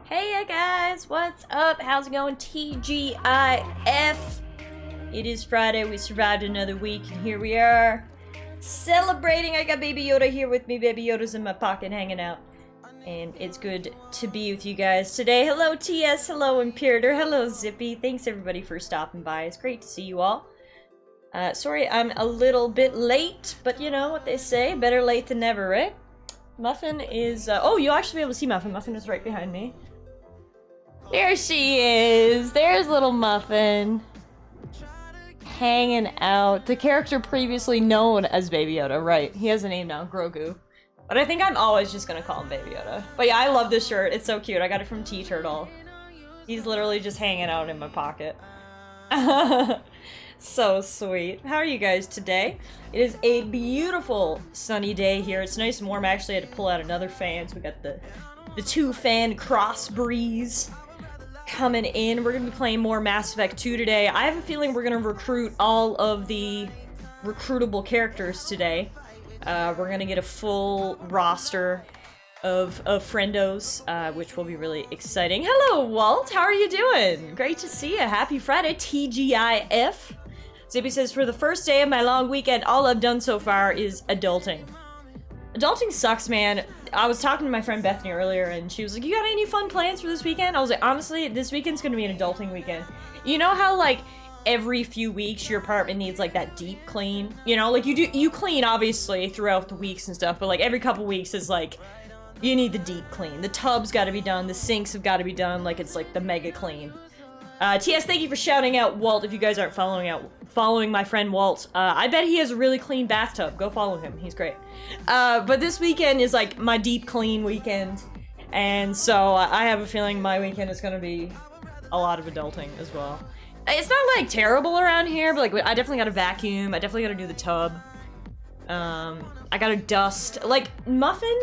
Hey guys, what's up? How's it going? TGIF. It is Friday, we survived another week, and here we are, celebrating. I got Baby Yoda here with me. Baby Yoda's in my pocket hanging out. And it's good to be with you guys today. Hello TS, hello Imperator, hello Zippy. Thanks everybody for stopping by. It's great to see you all. Sorry I'm a little bit late, but you know what they say, better late than never, right? Muffin is, oh, you'll actually be able to see Muffin. Muffin is right behind me. There she is! There's little Muffin. Hanging out. The character previously known as Baby Yoda, right. He has a name now, Grogu. But I think I'm always just gonna call him Baby Yoda. But yeah, I love this shirt. It's so cute. I got it from T-Turtle. He's literally just hanging out in my pocket. So sweet. How are you guys today? It is a beautiful sunny day here. It's nice and warm. I actually had to pull out another fan, so we got the two-fan cross breeze coming in. We're gonna be playing more Mass Effect 2 today. I have a feeling we're gonna recruit all of the recruitable characters today. We're gonna get a full roster of friendos, which will be really exciting. Hello, Walt! How are you doing? Great to see you. Happy Friday, TGIF. Zippy says, for the first day of my long weekend, all I've done so far is adulting. Adulting sucks, man. I was talking to my friend Bethany earlier, and she was like, you got any fun plans for this weekend? I was like, honestly, this weekend's gonna be an adulting weekend. You know how, like, every few weeks your apartment needs, like, that deep clean? You know, like, you clean, obviously, throughout the weeks and stuff, but, like, every couple weeks is, like, you need the deep clean. The tub's gotta be done, the sinks have gotta be done, like, it's, like, the mega clean. TS, thank you for shouting out Walt if you guys aren't following my friend Walt. I bet he has a really clean bathtub. Go follow him. He's great. But this weekend is like my deep clean weekend. And so I have a feeling my weekend is going to be a lot of adulting as well. It's not like terrible around here, but like I definitely got to vacuum. I definitely got to do the tub. I got to dust. Like Muffin,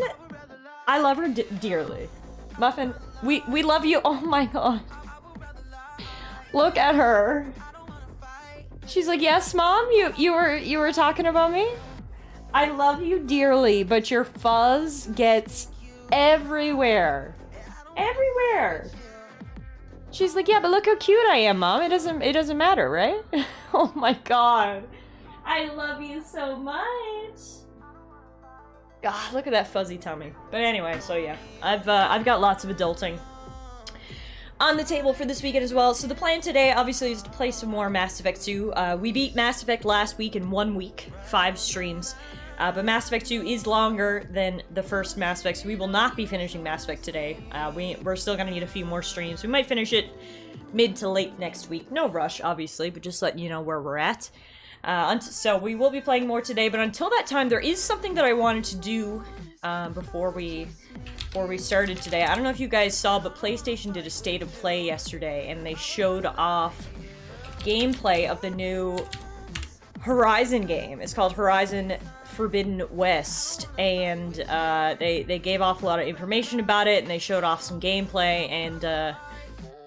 I love her dearly. Muffin, we love you. Oh my god. Look at her. She's like, yes, Mom? You were talking about me? I love you dearly, but your fuzz gets everywhere. Everywhere. She's like, yeah, but look how cute I am, Mom. It doesn't matter, right? Oh my god. I love you so much. God, look at that fuzzy tummy. But anyway, so yeah. I've got lots of adulting on the table for this weekend as well. So the plan today, obviously, is to play some more Mass Effect 2. We beat Mass Effect last week in 1 week, 5 streams. But Mass Effect 2 is longer than the first Mass Effect, so we will not be finishing Mass Effect today. We're still gonna need a few more streams. We might finish it mid to late next week. No rush, obviously, but just letting you know where we're at. So we will be playing more today, but until that time, there is something that I wanted to do before we started today. I don't know if you guys saw, but PlayStation did a State of Play yesterday, and they showed off gameplay of the new Horizon game. It's called Horizon Forbidden West, and they gave off a lot of information about it, and they showed off some gameplay, and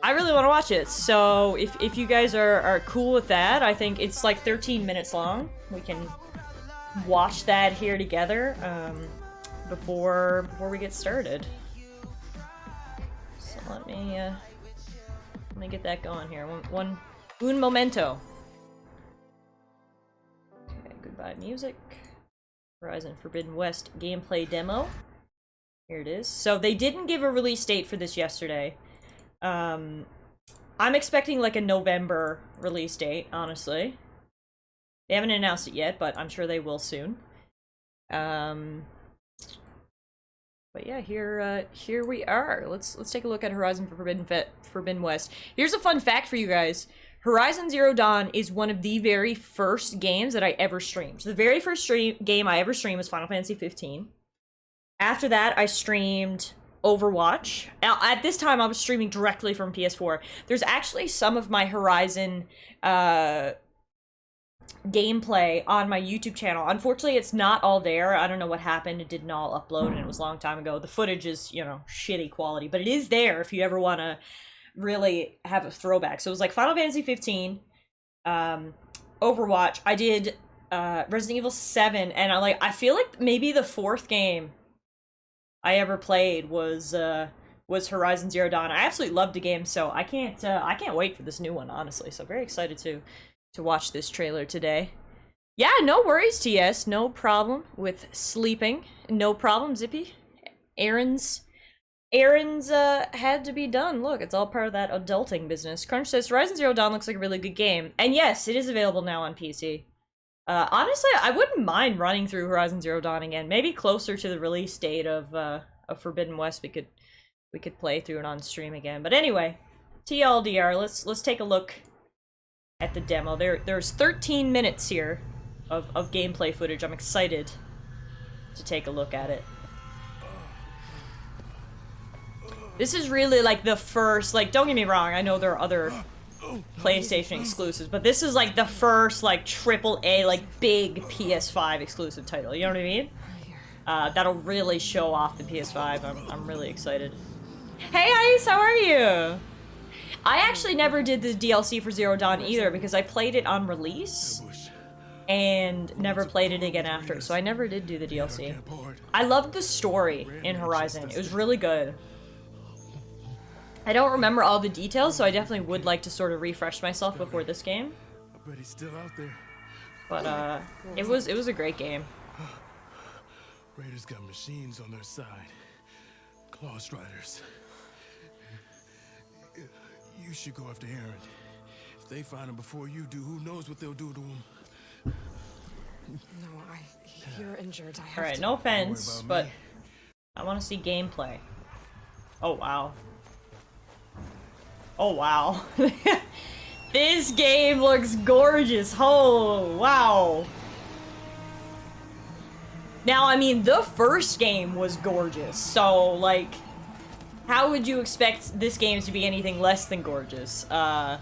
I really want to watch it. So if you guys are cool with that, I think it's like 13 minutes long. We can watch that here together. Before we get started. So let me get that going here. Un momento. Okay, goodbye music. Horizon Forbidden West gameplay demo. Here it is. So they didn't give a release date for this yesterday. I'm expecting like a November release date, honestly. They haven't announced it yet, but I'm sure they will soon. But yeah, here we are. Let's take a look at Horizon Forbidden West. Here's a fun fact for you guys. Horizon Zero Dawn is one of the very first games that I ever streamed. So the very first game I ever streamed was Final Fantasy 15. After that, I streamed Overwatch. At this time, I was streaming directly from PS4. There's actually some of my Horizon gameplay on my YouTube channel. Unfortunately, it's not all there. I don't know what happened. It didn't all upload, and it was a long time ago. The footage is, you know, shitty quality, but it is there if you ever want to really have a throwback. So it was like Final Fantasy 15, Overwatch. I did Resident Evil 7, and I feel like maybe the 4th game I ever played was was Horizon Zero Dawn. I absolutely loved the game, so I can't wait for this new one, honestly. So very excited to watch this trailer today. Yeah, no worries, TS. No problem with sleeping. No problem, Zippy. Errands had to be done. Look, it's all part of that adulting business. Crunch says, Horizon Zero Dawn looks like a really good game. And yes, it is available now on PC. Honestly, I wouldn't mind running through Horizon Zero Dawn again. Maybe closer to the release date of Forbidden West, we could play through it on stream again. But anyway, TLDR, let's take a look at the demo. There's 13 minutes here of gameplay footage. I'm excited to take a look at it. This is really like the first, like, don't get me wrong, I know there are other PlayStation exclusives, but this is like the first like AAA, like big PS5 exclusive title, you know what I mean? That'll really show off the PS5. I'm really excited. Hey Ice, how are you? I actually never did the DLC for Zero Dawn either because I played it on release and never played it again after, so I never did do the DLC. I loved the story in Horizon. It was really good. I don't remember all the details, so I definitely would like to sort of refresh myself before this game. I bet he's still out there. But it was a great game. Raiders got machines on their side. Claw Striders. You should go after Aaron. If they find him before you do, who knows what they'll do to him? No, you're injured. I have All right, to... no offense, but I want to see gameplay. Oh wow. Oh wow. This game looks gorgeous. Oh wow. Now, I mean, the first game was gorgeous, so like, how would you expect this game to be anything less than gorgeous? Wow.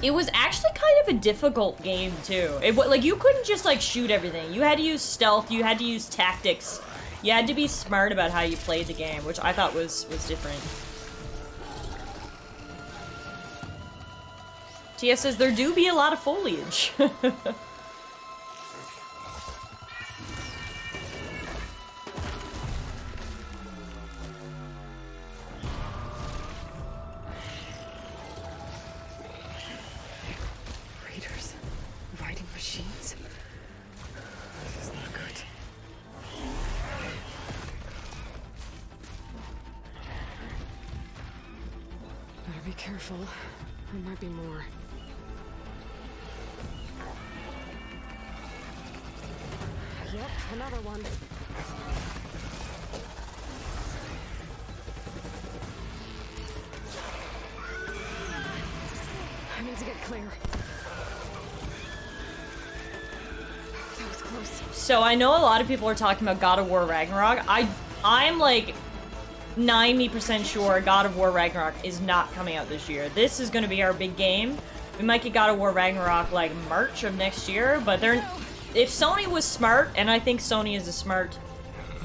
It was actually kind of a difficult game too. Like, you couldn't just like shoot everything. You had to use stealth, you had to use tactics. You had to be smart about how you played the game, which I thought was different. TS says there do be a lot of foliage. Raiders riding machines. This is not good. Better be careful. There might be more. Yep, another one. I need to get clear. That was close. So I know a lot of people are talking about God of War Ragnarok. I'm like 90% sure God of War Ragnarok is not coming out this year. This is going to be our big game. We might get God of War Ragnarok like March of next year, but if Sony was smart, and I think Sony is a smart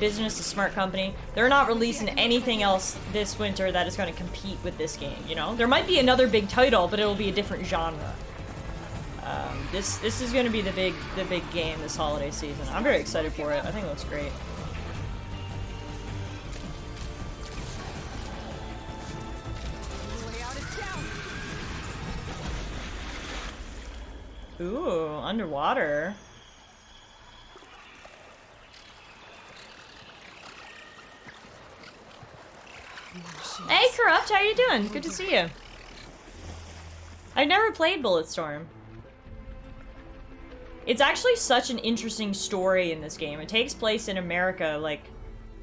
business, a smart company, they're not releasing anything else this winter that is going to compete with this game, you know? There might be another big title, but it'll be a different genre. This is going to be the big game this holiday season. I'm very excited for it. I think it looks great. Ooh, underwater. Hey, Corrupt, how you doing? Good to see you. I've never played Bulletstorm. It's actually such an interesting story in this game. It takes place in America, like,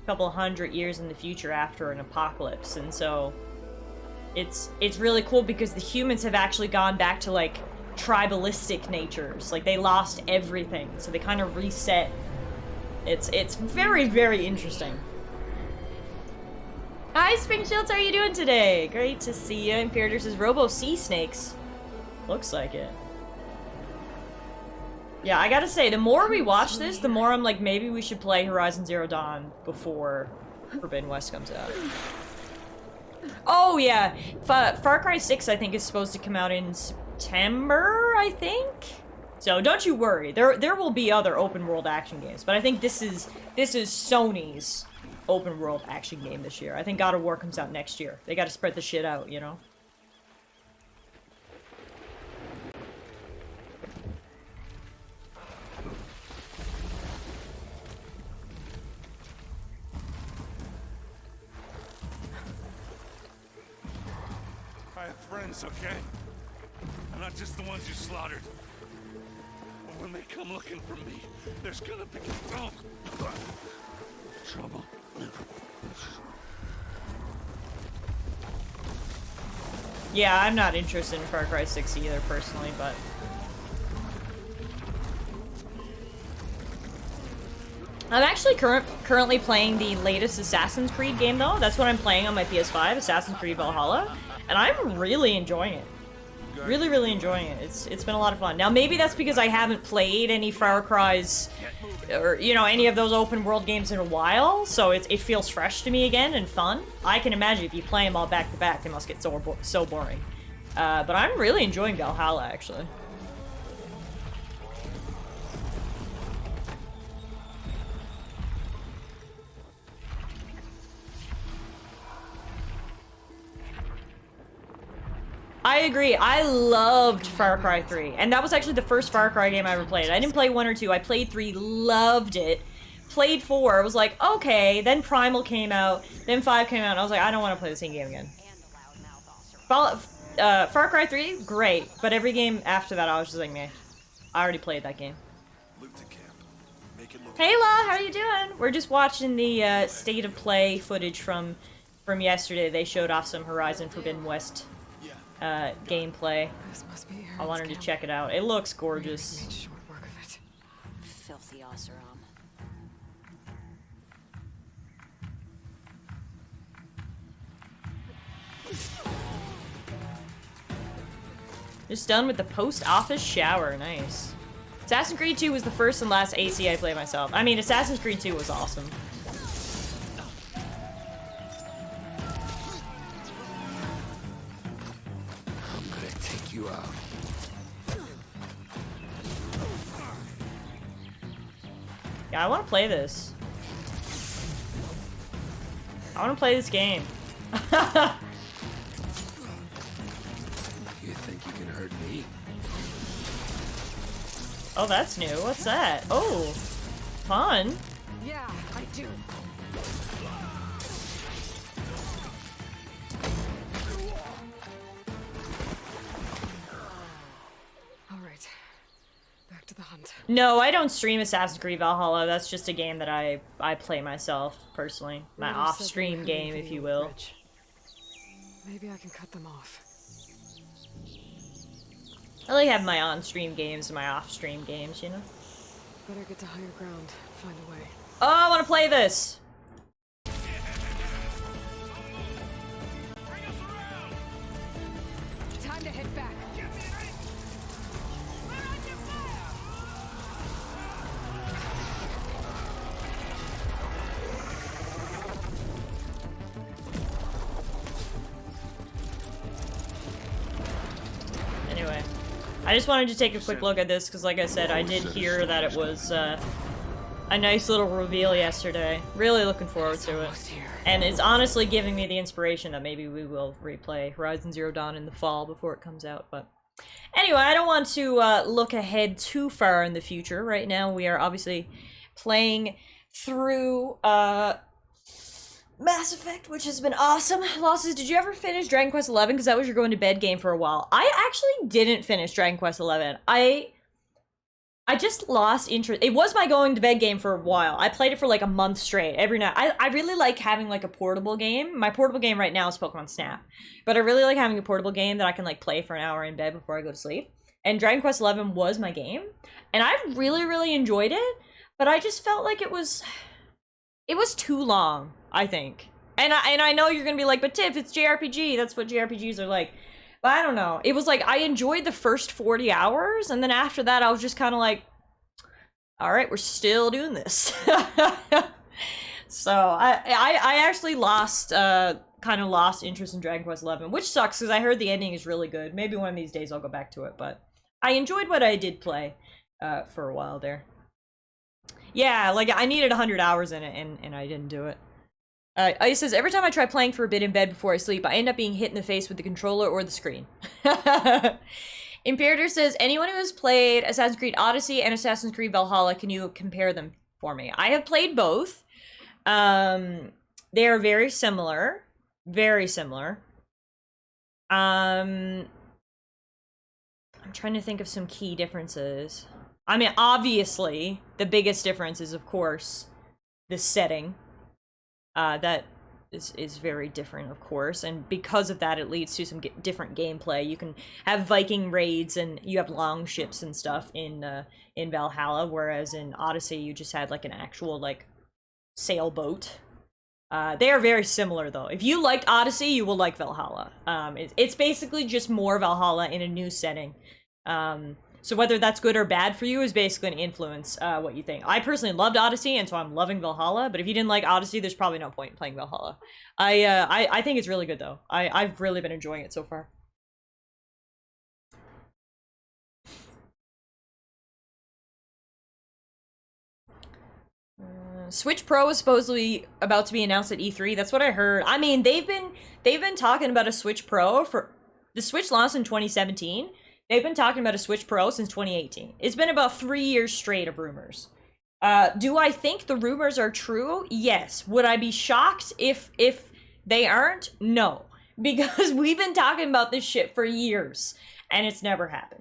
a couple hundred years in the future after an apocalypse, and so it's really cool because the humans have actually gone back to, like, tribalistic natures. Like, they lost everything, so they kind of reset. It's very, very interesting. Hi, Spring Shields, how are you doing today? Great to see you. Imperator says Robo Sea Snakes. Looks like it. Yeah, I gotta say, the more we watch this, the more I'm like, maybe we should play Horizon Zero Dawn before Forbidden West comes out. Oh, yeah. Far Cry 6, I think, is supposed to come out in September, I think? So don't you worry. There will be other open world action games, but I think this is Sony's open world action game this year. I think God of War comes out next year. They got to spread the shit out, you know. I have friends, okay? I'm not just the ones you slaughtered. But when they come looking for me, there's gonna be trouble. Yeah, I'm not interested in Far Cry 6 either, personally, but... I'm actually currently playing the latest Assassin's Creed game, though. That's what I'm playing on my PS5, Assassin's Creed Valhalla. And I'm really enjoying it. Really, really enjoying it. It's been a lot of fun. Now, maybe that's because I haven't played any Far Cry's, or, you know, any of those open world games in a while, so it feels fresh to me again and fun. I can imagine if you play them all back to back, they must get so boring. But I'm really enjoying Valhalla, actually. I agree. I loved Far Cry 3. And that was actually the first Far Cry game I ever played. I didn't play 1 or 2. I played 3, loved it. Played 4, was like, okay. Then Primal came out. Then 5 came out. And I was like, I don't want to play the same game again. Far Cry 3, great. But every game after that, I was just like, meh. I already played that game. Hey, La, how are you doing? We're just watching the state of play footage from yesterday. They showed off some Horizon Forbidden West gameplay. I wanted to check it out. It looks gorgeous. Filthy Oseram. Just done with the post-office shower. Nice. Assassin's Creed 2 was the first and last AC I played myself. I mean, Assassin's Creed 2 was awesome. You out. Yeah, I want to play this. I want to play this game. You think you can hurt me? Oh, that's new. What's that? Oh, fun. Yeah, I do. Back to the hunt. No, I don't stream Assassin's Creed Valhalla. That's just a game that I play myself, personally. My off-stream game, if you will. Maybe I can cut them off. I like having my on-stream games and my off-stream games, you know? Better get to higher ground, find a way. Oh, I want to play this! Time to head back. Anyway, I just wanted to take a quick look at this, because like I said, I did hear that it was a nice little reveal yesterday. Really looking forward to it. And it's honestly giving me the inspiration that maybe we will replay Horizon Zero Dawn in the fall before it comes out, but... Anyway, I don't want to look ahead too far in the future. Right now, we are obviously playing through Mass Effect, which has been awesome. Losses, did you ever finish Dragon Quest XI? Because that was your going to bed game for a while. I actually didn't finish Dragon Quest XI. I just lost interest. It was my going to bed game for a while. I played it for like a month straight, every night. I really like having like a portable game. My portable game right now is Pokemon Snap. But I really like having a portable game that I can like play for an hour in bed before I go to sleep. And Dragon Quest XI was my game. And I really, really enjoyed it. But I just felt like it was too long, I think. And I know you're gonna be like, but Tiff, it's JRPG. That's what JRPGs are like. But I don't know. It was like, I enjoyed the first 40 hours, and then after that, I was just kind of like, alright, we're still doing this. So, I actually kind of lost interest in Dragon Quest XI, which sucks, because I heard the ending is really good. Maybe one of these days I'll go back to it, but I enjoyed what I did play. for a while there. Yeah, like, I needed 100 hours in it, and I didn't do it. Ice says, every time I try playing for a bit in bed before I sleep, I end up being hit in the face with the controller or the screen. Imperator says, anyone who has played Assassin's Creed Odyssey and Assassin's Creed Valhalla, can you compare them for me? I have played both. They are very similar. Very similar. I'm trying to think of some key differences. I mean, obviously, the biggest difference is, of course, the setting. That is very different, of course, and because of that, it leads to some different gameplay. You can have Viking raids, and you have long ships and stuff in Valhalla, whereas in Odyssey, you just had, like, an actual, like, sailboat. They are very similar, though. If you liked Odyssey, you will like Valhalla. It's basically just more Valhalla in a new setting. So whether that's good or bad for you is basically going to influence what you think. I personally loved Odyssey, and so I'm loving Valhalla, but if you didn't like Odyssey, there's probably no point in playing Valhalla. I think it's really good, though. I've really been enjoying it so far. Switch Pro is supposedly about to be announced at E3. That's what I heard. I mean, they've been talking about a Switch Pro for the Switch launched in 2017. They've been talking about a Switch Pro since 2018. It's been about 3 years straight of rumors. Do I think the rumors are true? Yes. Would I be shocked if they aren't? No. Because we've been talking about this shit for years, and it's never happened.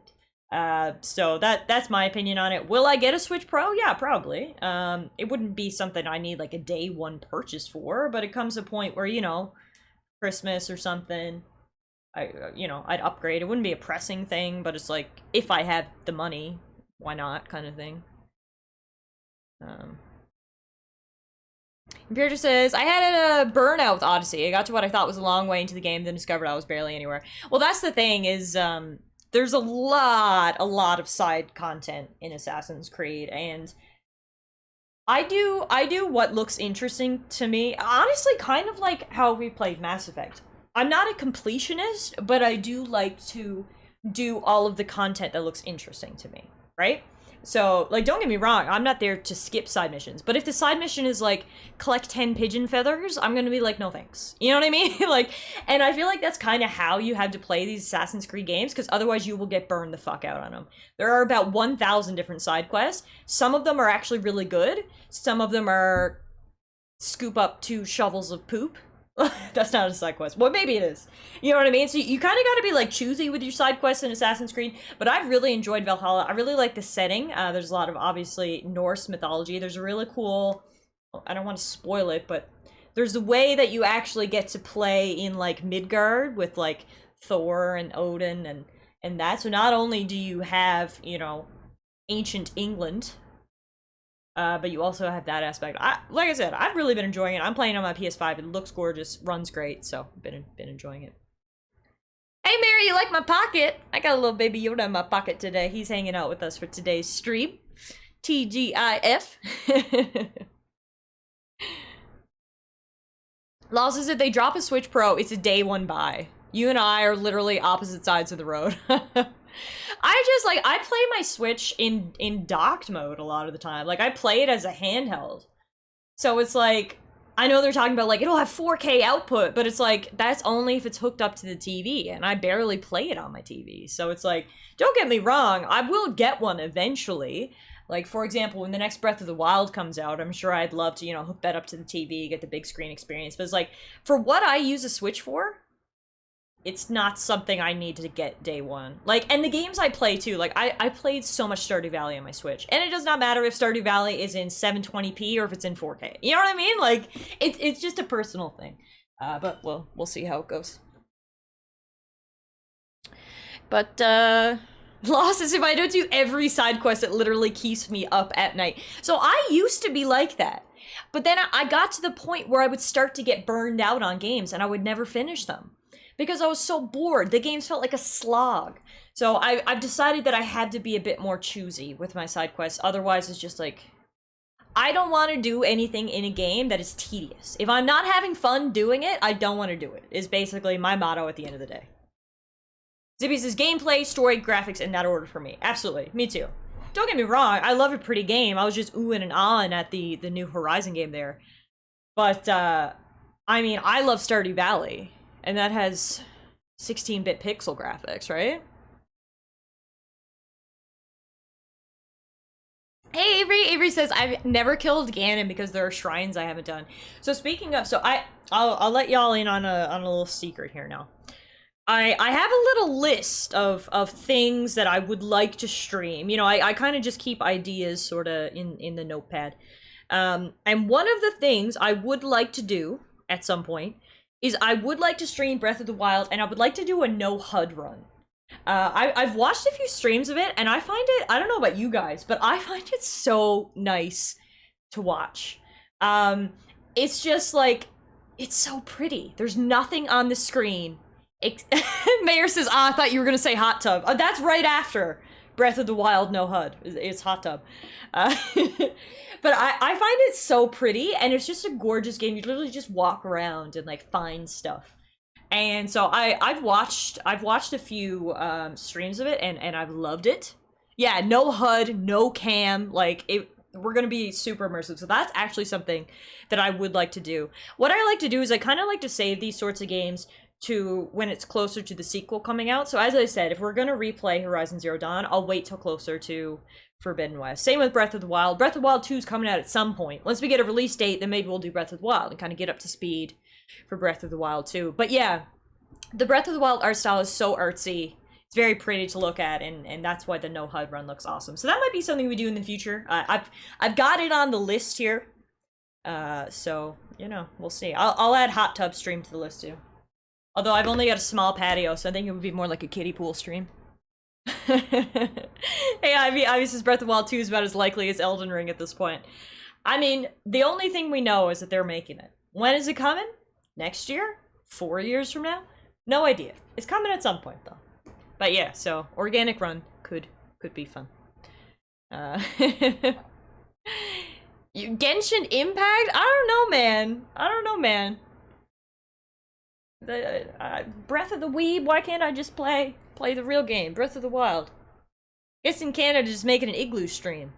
So that's my opinion on it. Will I get a Switch Pro? Yeah, probably. It wouldn't be something I need like a day one purchase for, but it comes a point where, you know, Christmas or something, I'd upgrade. It wouldn't be a pressing thing, but it's like, if I had the money, why not, kind of thing. Imperator says, I had a burnout with Odyssey. I got to what I thought was a long way into the game, then discovered I was barely anywhere. Well, that's the thing, is, there's a lot of side content in Assassin's Creed, and I do what looks interesting to me. Honestly, kind of like how we played Mass Effect. I'm not a completionist, but I do like to do all of the content that looks interesting to me, right? So, like, don't get me wrong, I'm not there to skip side missions, but if the side mission is, like, collect 10 pigeon feathers, I'm gonna be like, no thanks. You know what I mean? Like, and I feel like that's kind of how you have to play these Assassin's Creed games, because otherwise you will get burned the fuck out on them. There are about 1,000 different side quests. Some of them are actually really good. Some of them are scoop up 2 shovels of poop. That's not a side quest. Well, maybe it is. You know what I mean? So you kind of got to be, like, choosy with your side quests in Assassin's Creed, but I've really enjoyed Valhalla. I really like the setting. There's a lot of, obviously, Norse mythology. There's a really cool, I don't want to spoil it, but there's a way that you actually get to play in, like, Midgard with, like, Thor and Odin and that. So not only do you have, you know, ancient England, but you also have that aspect. Like I said, I've really been enjoying it. I'm playing on my PS5. It looks gorgeous, runs great, so been enjoying it. Hey Mary, you like my pocket? I got a little baby Yoda in my pocket today. He's hanging out with us for today's stream. TGIF. Law says if they drop a Switch Pro, it's a day one buy. You and I are literally opposite sides of the road. I play my Switch in docked mode a lot of the time. Like, I play it as a handheld. So it's like, I know they're talking about, like, it'll have 4K output, but it's like, that's only if it's hooked up to the TV, and I barely play it on my TV. So it's like, don't get me wrong, I will get one eventually. Like, for example, when the next Breath of the Wild comes out, I'm sure I'd love to, you know, hook that up to the TV, get the big screen experience. But it's like, for what I use a Switch for, it's not something I need to get day one. Like, and the games I play too, like, I played so much Stardew Valley on my Switch, and it does not matter if Stardew Valley is in 720p or if it's in 4K. You know what I mean? Like, it's just a personal thing. But we'll see how it goes. But, Lost is if I don't do every side quest, it literally keeps me up at night. So I used to be like that. But then I got to the point where I would start to get burned out on games, and I would never finish them. Because I was so bored. The games felt like a slog. So I've decided that I had to be a bit more choosy with my side quests. Otherwise, it's just like, I don't want to do anything in a game that is tedious. If I'm not having fun doing it, I don't want to do it, is basically my motto at the end of the day. Zippy says, gameplay, story, graphics, in that order for me. Absolutely. Me too. don't get me wrong, I love a pretty game. I was just oohing and ahhing at the new Horizon game there. But, I mean, I love Stardew Valley, and that has 16-bit pixel graphics, right? Hey, Avery! Avery says, I've never killed Ganon because there are shrines I haven't done. So speaking of, I'll let y'all in on a little secret here now. I have a little list of things that I would like to stream. You know, I kind of just keep ideas sort of in the notepad. And one of the things I would like to do at some point is I would like to stream Breath of the Wild, and I would like to do a no HUD run. I've watched a few streams of it, and I find it, I don't know about you guys, but I find it so nice to watch. It's just like, it's so pretty. There's nothing on the screen. Mayor says, I thought you were gonna say hot tub. That's right after Breath of the Wild no HUD. It's hot tub. But I find it so pretty, and it's just a gorgeous game. You literally just walk around and like find stuff. And so I've watched a few streams of it, and I've loved it. Yeah, no HUD, no cam, like we're gonna be super immersive. So that's actually something that I would like to do. What I like to do is I kind of like to save these sorts of games to when it's closer to the sequel coming out. So as I said, if we're gonna replay Horizon Zero Dawn, I'll wait till closer to Forbidden West. Same with Breath of the Wild. Breath of the Wild 2 is coming out at some point. Once we get a release date, then maybe we'll do Breath of the Wild and kind of get up to speed for Breath of the Wild 2. But yeah, the Breath of the Wild art style is so artsy. It's very pretty to look at, and that's why the no HUD run looks awesome. So that might be something we do in the future. I've got it on the list here. So, you know, we'll see. I'll add hot tub stream to the list too. Although I've only got a small patio, so I think it would be more like a kiddie pool stream. Hey, Ivy says Breath of the Wild 2 is about as likely as Elden Ring at this point. I mean, the only thing we know is that they're making it. When is it coming? Next year? 4 years from now? No idea. It's coming at some point, though. But yeah, so organic run could be fun. Genshin Impact? I don't know, man. Breath of the Weeb, why can't I just play the real game? Breath of the Wild. Guess in Canada, just making an Igloo stream.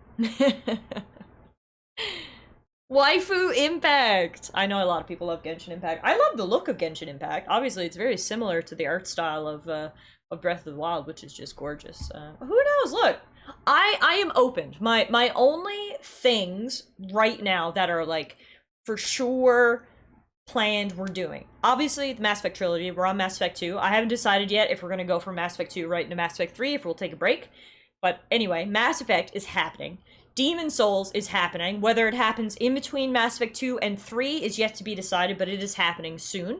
Waifu Impact! I know a lot of people love Genshin Impact. I love the look of Genshin Impact. Obviously, it's very similar to the art style of Breath of the Wild, which is just gorgeous. Who knows? Look, I am open. My only things right now that are, like, for sure planned we're doing. Obviously, the Mass Effect trilogy. We're on Mass Effect 2. I haven't decided yet if we're going to go from Mass Effect 2 right into Mass Effect 3, if we'll take a break. But anyway, Mass Effect is happening. Demon Souls is happening. Whether it happens in between Mass Effect 2 and 3 is yet to be decided, but it is happening soon.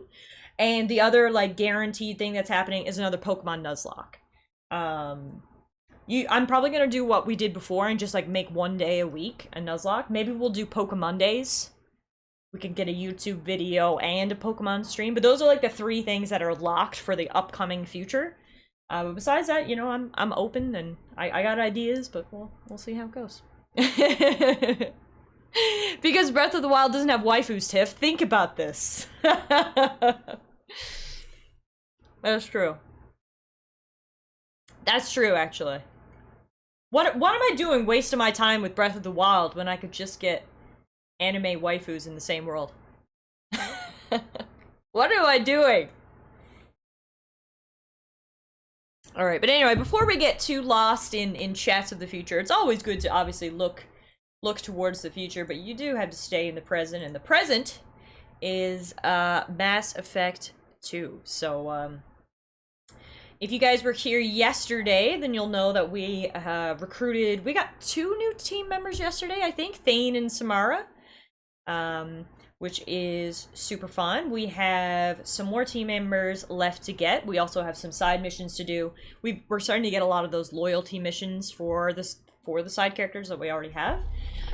And the other, like, guaranteed thing that's happening is another Pokemon Nuzlocke. I'm probably gonna do what we did before and just, like, make one day a week a Nuzlocke. Maybe we'll do Pokemon Days. We can get a YouTube video and a Pokemon stream. But those are, like, the 3 things that are locked for the upcoming future. But besides that, you know, I'm open and I got ideas, but we'll see how it goes. Because Breath of the Wild doesn't have waifus, Tiff. Think about this. That's true. That's true, actually. What am I doing wasting my time with Breath of the Wild when I could just get anime waifus in the same world? What am I doing? Alright, but anyway, before we get too lost in chats of the future, it's always good to obviously look towards the future, but you do have to stay in the present, and the present is Mass Effect 2. So, if you guys were here yesterday, then you'll know that we we got 2 new team members yesterday, I think, Thane and Samara, which is super fun. We have some more team members left to get. We also have some side missions to do. We're starting to get a lot of those loyalty missions for the side characters that we already have.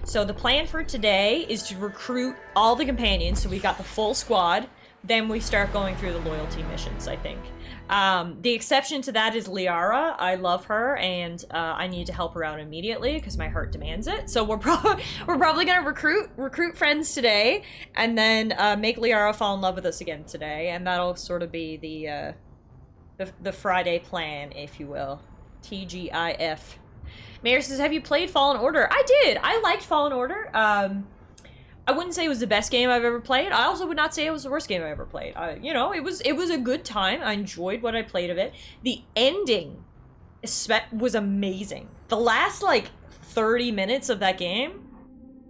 So the plan for today is to recruit all the companions, so we got the full squad. Then we start going through the loyalty missions, I think. The exception to that is Liara. I love her, and I need to help her out immediately because my heart demands it. So we're probably gonna recruit friends today, and then make Liara fall in love with us again today, and that'll sort of be the Friday plan, if you will. TGIF. Mayor says, have you played Fallen Order? I did. I liked Fallen Order. I wouldn't say it was the best game I've ever played. I also would not say it was the worst game I ever played. You know, it was a good time. I enjoyed what I played of it. The ending was amazing. The last, like, 30 minutes of that game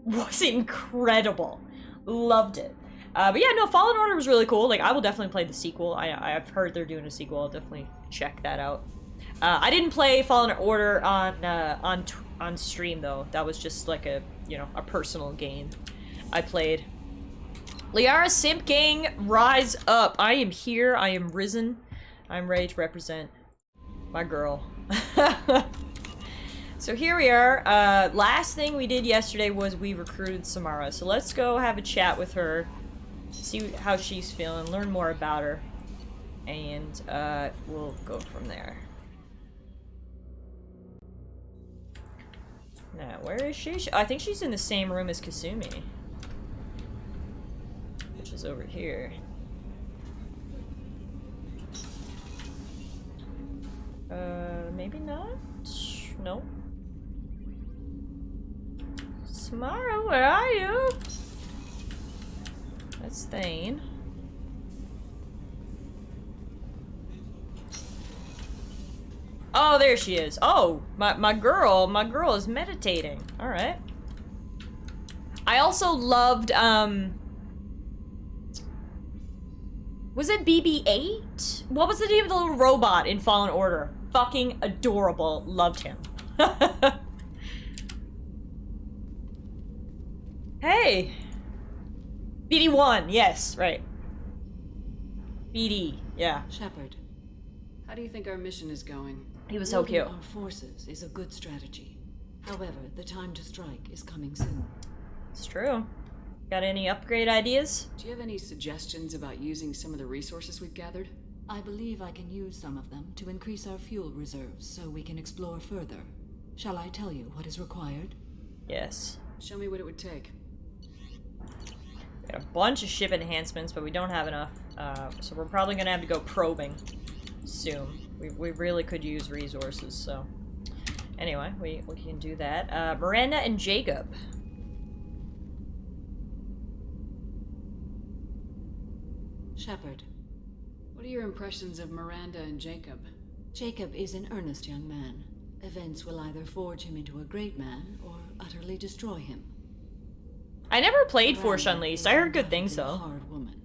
was incredible. Loved it. But yeah, no, Fallen Order was really cool. Like, I will definitely play the sequel. I've heard they're doing a sequel. I'll definitely check that out. I didn't play Fallen Order on stream, though. That was just like a, you know, a personal game I played. Liara Simp Gang, rise up. I am here. I am risen. I'm ready to represent my girl. So here we are. Last thing we did yesterday was we recruited Samara. So let's go have a chat with her, see how she's feeling, learn more about her, and we'll go from there. Now, where is she? I think she's in the same room as Kasumi, which is over here. Maybe not? Nope. Samara, where are you? That's Thane. Oh, there she is. Oh, my girl is meditating. All right. I also loved, was it BB-8? What was the name of the little robot in Fallen Order? Fucking adorable. Loved him. Hey! BD-1, yes, right. BD, yeah. Shepard, how do you think our mission is going? He was so cute. Our forces is a good strategy. However, the time to strike is coming soon. It's true. Got any upgrade ideas? Do you have any suggestions about using some of the resources we've gathered? I believe I can use some of them to increase our fuel reserves so we can explore further. Shall I tell you what is required? Yes. Show me what it would take. Got a bunch of ship enhancements, but we don't have enough. So we're probably gonna have to go probing soon. We really could use resources, so. Anyway, we can do that. Miranda and Jacob. Shepard, what are your impressions of Miranda and Jacob? Jacob is an earnest young man. Events will either forge him into a great man or utterly destroy him. I never played Force Miranda Unleashed. is I heard good undoubtedly things, a though. hard woman.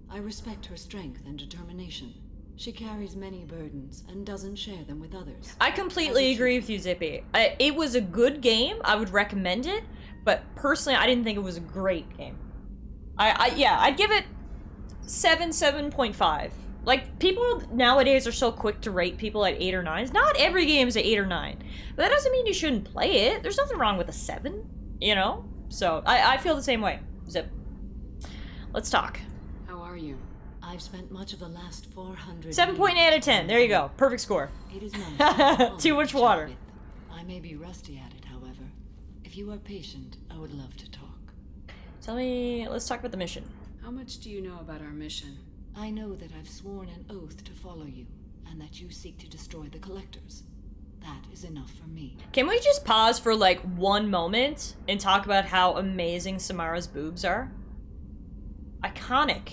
I respect her strength and determination. She carries many burdens and doesn't share them with others. I completely agree with you, Zippy. It was a good game. I would recommend it, but personally, I didn't think it was a great game. Yeah, I'd give it 7.5. Like, people nowadays are so quick to rate people at 8 or 9s. Not every game is an 8 or 9. But that doesn't mean you shouldn't play it. There's nothing wrong with a 7, you know? So, I feel the same way. Zip. Let's talk. How are you? I've spent much of the last 400 7.8 out of 10. There you go. Perfect score. It is nice. Too much water. I may be rusty at it, however. If you are patient, I would love to talk. Let's talk about the mission. How much do you know about our mission? I know that I've sworn an oath to follow you, and that you seek to destroy the Collectors. That is enough for me. Can we just pause for like 1 moment and talk about how amazing Samara's boobs are? Iconic.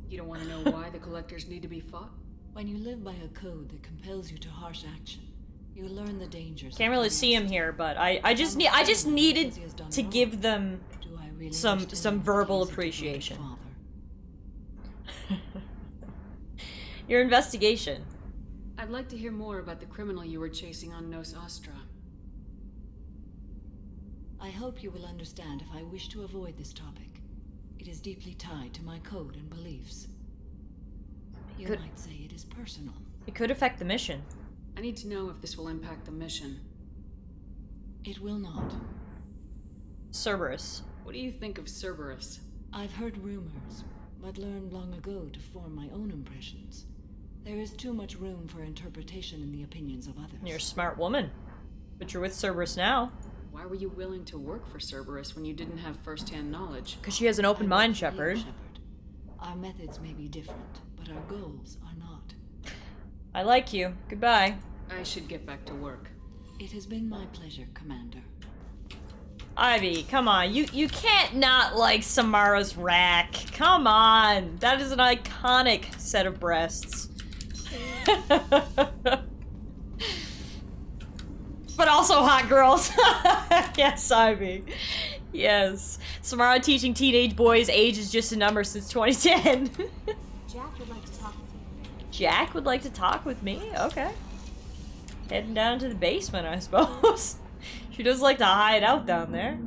You don't want to know why the Collectors need to be fought? When you live by a code that compels you to harsh action, you learn the dangers. Can't really see him here, but I just needed to give them some verbal appreciation. Your investigation. I'd like to hear more about the criminal you were chasing on Nos Astra. I hope you will understand if I wish to avoid this topic. It is deeply tied to my code and beliefs. You might say it is personal. It could affect the mission. I need to know if this will impact the mission. It will not. Cerberus. What do you think of Cerberus? I've heard rumors, but learned long ago to form my own impressions. There is too much room for interpretation in the opinions of others. You're a smart woman, but you're with Cerberus now. Why were you willing to work for Cerberus when you didn't have first-hand knowledge? Because she has an open mind, Shepard. Our methods may be different, but our goals are not. I like you. Goodbye. I should get back to work. It has been my pleasure, Commander. Ivy, come on. You can't not like Samara's rack. Come on. That is an iconic set of breasts. But also hot girls. Yes, Ivy. Yes. Samara teaching teenage boys age is just a number since 2010. Jack would like to talk with you. Jack would like to talk with me? Okay. Heading down to the basement, I suppose. She does like to hide out down there.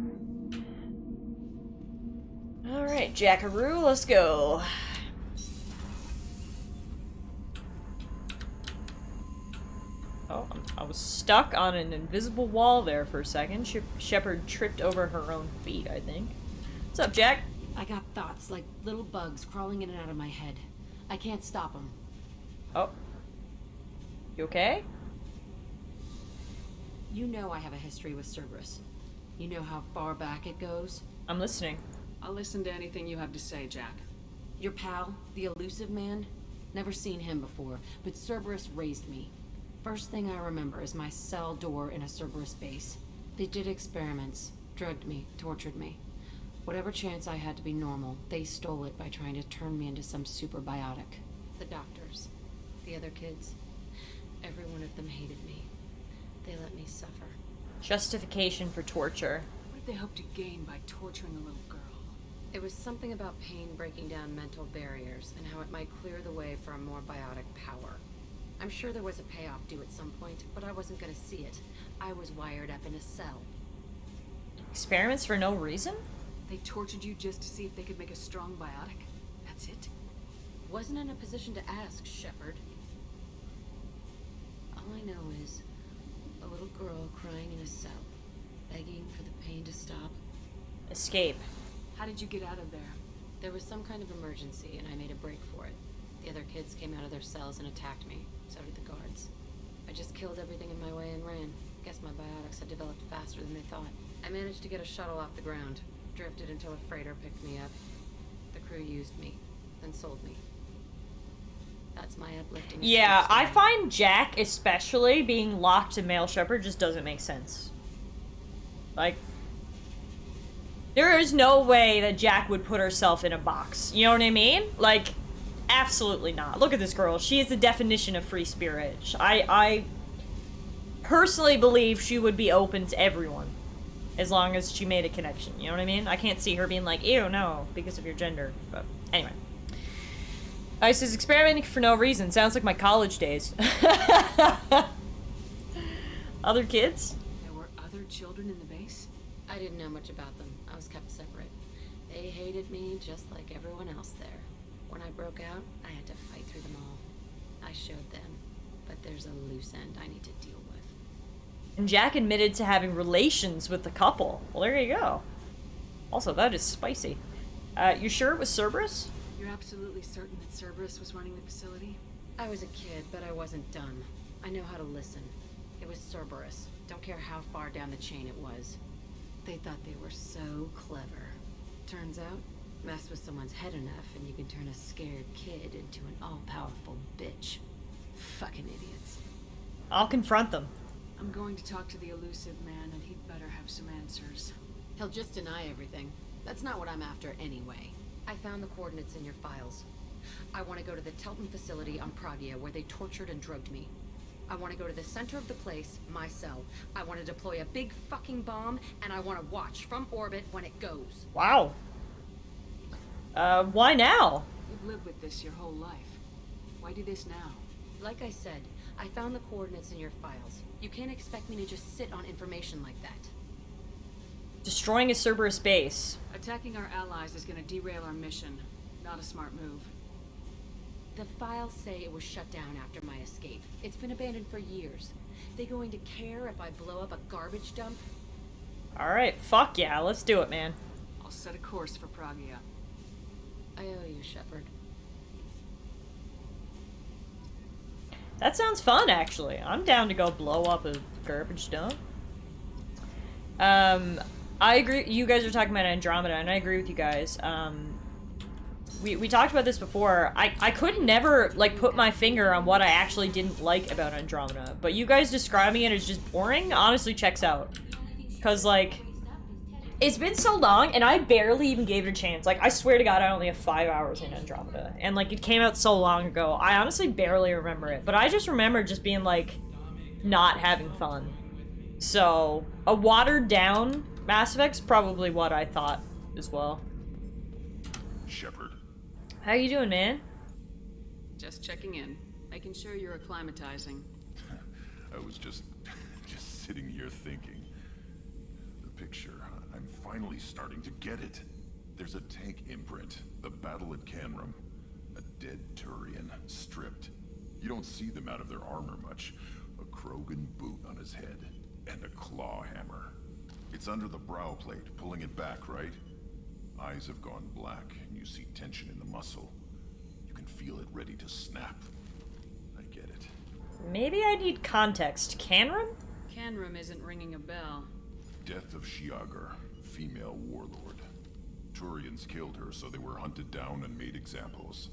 Alright, Jackaroo, let's go. Oh, I was stuck on an invisible wall there for a second. Shepard tripped over her own feet, I think. What's up, Jack? I got thoughts like little bugs crawling in and out of my head. I can't stop them. Oh. You okay? You know I have a history with Cerberus. You know how far back it goes? I'm listening. I'll listen to anything you have to say, Jack. Your pal, the elusive man? Never seen him before, but Cerberus raised me. First thing I remember is my cell door in a Cerberus base. They did experiments, drugged me, tortured me. Whatever chance I had to be normal, they stole it by trying to turn me into some superbiotic. The doctors, the other kids, every one of them hated me. They let me suffer. Justification for torture. What did they hope to gain by torturing a little girl? It was something about pain breaking down mental barriers and how it might clear the way for a more biotic power. I'm sure there was a payoff due at some point, but I wasn't gonna see it. I was wired up in a cell. Experiments for no reason? They tortured you just to see if they could make a strong biotic? That's it? Wasn't in a position to ask, Shepard. All I know is a little girl crying in a cell, begging for the pain to stop. Escape. How did you get out of there? There was some kind of emergency, and I made a break for it. The other kids came out of their cells and attacked me. So did the guards. I just killed everything in my way and ran. Guess my biotics had developed faster than they thought. I managed to get a shuttle off the ground. Drifted until a freighter picked me up. The crew used me, then sold me. That's my uplifting. Yeah, escape I story. find Jack, especially, being locked to male Shepard just doesn't make sense. Like, there is no way that Jack would put herself in a box. You know what I mean? Like, absolutely not. Look at this girl. She is the definition of free spirit. I personally believe she would be open to everyone. As long as she made a connection. You know what I mean? I can't see her being like, ew, no, because of your gender. But, anyway. Ice is experimenting for no reason. Sounds like my college days. Other kids? There were other children in the base? I didn't know much about them. I was kept separate. They hated me just like everyone else there. When I broke out, I had to fight through them all. I showed them, but there's a loose end I need to deal with. And Jack admitted to having relations with the couple. Well, there you go. Also, that is spicy. You sure it was Cerberus? You're absolutely certain that Cerberus was running the facility? I was a kid, but I wasn't dumb. I know how to listen. It was Cerberus. Don't care how far down the chain it was. They thought they were so clever. Turns out, mess with someone's head enough and you can turn a scared kid into an all-powerful bitch. Fucking idiots. I'll confront them. I'm going to talk to the elusive man, and he'd better have some answers. He'll just deny everything. That's not what I'm after anyway. I found the coordinates in your files. I want to go to the Telton facility on Pragia where they tortured and drugged me. I want to go to the center of the place, my cell. I want to deploy a big fucking bomb, and I want to watch from orbit when it goes. Wow. Why now? You've lived with this your whole life. Why do this now? Like I said, I found the coordinates in your files. You can't expect me to just sit on information like that. Destroying a Cerberus base. Attacking our allies is going to derail our mission. Not a smart move. The files say it was shut down after my escape. It's been abandoned for years. They going to care if I blow up a garbage dump? Alright, fuck yeah, let's do it, man. I'll set a course for Pragia. I owe you, Shepard. That sounds fun, actually. I'm down to go blow up a garbage dump. I agree. You guys are talking about Andromeda, and I agree with you guys. we talked about this before. I could never, like, put my finger on what I actually didn't like about Andromeda, but you guys describing it as just boring honestly checks out. Because, like, it's been so long, and I barely even gave it a chance. Like, I swear to God, I only have 5 hours in Andromeda. And, like, it came out so long ago. I honestly barely remember it. But I just remember just being, like, not having fun. So, a watered-down Mass Effect's probably what I thought as well. Shepard. How you doing, man? Just checking in. Making sure you're acclimatizing. I was just sitting here thinking. The picture, I'm finally starting to get it. There's a tank imprint, the battle at Canrum. A dead Turian, stripped. You don't see them out of their armor much. A Krogan boot on his head, and a claw hammer. It's under the brow plate, pulling it back, right? Eyes have gone black, and you see tension in the muscle. You can feel it ready to snap. I get it. Maybe I need context. Canrum? Canrum isn't ringing a bell. Death of Shiagar, female warlord. Turians killed her, so they were hunted down and made examples.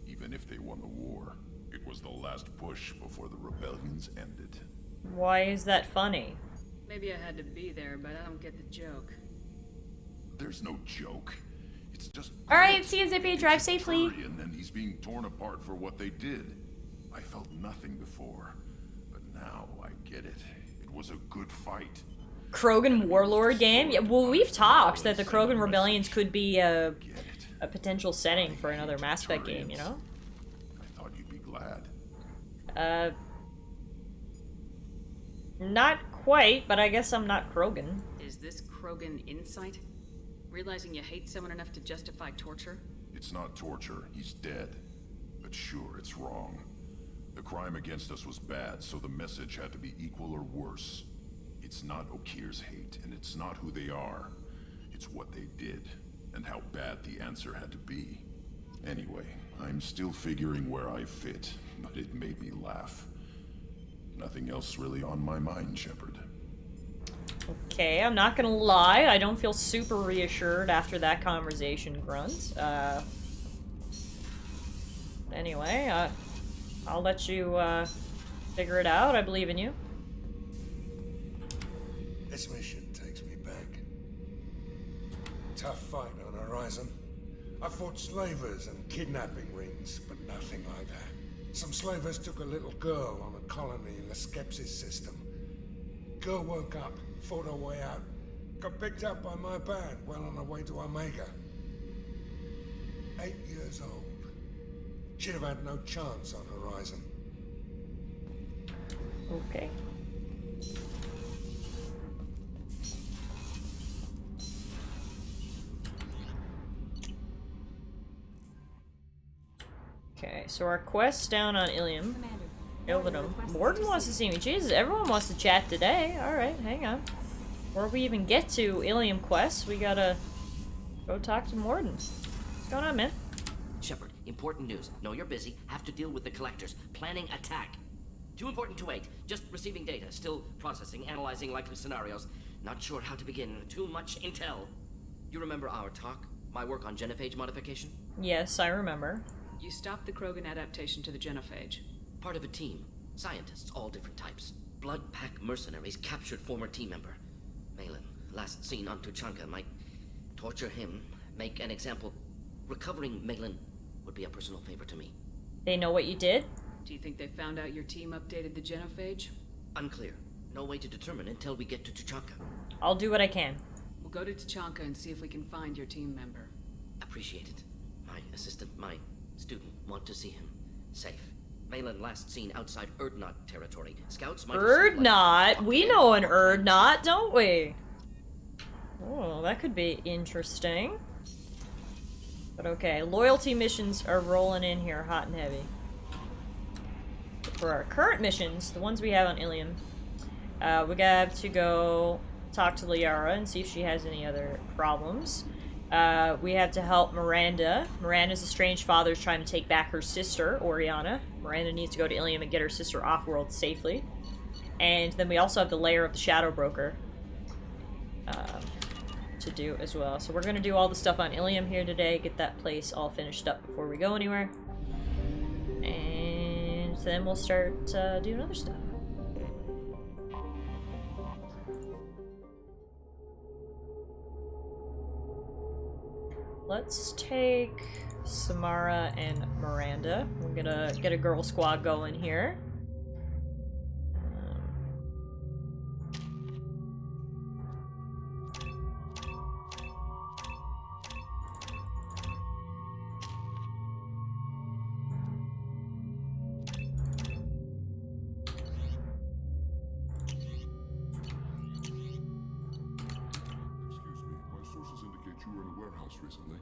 Even if they won the war, it was the last push before the rebellions ended. Why is that funny? Maybe I had to be there, but I don't get the joke. There's no joke. It's just... Alright, see you, Zippy. Drive safely. Turian, and he's being torn apart for what they did. I felt nothing before, but now I get it. It was a good fight. Krogan Warlord game? Yeah, well, we've talked that the Krogan Rebellions could be a potential setting for another Mass Effect game, you know? I thought you'd be glad. Not quite, but I guess I'm not Krogan. Is this Krogan insight? Realizing you hate someone enough to justify torture? It's not torture. He's dead. But sure, it's wrong. The crime against us was bad, so the message had to be equal or worse. It's not Okir's hate, and it's not who they are. It's what they did, and how bad the answer had to be. Anyway, I'm still figuring where I fit, but it made me laugh. Nothing else really on my mind, Shepard. Okay, I'm not gonna lie, I don't feel super reassured after that conversation, Grunt. Anyway, I'll let you, figure it out. I believe in you. This mission takes me back. Tough fight on Horizon. I fought slavers and kidnapping rings, but nothing like that. Some slavers took a little girl on a colony in the Skepsis system. Girl woke up, fought her way out, got picked up by my band well on her way to Omega. 8 years old. She'd have had no chance on Horizon. Okay. Okay, so our quest down on Ilium. Illium. Morden wants to see me. Jesus, everyone wants to chat today. Alright, hang on. Before we even get to Ilium quests, we gotta go talk to Morden. What's going on, man? Shepard, important news. Know you're busy. Have to deal with the collectors. Planning attack. Too important to wait. Just receiving data. Still processing, analyzing likely scenarios. Not sure how to begin. Too much intel. You remember our talk? My work on genophage modification? Yes, I remember. You stopped the Krogan adaptation to the genophage. Part of a team. Scientists, all different types. Blood Pack mercenaries captured former team member. Malin, last seen on Tuchanka, might torture him, make an example. Recovering Malin would be a personal favor to me. They know what you did? Do you think they found out your team updated the genophage? Unclear. No way to determine until we get to Tuchanka. I'll do what I can. We'll go to Tuchanka and see if we can find your team member. Appreciate it. My assistant, my student, want to see him. Safe. Malin last seen outside Erdnot territory. Scouts might Erdnot? We know an Erdnot, don't we? Oh, that could be interesting. But okay, loyalty missions are rolling in here hot and heavy. For our current missions, the ones we have on Ilium, we got to go talk to Liara and see if she has any other problems. We have to help Miranda. Miranda's estranged father is trying to take back her sister, Oriana. Miranda needs to go to Ilium and get her sister off-world safely. And then we also have the Lair of the Shadow Broker. to do as well. So we're gonna do all the stuff on Ilium here today, get that place all finished up before we go anywhere. And then we'll start doing other stuff. Let's take Samara and Miranda. We're gonna get a girl squad going here. Recently.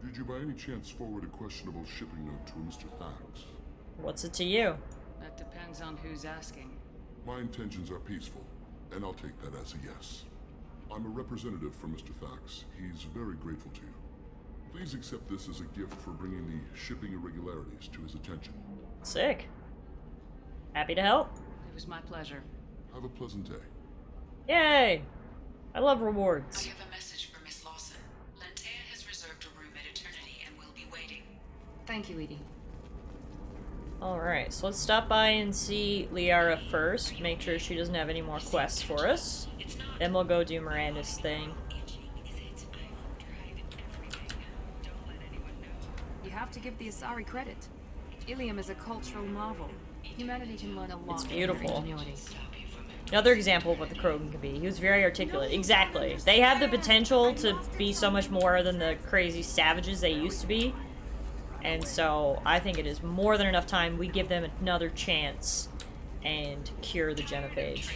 Did you by any chance forward a questionable shipping note to Mr. Thax? What's it to you? That depends on who's asking. My intentions are peaceful, and I'll take that as a yes. I'm a representative for Mr. Thax. He's very grateful to you. Please accept this as a gift for bringing the shipping irregularities to his attention. Sick. Happy to help. It was my pleasure. Have a pleasant day. Yay! I love rewards. I have a message for Miss Lawson. Lantea has reserved a room at Eternity and will be waiting. Thank you, Edie. Alright, so let's stop by and see Liara first. Make sure she doesn't have any more quests for us. Then we'll go do Miranda's thing. You have to give the Asari credit. Ilium is a cultural marvel. Humanity can learn a lot It's from their beautiful. ingenuity. Another example of what the Krogan can be. He was very articulate. Exactly. They have the potential to be so much more than the crazy savages they used to be. And so I think it is more than enough time we give them another chance and cure the genophage.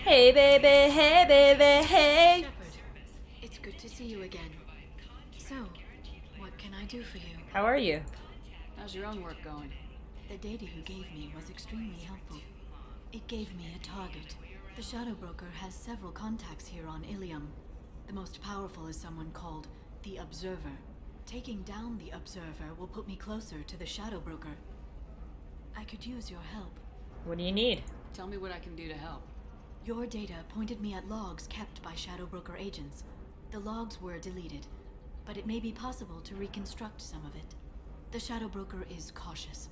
Hey baby, hey baby, hey! Shepard, it's good to see you again. So, what can I do for you? How are you? How's your own work going? The data you gave me was extremely helpful. It gave me a target. The Shadow Broker has several contacts here on Ilium. The most powerful is someone called the Observer. Taking down the Observer will put me closer to the Shadow Broker. I could use your help. What do you need? Tell me what I can do to help. Your data pointed me at logs kept by Shadow Broker agents. The logs were deleted, but it may be possible to reconstruct some of it. The Shadow Broker is cautious.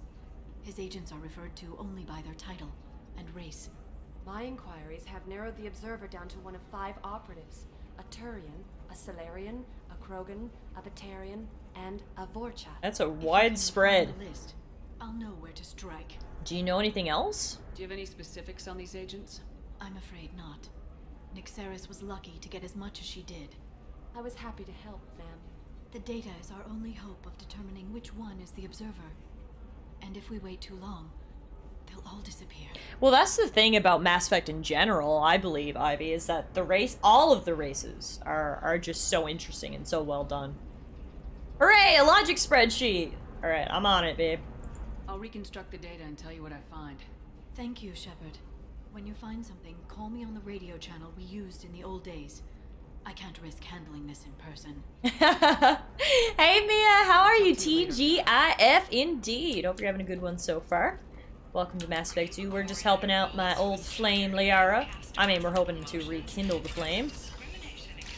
His agents are referred to only by their title and race. My inquiries have narrowed the Observer down to one of 5 operatives. A Turian, a Solarian, a Krogan, a Batarian, and a Vorcha. That's a widespread. If you can find the list, I'll know where to strike. Do you know anything else? Do you have any specifics on these agents? I'm afraid not. Nyxeris was lucky to get as much as she did. I was happy to help, ma'am. The data is our only hope of determining which one is the Observer. And if we wait too long, they'll all disappear. Well, that's the thing about Mass Effect in general, I believe, Ivy, is that the race, all of the races are just so interesting and so well done. Hooray, a logic spreadsheet! Alright, I'm on it, babe. I'll reconstruct the data and tell you what I find. Thank you, Shepard. When you find something, call me on the radio channel we used in the old days. I can't risk handling this in person. Hey Mia, how are you? TGIF indeed. Hope you're having a good one so far. Welcome to Mass Effect 2. We're just helping out my old flame, Liara. I mean, we're hoping to rekindle the flame.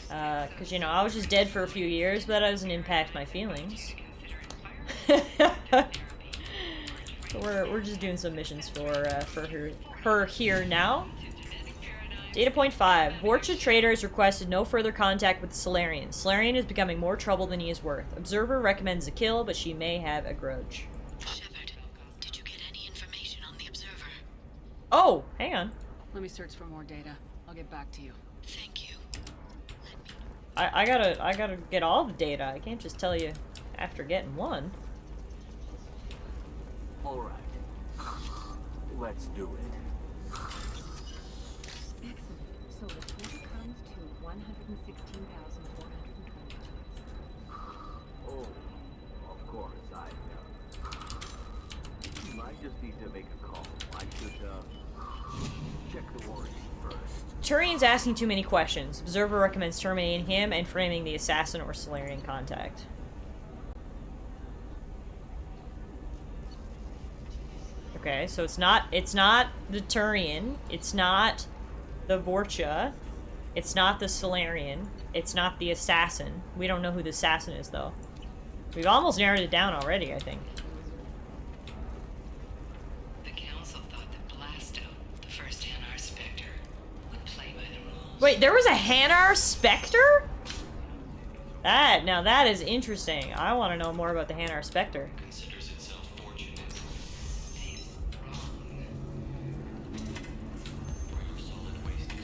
Because, you know, I was just dead for a few years, but that doesn't impact my feelings. So we're just doing some missions for her here now. Data point 5. Vorcha Trader has requested no further contact with the Solarian. Solarian is becoming more trouble than he is worth. Observer recommends a kill, but she may have a grudge. Shepard, did you get any information on the Observer? Oh, hang on. Let me search for more data. I'll get back to you. Thank you. I gotta get all the data. I can't just tell you after getting one. All right. Let's do it. So the total comes to 116,420 pounds. Oh, of course, might just need to make a call. I should, check the warranty first. Turian's asking too many questions. Observer recommends terminating him and framing the assassin or Solarian contact. Okay, so it's not the Turian, it's not the Vorcha. It's not the Solarian. It's not the assassin. We don't know who the assassin is, though. We've almost narrowed it down already, I think. The council thought that Blasto, the first Hanar Spectre, would play by the rules. Wait, there was a Hanar Spectre? Now that is interesting. I want to know more about the Hanar Spectre. Considers itself fortunate. Ain't wrong. Where your solid waste is.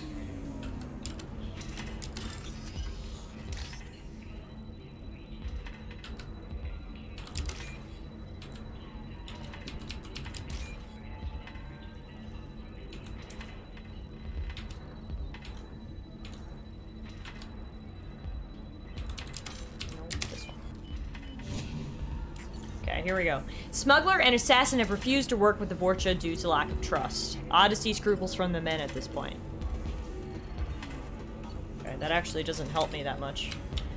Okay, here we go. Smuggler and assassin have refused to work with the Vorcha due to lack of trust. Odyssey scruples from the men at this point. Okay, that actually doesn't help me that much.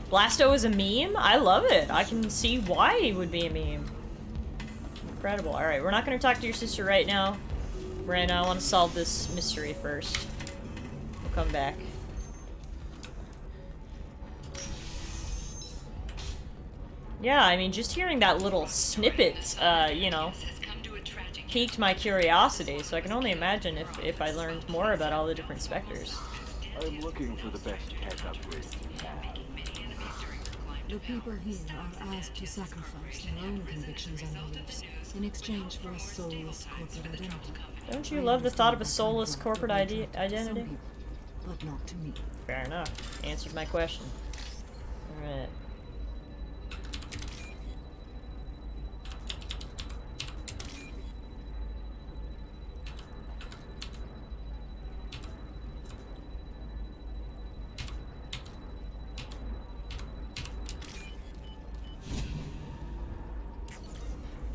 Blasto is a meme? I love it. I can see why he would be a meme. Incredible. Alright, we're not going to talk to your sister right now. Miranda, I want to solve this mystery first. We'll come back. Yeah, I mean, just hearing that little snippet, you know, piqued my curiosity, so I can only imagine if I learned more about all the different specters. I'm looking for the best tech upgrades you have. The people here are asked to sacrifice their own convictions and beliefs in exchange for a soulless corporate identity. Don't you love the thought of a soulless corporate identity? Some people, but not to me. Fair enough. Answered my question. Alright.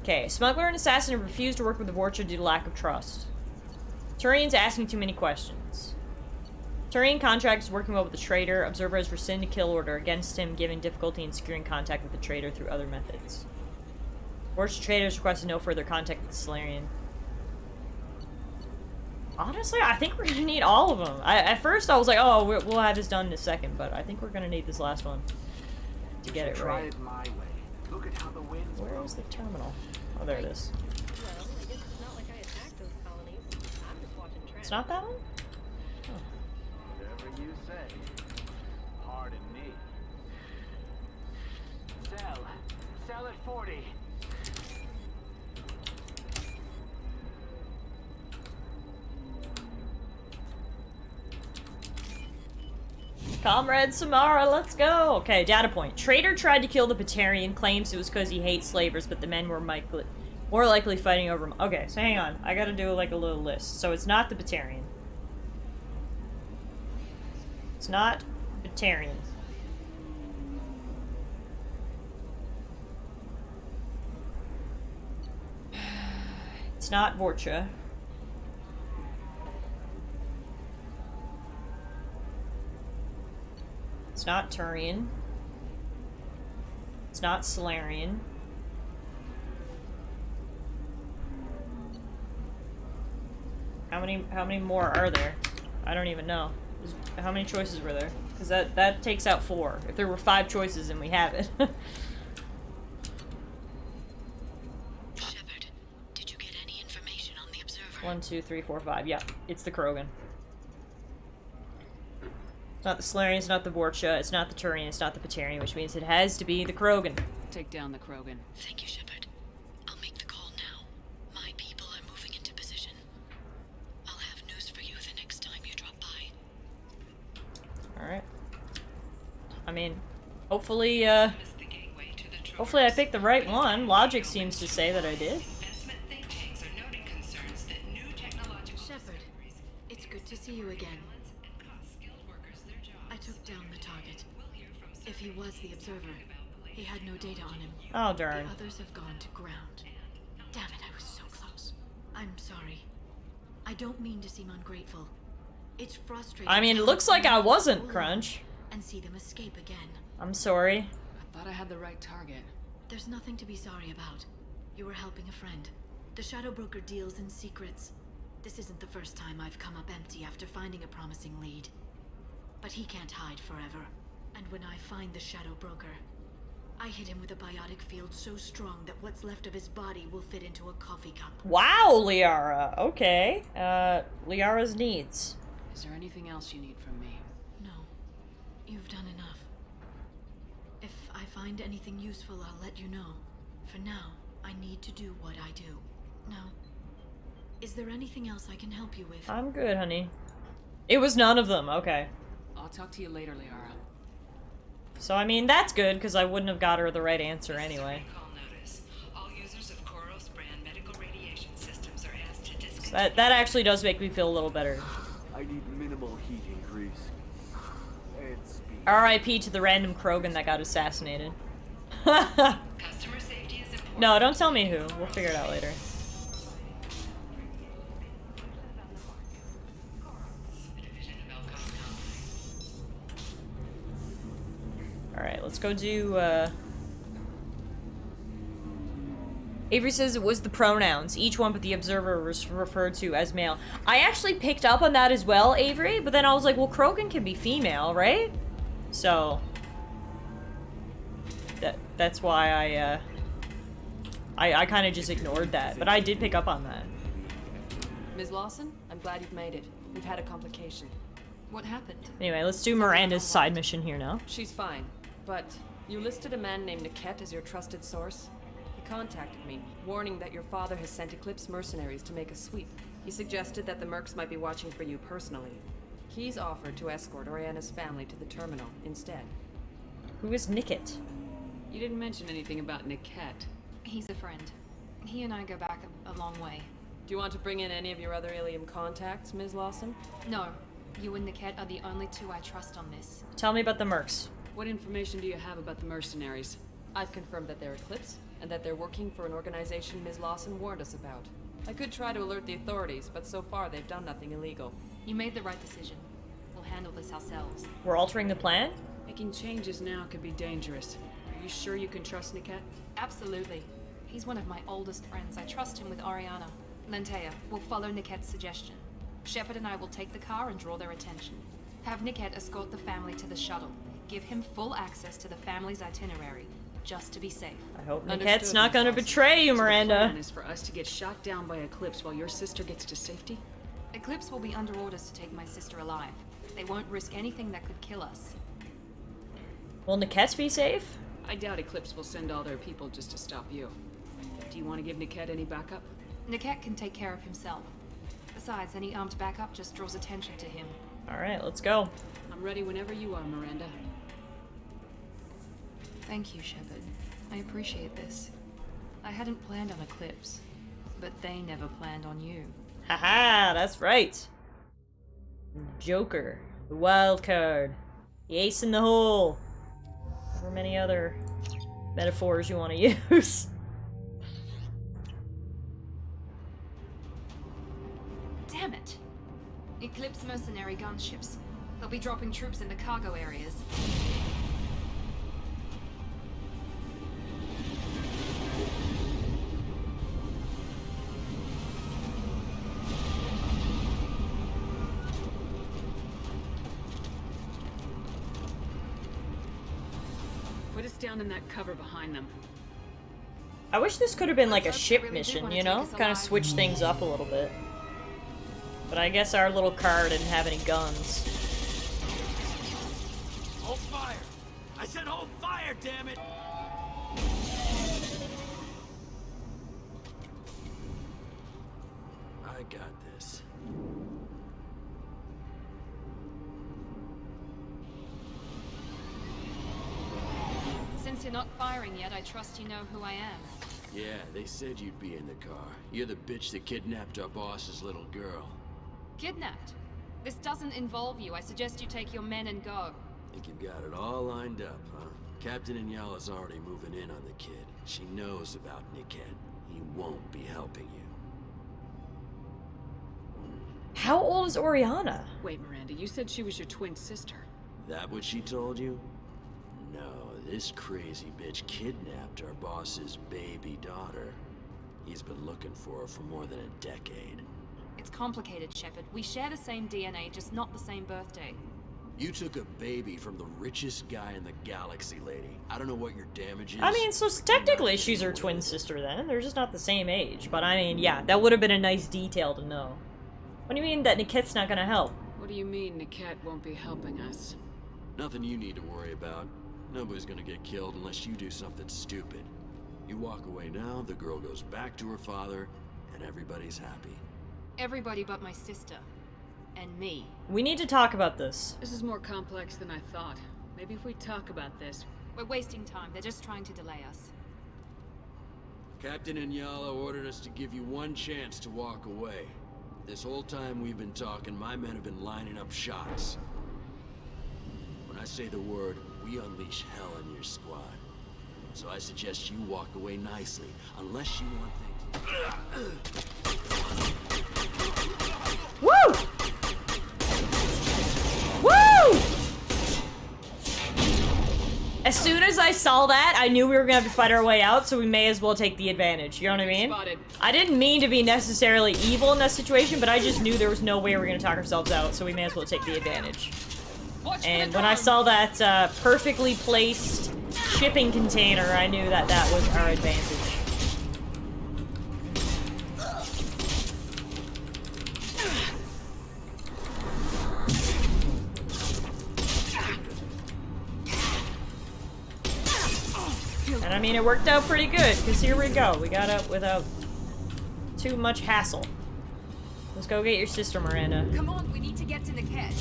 Okay, smuggler and assassin have refused to work with the Vorcha due to lack of trust. Turian's asking too many questions. Turian contract is working well with the traitor. Observer has rescinded kill order against him, giving difficulty in securing contact with the traitor through other methods. Vorcha traders requested no further contact with the Solarian. Honestly, I think we're gonna need all of them. At first I was like, oh, we'll have this done in a second, but I think we're gonna need this last one to get it right. Try it my way. Look at how the wind's Where is the terminal? Oh, there it is. Well, I guess it's not like I attacked those colonies. I'm just watching trends. It's not that one? Whatever you say. Pardon me. Sell at 40. Comrade Samara, let's go! Okay, data point. Traitor tried to kill the Batarian, claims it was because he hates slavers, but the men were more likely fighting over him. Okay, so hang on. I gotta do like a little list. So it's not the Batarian. It's not Batarian. It's not Vorcha. It's not Turian. It's not Solarian. How many more are there? I don't even know. How many choices were there? Because that takes out 4. If there were 5 choices, then we have it. Shepard, did you get any information on the observer? 1, 2, 3, 4, 5. Yeah, it's the Krogan. It's not the Solarian, it's not the Vorcha, it's not the Turian, it's not the Batarian, which means it has to be the Krogan. Take down the Krogan. Thank you, Shepard. I'll make the call now. My people are moving into position. I'll have news for you the next time you drop by. Alright. I mean, hopefully, hopefully I picked the right one. Logic seems to say that I did. Shepard, it's good to see you again. I took down the target. If he was the observer, he had no data on him. Oh, darn. The others have gone to ground. Damn it, I was so close. I'm sorry. I don't mean to seem ungrateful. It's frustrating. I mean, it looks like I wasn't, Crunch. And see them escape again. I'm sorry. I thought I had the right target. There's nothing to be sorry about. You were helping a friend. The Shadow Broker deals in secrets. This isn't the first time I've come up empty after finding a promising lead. But he can't hide forever. And when I find the Shadow Broker, I hit him with a biotic field so strong that what's left of his body will fit into a coffee cup. Wow, Liara. Okay. Liara's needs. Is there anything else you need from me? No. You've done enough. If I find anything useful, I'll let you know. For now, I need to do what I do. Now, is there anything else I can help you with? I'm good, honey. It was none of them. Okay. I'll talk to you later, Liara. So, I mean, that's good, because I wouldn't have got her the right answer anyway. So that actually does make me feel a little better. I need minimal heating grease. And speed. R.I.P. to the random Krogan that got assassinated. Customer safety is important. No, don't tell me who. We'll figure it out later. Alright, let's go do, Avery says it was the pronouns. Each one but the observer was referred to as male. I actually picked up on that as well, Avery, but then I was like, well, Krogan can be female, right? So... That's why I kind of just ignored that, but I did pick up on that. Ms. Lawson, I'm glad you've made it. We've had a complication. What happened? Anyway, let's do Miranda's side mission here now. She's fine, but you listed a man named Niket as your trusted source. He contacted me, warning that your father has sent Eclipse mercenaries to make a sweep. He suggested that the Mercs might be watching for you personally. He's offered to escort Oriana's family to the terminal instead. Who is Niket? You didn't mention anything about Niket. He's a friend. He and I go back a long way. Do you want to bring in any of your other Ilium contacts, Ms. Lawson? No. You and Niket are the only two I trust on this. Tell me about the Mercs. What information do you have about the mercenaries? I've confirmed that they're Eclipse, and that they're working for an organization Ms. Lawson warned us about. I could try to alert the authorities, but so far they've done nothing illegal. You made the right decision. We'll handle this ourselves. We're altering the plan? Making changes now could be dangerous. Are you sure you can trust Niket? Absolutely. He's one of my oldest friends. I trust him with Oriana. Lentea, we'll follow Niket's suggestion. Shepard and I will take the car and draw their attention. Have Niket escort the family to the shuttle. Give him full access to the family's itinerary, just to be safe. I hope Niket's Understood, not gonna betray you, So the Miranda. plan is for us to get shot down by Eclipse while your sister gets to safety? Eclipse will be under orders to take my sister alive. They won't risk anything that could kill us. Will Niket be safe? I doubt Eclipse will send all their people just to stop you. Do you want to give Niket any backup? Niket can take care of himself. Besides, any armed backup just draws attention to him. Alright, let's go. I'm ready whenever you are, Miranda. Thank you, Shepard. I appreciate this. I hadn't planned on Eclipse, but they never planned on you. Haha, that's right. Joker. The wild card. The ace in the hole. However many other metaphors you want to use. Damn it! Eclipse mercenary gunships. They'll be dropping troops into cargo areas. Put us down in that cover behind them. I wish this could have been like a Let's hope ship they really do mission, wanna you take know? us Kind of alive. switch things up a little bit. But I guess our little car didn't have any guns. Hold fire! I said hold fire, damn it! I got this. Since you're not firing yet, I trust you know who I am. Yeah, they said you'd be in the car. You're the bitch that kidnapped our boss's little girl. Kidnapped? This doesn't involve you. I suggest you take your men and go. Think you've got it all lined up, huh? Captain Inyala's already moving in on the kid. She knows about Niket. He won't be helping you. How old is Oriana? Wait, Miranda, you said she was your twin sister. That what she told you? No, this crazy bitch kidnapped our boss's baby daughter. He's been looking for her for more than a decade. It's complicated, Shepard. We share the same DNA, just not the same birthday. You took a baby from the richest guy in the galaxy, lady. I don't know what your damage is. I mean, so technically she's her twin sister then. They're just not the same age. But I mean, yeah, that would have been a nice detail to know. What do you mean that Nickette's not gonna help? What do you mean Niket won't be helping us? Nothing you need to worry about. Nobody's gonna get killed unless you do something stupid. You walk away now, the girl goes back to her father, and everybody's happy. Everybody but my sister. And me. We need to talk about this. This is more complex than I thought. Maybe if we talk about this. We're wasting time. They're just trying to delay us. Captain Inyala ordered us to give you one chance to walk away. This whole time we've been talking, my men have been lining up shots. When I say the word, we unleash hell in your squad. So I suggest you walk away nicely, unless you want things... Woo! Woo! As soon as I saw that, I knew we were gonna have to fight our way out, so we may as well take the advantage. You know what I mean? Spotted. I didn't mean to be necessarily evil in that situation, but I just knew there was no way we were gonna talk ourselves out, so we may as well take the advantage. And when I saw that perfectly placed shipping container, I knew that that was our advantage. And I mean, it worked out pretty good, because here we go. We got up without too much hassle. Let's go get your sister, Miranda. Come on, we need to get to Niket.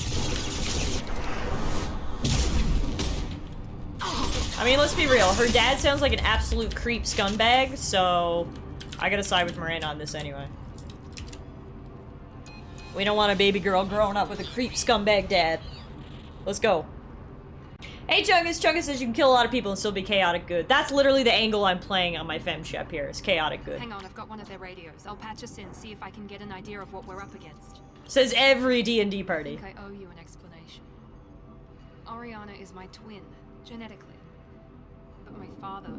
I mean, let's be real. Her dad sounds like an absolute creep scumbag, so I gotta side with Miranda on this anyway. We don't want a baby girl growing up with a creep scumbag dad. Let's go. Hey, Chungus. Chungus says you can kill a lot of people and still be chaotic good. That's literally the angle I'm playing on my femshep here. It's chaotic good. Hang on, I've got one of their radios. I'll patch us in, see if I can get an idea of what we're up against. Says every D&D I party. think I owe you an explanation. Oriana is my twin, genetically. But my father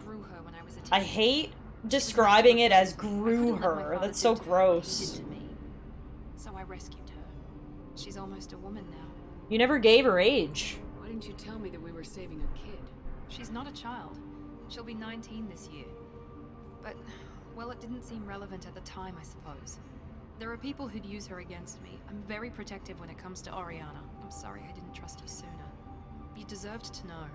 grew her when I was a teenager. I hate describing it as grew her. That's so gross. So I rescued her. She's almost a woman now. You never gave her age. Why didn't you tell me that we were saving a kid? She's not a child. She'll be 19 this year. But, well, it didn't seem relevant at the time, I suppose. There are people who'd use her against me. I'm very protective when it comes to Oriana. I'm sorry I didn't trust you sooner. You deserved to know.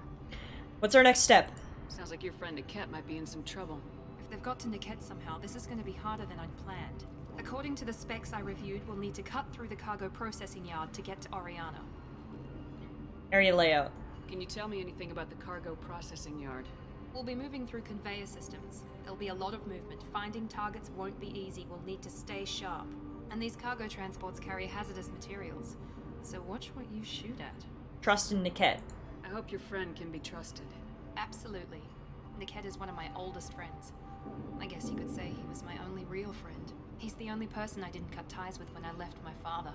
What's our next step? Sounds like your friend Niket might be in some trouble. If they've got to Niket somehow, this is going to be harder than I'd planned. According to the specs I reviewed, we'll need to cut through the cargo processing yard to get to Oriana. Area layout. Can you tell me anything about the cargo processing yard? We'll be moving through conveyor systems. There'll be a lot of movement. Finding targets won't be easy. We'll need to stay sharp. And these cargo transports carry hazardous materials. So watch what you shoot at. Trust in Niket. I hope your friend can be trusted. Absolutely. Niket is one of my oldest friends. I guess you could say he was my only real friend. He's the only person I didn't cut ties with when I left my father.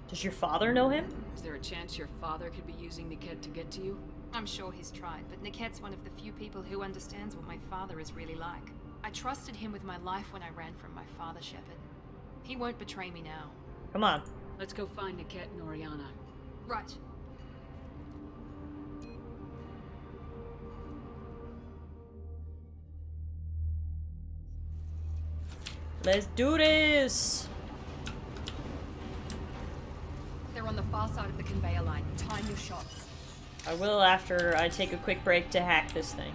Does your father know him? Is there a chance your father could be using Niket to get to you? I'm sure he's tried, but Niket's one of the few people who understands what my father is really like. I trusted him with my life when I ran from my father, Shepard. He won't betray me now. Come on. Let's go find Niket and Oriana. Right. Let's do this! They're on the far side of the conveyor line. Time your shots. I will after I take a quick break to hack this thing.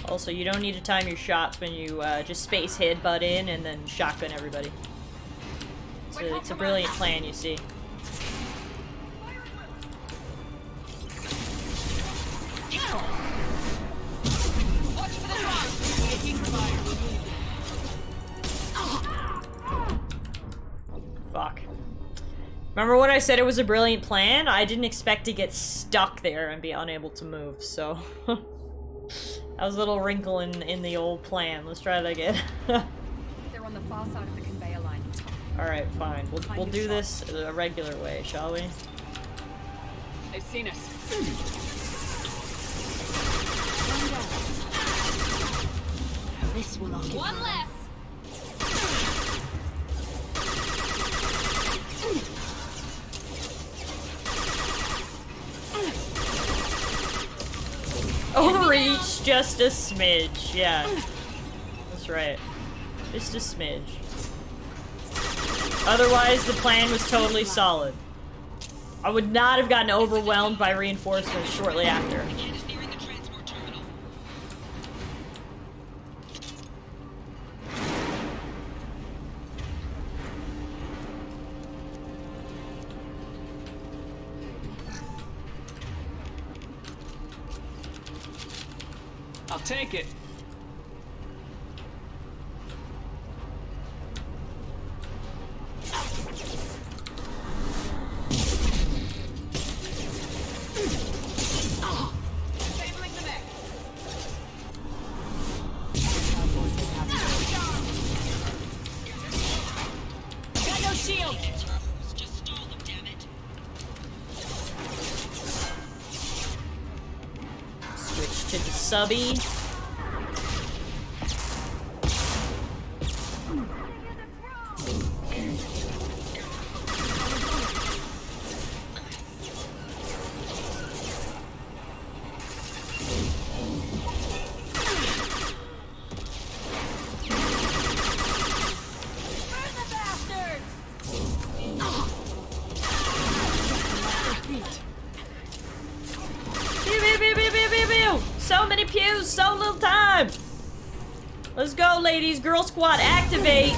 Also, you don't need to time your shots when you just space hit butt in and then shotgun everybody. So it's a brilliant plan, you see. Fuck. Remember when I said it was a brilliant plan? I didn't expect to get stuck there and be unable to move, so... That was a little wrinkle in the old plan. Let's try that again. They're on the far side of the conveyor line. Alright, fine. We'll do this a regular way, shall we? They've seen us. This will occupy. One less! Overreach just a smidge, yeah. That's right. Just a smidge. Otherwise, the plan was totally solid. I would not have gotten overwhelmed by reinforcements shortly after. I'll take it. Got no shield! Switch to the subby. Pew, pew, pew, pew, pew, pew, pew. So many pews, so little time. Let's go, ladies. Girl squad, activate.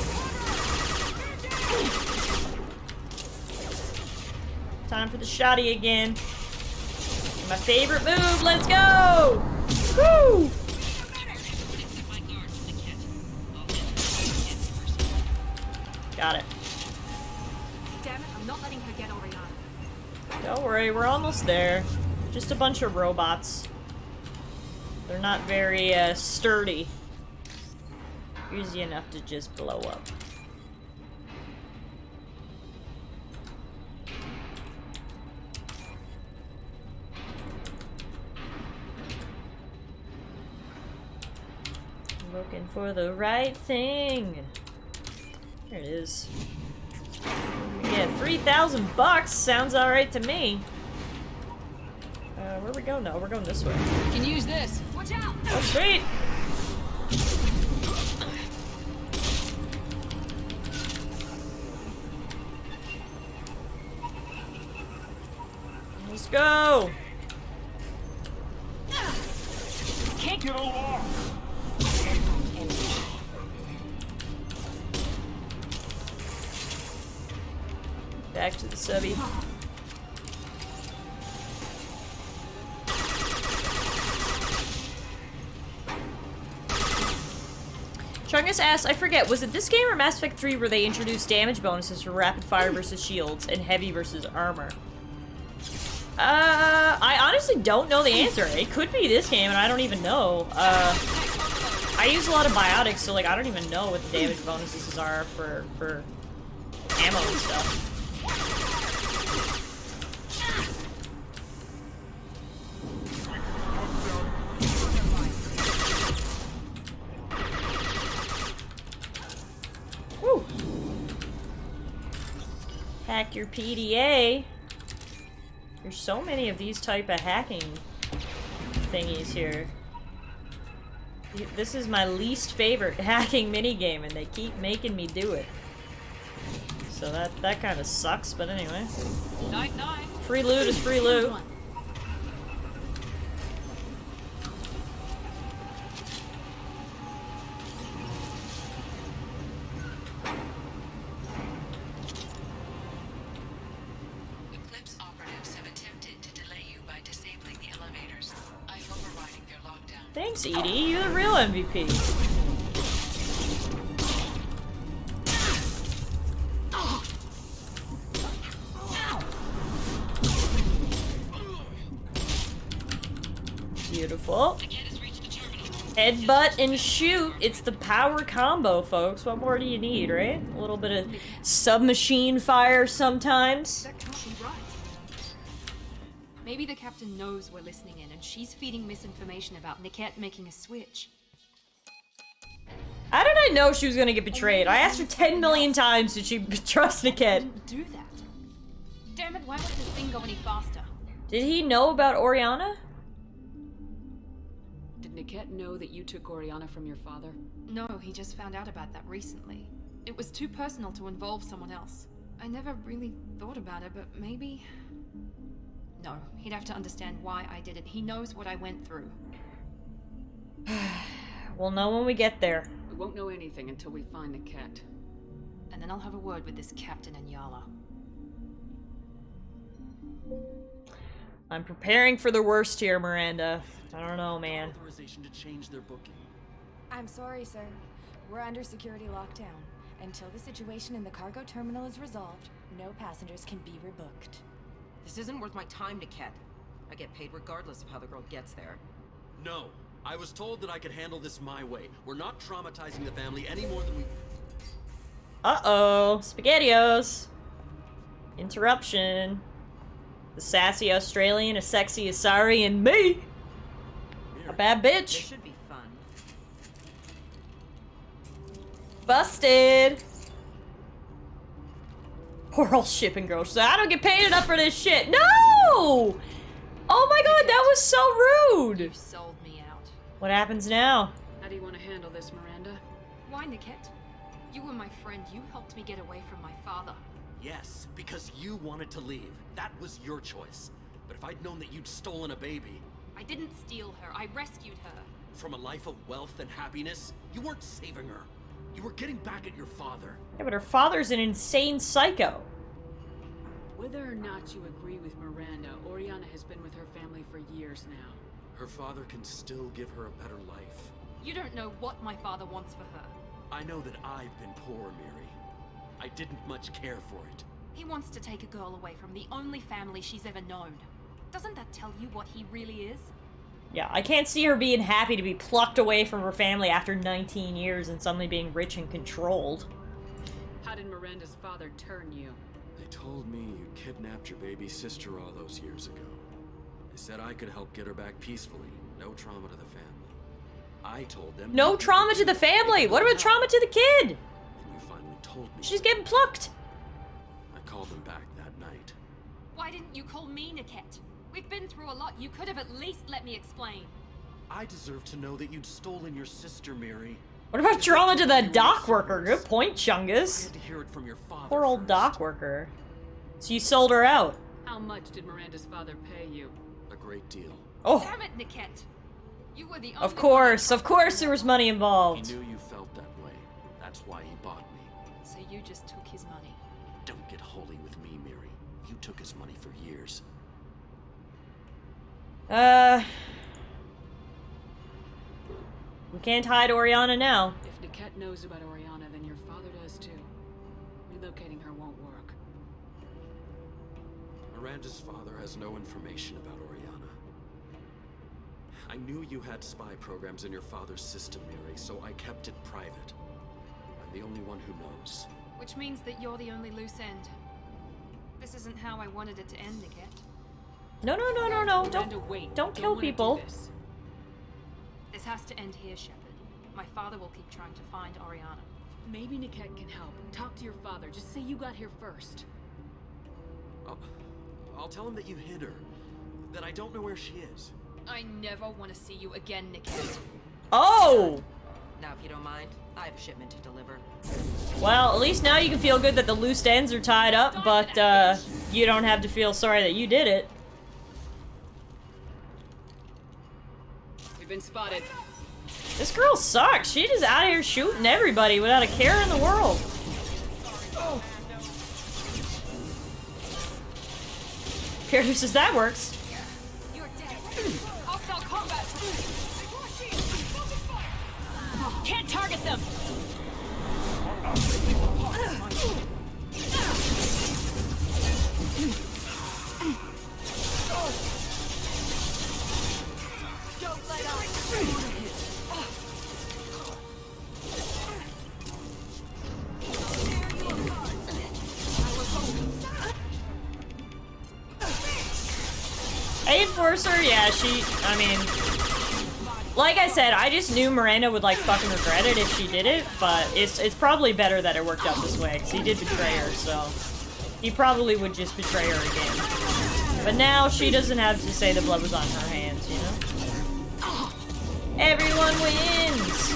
Time for the shotty again. My favorite move. Let's go. Woo! Got it. Damn it, I'm not letting her get Oriana. Don't worry, we're almost there. Just a bunch of robots. They're not very sturdy. Easy enough to just blow up. Looking for the right thing. There it is. Yeah, 3,000 bucks sounds alright to me. Where we going now? We're going this way. You can use this. Watch out! Oh, sweet! Let's go! Can't get along. Back to the subby. Chungus asks, I forget, was it this game or Mass Effect 3 where they introduced damage bonuses for rapid fire versus shields and heavy versus armor? I honestly don't know the answer. It could be this game and I don't even know. I use a lot of biotics, so like I don't even know what the damage bonuses are for ammo and stuff. Woo. Hack your PDA. There's so many of these type of hacking thingies here. This is my least favorite hacking minigame and they keep making me do it. So that kind of sucks, but anyway. Night, night. Free loot is free loot. Eclipse operatives have attempted to delay you by disabling the elevators. I'm overriding their lockdown. Thanks, Edie. You're the real MVP. Beautiful. Headbutt and shoot. It's the power combo, folks. What more do you need, right? A little bit of submachine fire sometimes. That can't be right. Maybe the captain knows we're listening in and she's feeding misinformation about Niket making a switch. How did I know she was gonna get betrayed? I asked her 10 million times, did she trust Niket? Do that. Damn it, why won't this thing go any faster? Did he know about Oriana? Did Niket know that you took Oriana from your father? No, he just found out about that recently. It was too personal to involve someone else. I never really thought about it, but maybe... No, he'd have to understand why I did it. He knows what I went through. We'll know when we get there. We won't know anything until we find Niket. And then I'll have a word with this Captain and Yala. I'm preparing for the worst here, Miranda. I don't know, man. Authorization to change their booking. I'm sorry, sir. We're under security lockdown. Until the situation in the cargo terminal is resolved, no passengers can be rebooked. This isn't worth my time, Niket. I get paid regardless of how the girl gets there. No. I was told that I could handle this my way. We're not traumatizing the family any more than we... Uh-oh. SpaghettiOs. Interruption. The sassy Australian, a sexy Asari, and me! A bad bitch. This should be fun. Busted! Poor old shipping girl. She's like, I don't get paid enough for this shit. No! Oh my god, that was so rude! You sold me out. What happens now? How do you want to handle this, Miranda? Why, Niket? You were my friend. You helped me get away from my father. Yes, because you wanted to leave. That was your choice. But if I'd known that you'd stolen a baby... I didn't steal her. I rescued her. From a life of wealth and happiness, you weren't saving her. You were getting back at your father. Yeah, but her father's an insane psycho. Whether or not you agree with Miranda, Oriana has been with her family for years now. Her father can still give her a better life. You don't know what my father wants for her. I know that I've been poor, Miri. I didn't much care for it. He wants to take a girl away from the only family she's ever known. Doesn't that tell you what he really is? Yeah, I can't see her being happy to be plucked away from her family after 19 years and suddenly being rich and controlled. How did Miranda's father turn you? They told me you kidnapped your baby sister all those years ago. They said I could help get her back peacefully. No trauma to the family. I told them... No trauma to the family! What about trauma to the kid? And you finally told me... She's getting plucked! I called them back that night. Why didn't you call me, Niket? We've been through a lot. You could have at least let me explain. I deserve to know that you'd stolen your sister, Miri. What about trauma to the dock worker? Good point, Chungus. I had to hear it from your father. Poor old dock worker. So you sold her out. How much did Miranda's father pay you? A great deal. Oh. Damn it, Niket. You were the only Of course there was money involved. He knew you felt that way. That's why he bought me. So you just took his money. Don't get holy with me, Miri. You took his money for years. We can't hide Oriana now. If Niket knows about Oriana, then your father does too. Relocating her won't work. Miranda's father has no information about Oriana. I knew you had spy programs in your father's system, Miri, so I kept it private. I'm the only one who knows. Which means that you're the only loose end. This isn't how I wanted it to end, Niket. No. Miranda, wait. Don't kill people. This has to end here, Shepard. My father will keep trying to find Oriana. Maybe Niket can help. Talk to your father. Just say you got here first. I'll tell him that you hid her. That I don't know where she is. I never want to see you again, Niket. Oh! Now, if you don't mind, I have a shipment to deliver. Well, at least now you can feel good that the loose ends are tied up, but you don't have to feel sorry that you did it. We've been spotted. This girl sucks. She's just out here shooting everybody without a care in the world. Here, says that works. You're dead. Hostile combat. Can't target them. Don't let up. A Enforcer, yeah, I mean... Like I said, I just knew Miranda would like fucking regret it if she did it, but it's probably better that it worked out this way, because he did betray her, so he probably would just betray her again. But now she doesn't have to say the blood was on her hands, you know? Everyone wins!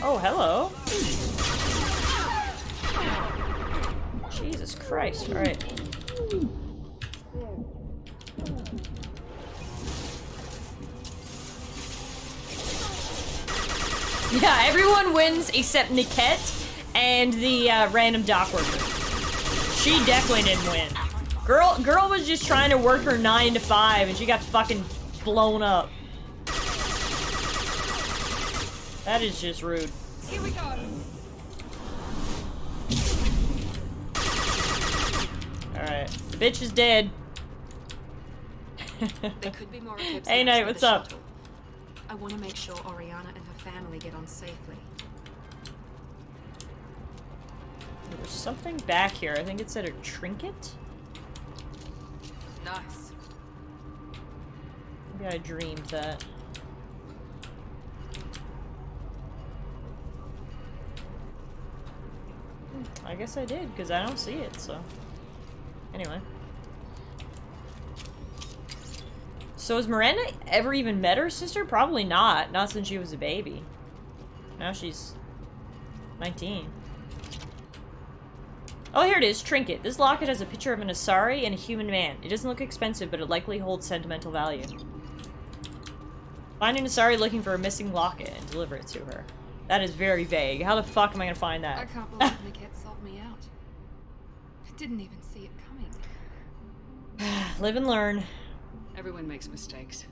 Oh, hello. Jesus Christ, alright. Yeah, everyone wins except Niket and the random dock worker. She definitely didn't win. Girl was just trying to work her 9 to 5 and she got fucking blown up. That is just rude. Here we go. Alright, the bitch is dead. There could be more eclipse Hey, maps Knight, for what's the up? shuttle. I want to make sure Oriana and her family get on safely. There's something back here. I think it said a trinket? Nice. Maybe I dreamed that. I guess I did, because I don't see it, so... Anyway. So has Miranda ever even met her sister? Probably not. Not since she was a baby. Now she's 19. Oh, here it is. Trinket. This locket has a picture of an Asari and a human man. It doesn't look expensive, but it likely holds sentimental value. Find an Asari looking for a missing locket and deliver it to her. That is very vague. How the fuck am I gonna find that? I can't believe Niket sold me out. I didn't even see it coming. Live and learn. Everyone makes mistakes.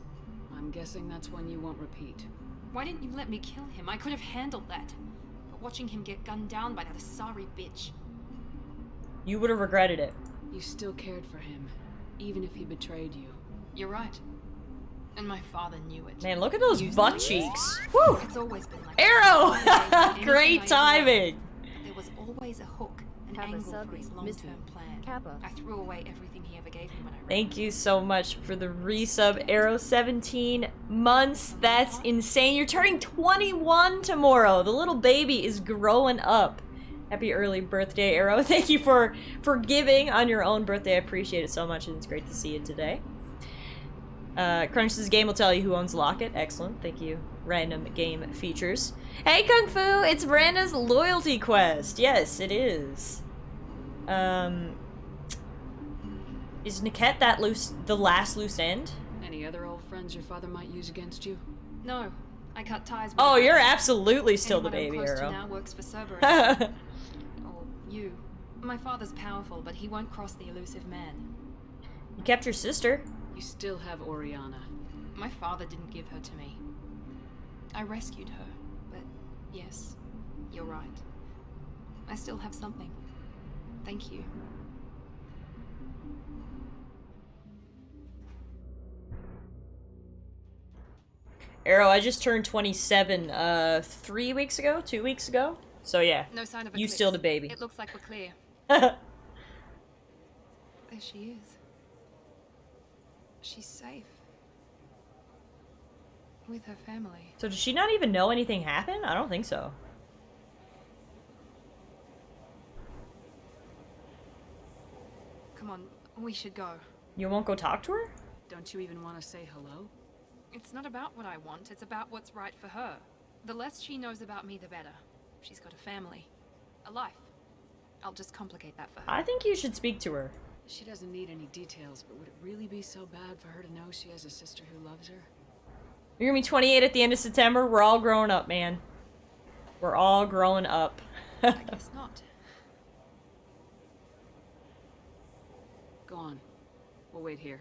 I'm guessing that's one you won't repeat. Why didn't you let me kill him? I could have handled that. But watching him get gunned down by that Asari bitch. You would have regretted it. You still cared for him, even if he betrayed you. You're right. And my father knew it. Man, look at those Used butt it. cheeks. Woo! It's always been like Arrow! that. Great timing! There was always a hook, an angle for his long-term plan. I threw away everything he ever gave me when I ran. Thank you so much for the resub, Arrow. 17 months. That's insane. You're turning 21 tomorrow. The little baby is growing up. Happy early birthday, Arrow. Thank you for giving on your own birthday. I appreciate it so much, and it's great to see you today. Crunch's game will tell you who owns Locket. Excellent. Thank you. Random game features. Hey, Kung Fu! It's Miranda's loyalty quest. Yes, it is. Is Niket the last loose end? Any other old friends your father might use against you? No, I cut ties with Oh, him. you're absolutely still the Anyone I'm baby, close to Arrow. now works for Cerberus. Or you. My father's powerful, but he won't cross the elusive man. You kept your sister. You still have Oriana. My father didn't give her to me. I rescued her, but yes, you're right. I still have something. Thank you. Arrow, I just turned 27 3 weeks ago, 2 weeks ago. So yeah, No sign of a you eclipse. still the baby. It looks like we're clear. There she is. She's safe. With her family. So does she not even know anything happened? I don't think so. Come on, we should go. You won't go talk to her? Don't you even want to say hello? It's not about what I want, it's about what's right for her. The less she knows about me, the better. She's got a family. A life. I'll just complicate that for her. I think you should speak to her. She doesn't need any details, but would it really be so bad for her to know she has a sister who loves her? You're gonna be 28 at the end of September. We're all growing up, man. We're all growing up. I guess not. Go on. We'll wait here.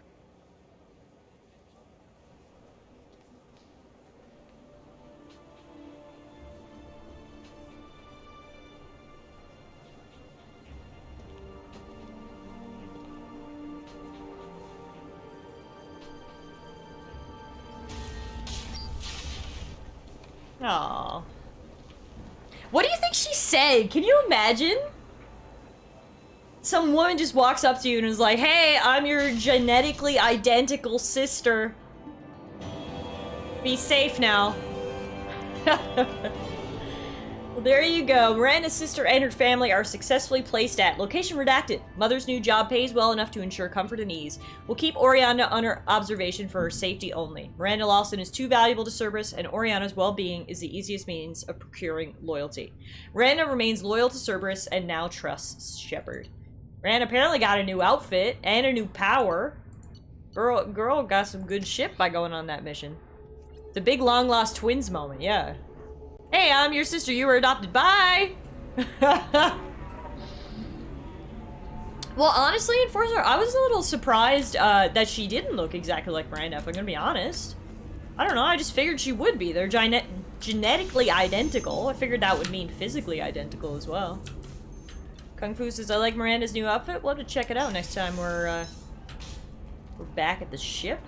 Aww. What do you think she said? Can you imagine? Some woman just walks up to you and is like, hey, I'm your genetically identical sister. Be safe now. Well, there you go. Miranda's sister and her family are successfully placed at location redacted. Mother's new job pays well enough to ensure comfort and ease. We'll keep Oriana under observation for her safety only. Miranda Lawson is too valuable to Cerberus, and Oriana's well-being is the easiest means of procuring loyalty. Miranda remains loyal to Cerberus and now trusts Shepard. Miranda apparently got a new outfit and a new power. Girl got some good shit by going on that mission. The big long-lost twins moment, yeah. Hey, I'm your sister. You were adopted. Bye! Well, honestly, Enforcer, I was a little surprised that she didn't look exactly like Miranda, if I'm gonna be honest. I don't know, I just figured she would be. They're genetically identical. I figured that would mean physically identical as well. Kung Fu says, I like Miranda's new outfit. We'll have to check it out next time we're back at the ship.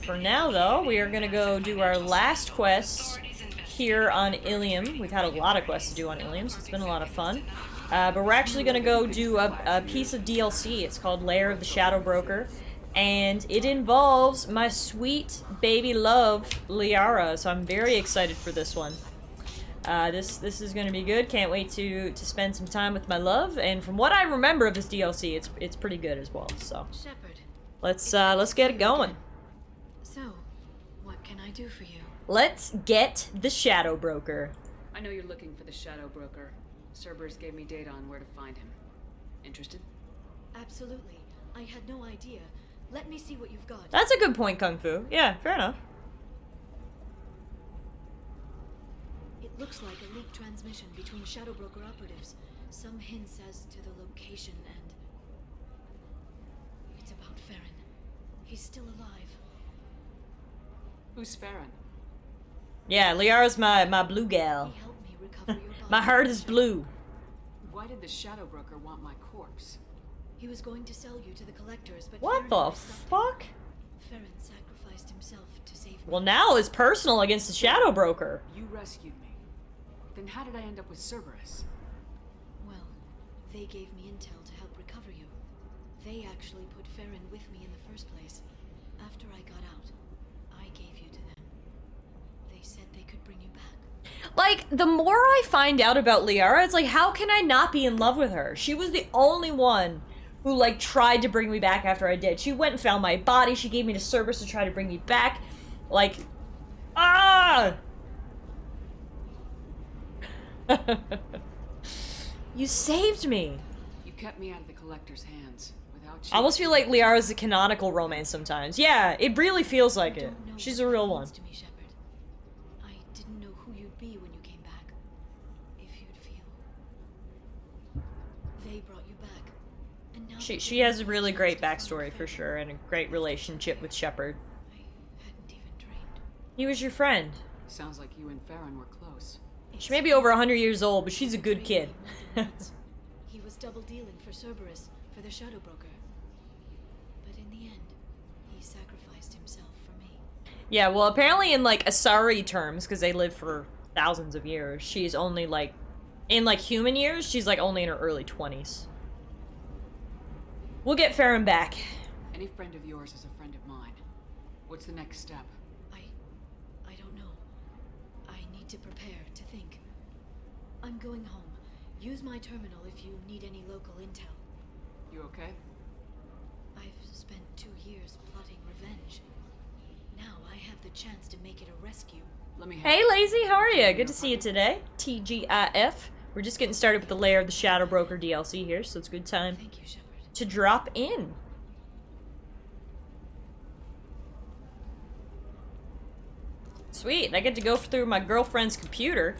For now, though, we are gonna go do our last quest here on Ilium. We've had a lot of quests to do on Ilium, so it's been a lot of fun. But we're actually gonna go do a piece of DLC. It's called Lair of the Shadow Broker, and it involves my sweet baby love, Liara, so I'm very excited for this one. This is gonna be good. Can't wait to spend some time with my love, and from what I remember of this DLC, it's pretty good as well, so. Shepard. Let's get it going. So, what can I do for you? Let's get the Shadow Broker. I know you're looking for the Shadow Broker. Cerberus gave me data on where to find him. Interested? Absolutely. I had no idea. Let me see what you've got. That's a good point, Kung Fu. Yeah, fair enough. It looks like a leaked transmission between Shadow Broker operatives. Some hints as to the location and... It's about Farron. He's still alive. Who's Farron? Yeah, Liara's my blue gal. He helped me recover your body. My heart is blue. Why did the Shadow Broker want my corpse? He was going to sell you to the collectors, but What Farron the stopped fuck? him. Farron sacrificed himself to save me. Well, now it's personal against the Shadow Broker. You rescued me. Then how did I end up with Cerberus? Well, they gave me intel to help recover you. They actually put Farron with me in the first place. After I got out, I gave you to them. They said they could bring you back. Like, the more I find out about Liara, it's like, how can I not be in love with her? She was the only one who, like, tried to bring me back after I did. She went and found my body. She gave me to Cerberus to try to bring me back. Like, ah! You saved me. You kept me out of the collector's hands. Without you, I almost feel like Liara's the canonical romance sometimes. Yeah, it really feels like it. She's a real one. To me, Shepard. I didn't know who you'd be when you came back. If you'd feel. They brought you back. And now She has a really great backstory for sure, and a great relationship with Shepard. He was your friend. Sounds like you and Farron were close. She may be over 100 years old, but she's a good kid. He was double dealing for Cerberus, for the Shadow Broker. But in the end, he sacrificed himself for me. Yeah, well, apparently in, like, Asari terms, because they live for thousands of years, she's only, like, in, like, human years, she's, like, only in her early 20s. We'll get Farron back. Any friend of yours is a friend of mine. What's the next step? I don't know. I need to prepare, to think. I'm going home. Use my terminal if you need any local intel. You okay? I've spent 2 years plotting revenge. Now I have the chance to make it a rescue. Hey, Lazy, how are you? Good to see you today. TGIF. We're just getting started with the Lair of the Shadow Broker DLC here, so it's a good time to drop in. Sweet, I get to go through my girlfriend's computer.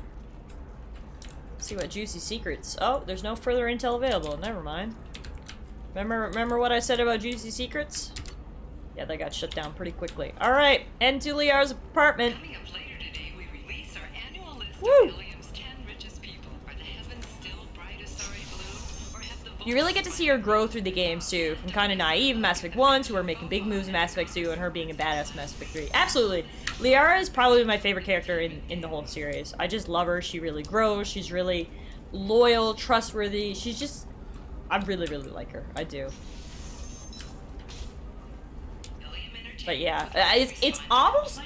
See what juicy secrets. Oh, there's no further intel available. Never mind. Remember what I said about juicy secrets? Yeah, they got shut down pretty quickly. Alright, and to Liara's apartment. Coming up later today, we release our annual list Woo! of Ilium's 10 richest people. Are the heavens still bright as starry blue? Or have the You really get to see her grow through the games too, from kind of naive Mass Effect 1 to her making big moves in Mass Effect 2 and her being a badass in Mass Effect 3. Absolutely. Liara is probably my favorite character in the whole series. I just love her. She really grows. She's really loyal, trustworthy. She's just... I really, really like her. I do. But yeah, it's almost...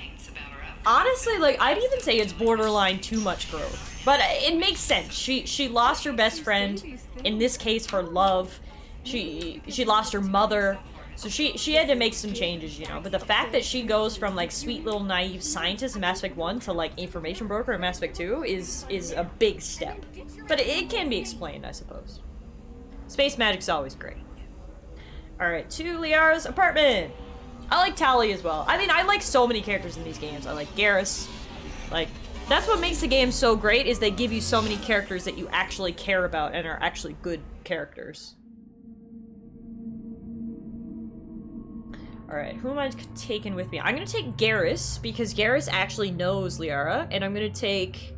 honestly, like, I'd even say it's borderline too much growth. But it makes sense. She lost her best friend. In this case, her love. She lost her mother. So she had to make some changes, you know. But the fact that she goes from, like, sweet little naive scientist in Mass Effect 1 to, like, information broker in Mass Effect 2 is a big step. But it can be explained, I suppose. Space magic's always great. Alright, to Liara's apartment! I like Tali as well. I mean, I like so many characters in these games. I like Garrus. Like, that's what makes the game so great, is they give you so many characters that you actually care about and are actually good characters. Alright, who am I taking with me? I'm gonna take Garrus, because Garrus actually knows Liara, and I'm gonna take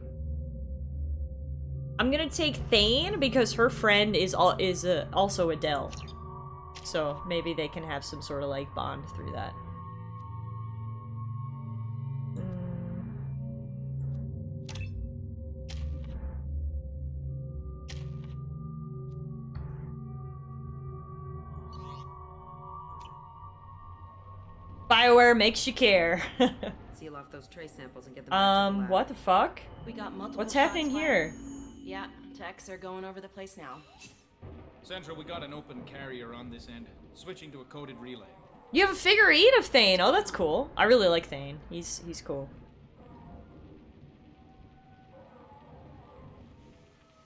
Thane, because her friend is also Adele. So maybe they can have some sort of, like, bond through that. BioWare makes you care. Seal off those trace samples and get them back to the lab. What the fuck? We got multiple What's happening shots here? fired. Yeah, techs are going over the place now. Central, we got an open carrier on this end. Switching to a coded relay. You have a figurine of Thane. Oh, that's cool. I really like Thane. He's cool.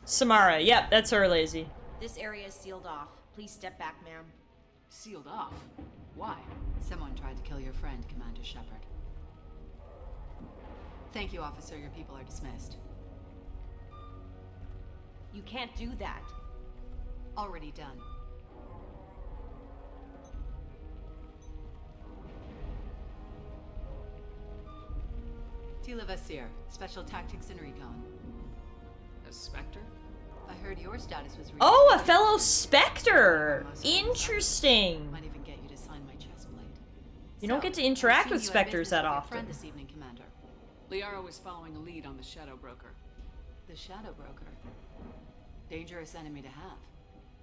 Samara. Yep, that's her, Lazy. This area is sealed off. Please step back, ma'am. Sealed off? Why? Someone tried to kill your friend, Commander Shepard. Thank you, officer. Your people are dismissed. You can't do that. Already done. Tila Vasir, Special Tactics and Recon. A Spectre? I heard your status was Oh, a fellow Spectre! Interesting! Might even get you to sign my chest plate. You don't get to interact with Spectres that often. Friend this evening, Commander. Liara was following a lead on the Shadow Broker. The Shadow Broker. Dangerous enemy to have.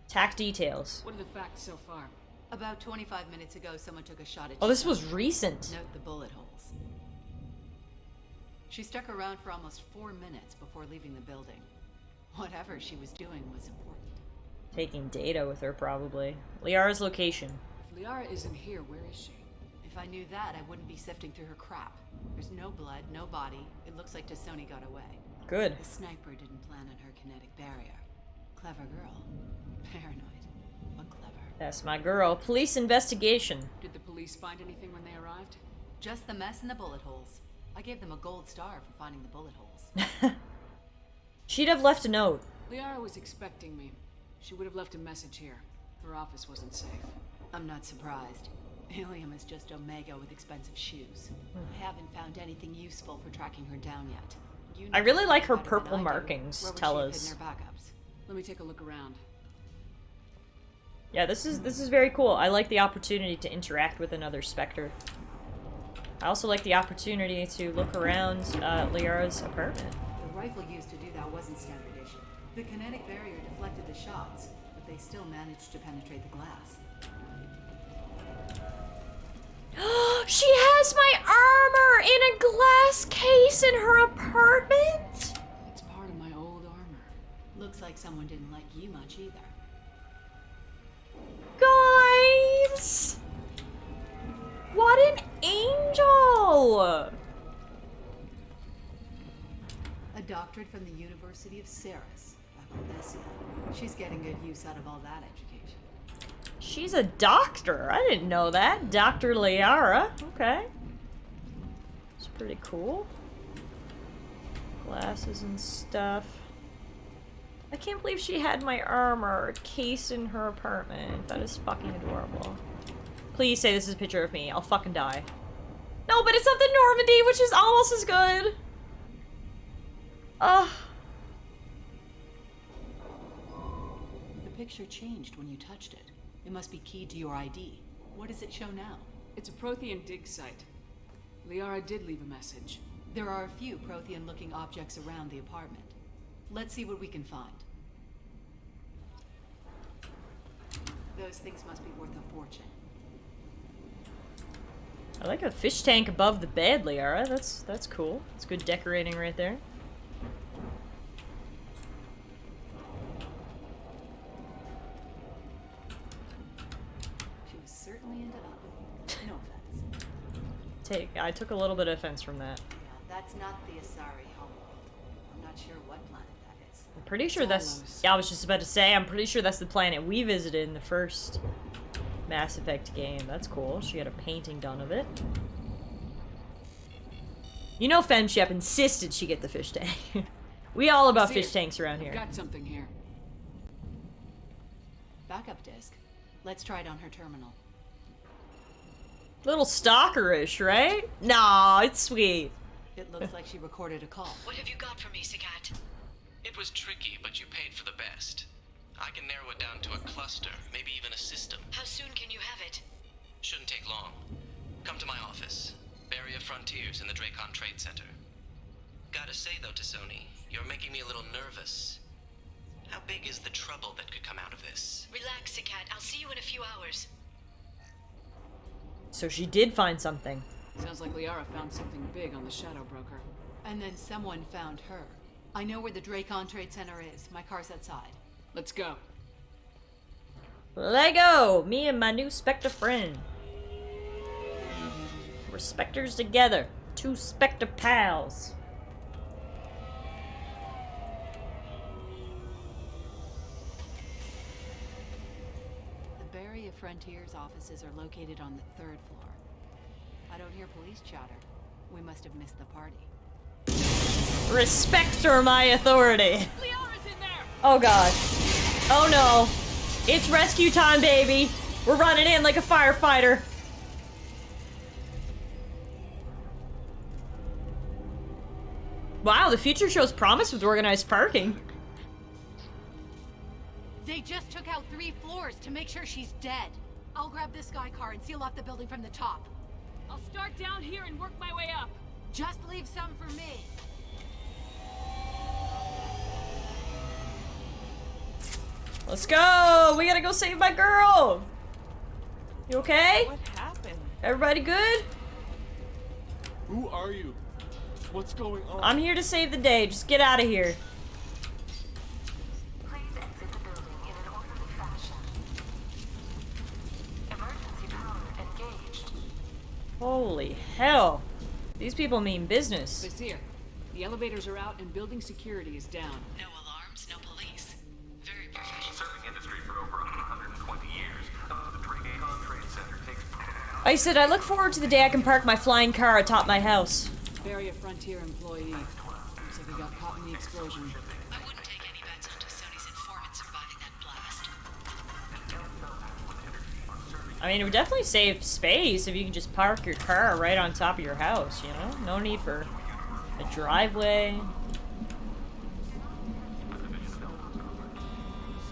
Tack details. What are the facts so far? About 25 minutes ago, someone took a shot at Oh, this Giselle. was recent. Note the bullet holes. She stuck around for almost 4 minutes before leaving the building. Whatever she was doing was important. Taking data with her, probably. Liara's location. If Liara isn't here, where is she? If I knew that, I wouldn't be sifting through her crap. There's no blood, no body. It looks like Dasoni got away. Good. The sniper didn't plan on her kinetic barrier. Clever girl. Paranoid, but clever. That's my girl. Police investigation. Did the police find anything when they arrived? Just the mess and the bullet holes. I gave them a gold star for finding the bullet holes. She'd have left a note. Liara was expecting me. She would have left a message here. Her office wasn't safe. I'm not surprised. Ilium is just Omega with expensive shoes. I haven't found anything useful for tracking her down yet. You I really like her better than purple I do. markings, Where would tell she have us. hidden her backups? Let me take a look around. Yeah, this is very cool. I like the opportunity to interact with another Spectre. I also like the opportunity to look around Liara's apartment. The rifle used to do that wasn't standard issue. The kinetic barrier deflected the shots, but they still managed to penetrate the glass. She has my armor in a glass case in her apartment? It's part of my old armor. Looks like someone didn't like you much either. Guys! What an angel! A doctorate from the University of Ceres. Back She's getting good use out of all that education. She's a doctor. I didn't know that. Dr. Liara. Okay. It's pretty cool. Glasses and stuff. I can't believe she had my armor case in her apartment. That is fucking adorable. Please say this is a picture of me. I'll fucking die. No, but it's of the Normandy, which is almost as good. Ugh. The picture changed when you touched it. It must be keyed to your ID. What does it show now? It's a Prothean dig site. Liara did leave a message. There are a few Prothean-looking objects around the apartment. Let's see what we can find. Those things must be worth a fortune. I like a fish tank above the bed, Liara. That's cool. It's good decorating right there. She was certainly into ugly. No offense. I took a little bit of offense from that. Yeah, that's not the Asari homeworld. I'm not sure what planet that is. I'm pretty sure that's... Yeah, I was just about to say, I'm pretty sure that's the planet we visited in the first Mass Effect game. That's cool. She had a painting done of it. You know FemShep insisted she get the fish tank. We all about fish tanks around here. Got something here. Backup disk. Let's try it on her terminal. Little stalkerish, right? Nah, it's sweet. It looks like she recorded a call. What have you got for me, Sagat? It was tricky, but you paid for the best. I can narrow it down to a cluster, maybe even a system. How soon can you have it? Shouldn't take long. Come to my office. Barrier Frontiers in the Dracon Trade Center. Gotta say though, Tassoni, you're making me a little nervous. How big is the trouble that could come out of this? Relax, Sagat. I'll see you in a few hours. So she did find something. Sounds like Liara found something big on the Shadow Broker. And then someone found her. I know where the Dracon Trade Center is. My car's outside. Let's go. Lego! Me and my new Spectre friend. We're Spectres together. Two Spectre pals. The Barrier Frontiers offices are located on the 3rd floor. I don't hear police chatter. We must have missed the party. Respect her my authority. Oh god. Oh no. It's rescue time, baby. We're running in like a firefighter. Wow, the future shows promise with organized parking. They just took out 3 floors to make sure she's dead. I'll grab this Sky car and seal off the building from the top. I'll start down here and work my way up. Just leave some for me. Let's go! We gotta go save my girl! You okay? What happened? Everybody good? Who are you? What's going on? I'm here to save the day. Just get out of here. Please exit the building in an orderly fashion. Emergency power engaged. Holy hell. These people mean business. Vizier, the elevators are out and building security is down. No alarms, no police. Very professional. Serving industry for over 120 years. The Dracon Trade Center takes... I said I look forward to the day I can park my flying car atop my house. Barrier Frontier employee. Looks like he got caught in the explosion. I wouldn't take any bets on Tassoni's informant surviving that blast. I mean, it would definitely save space if you can just park your car right on top of your house, you know? No need for a driveway.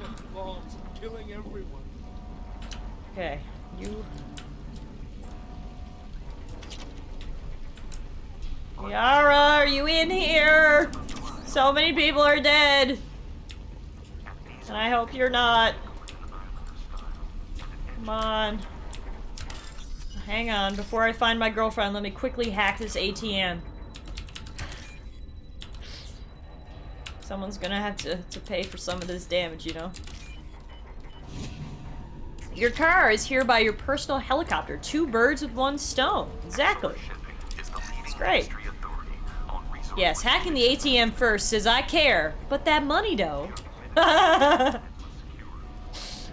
Set bombs, killing everyone. Okay, you... Yara, are you in here? So many people are dead. And I hope you're not. Come on. Hang on, before I find my girlfriend, let me quickly hack this ATM. Someone's gonna have to pay for some of this damage, you know? Your car is here by your personal helicopter. 2 birds with 1 stone. Exactly. It's great. Yes, hacking the ATM first says I care, but that money though.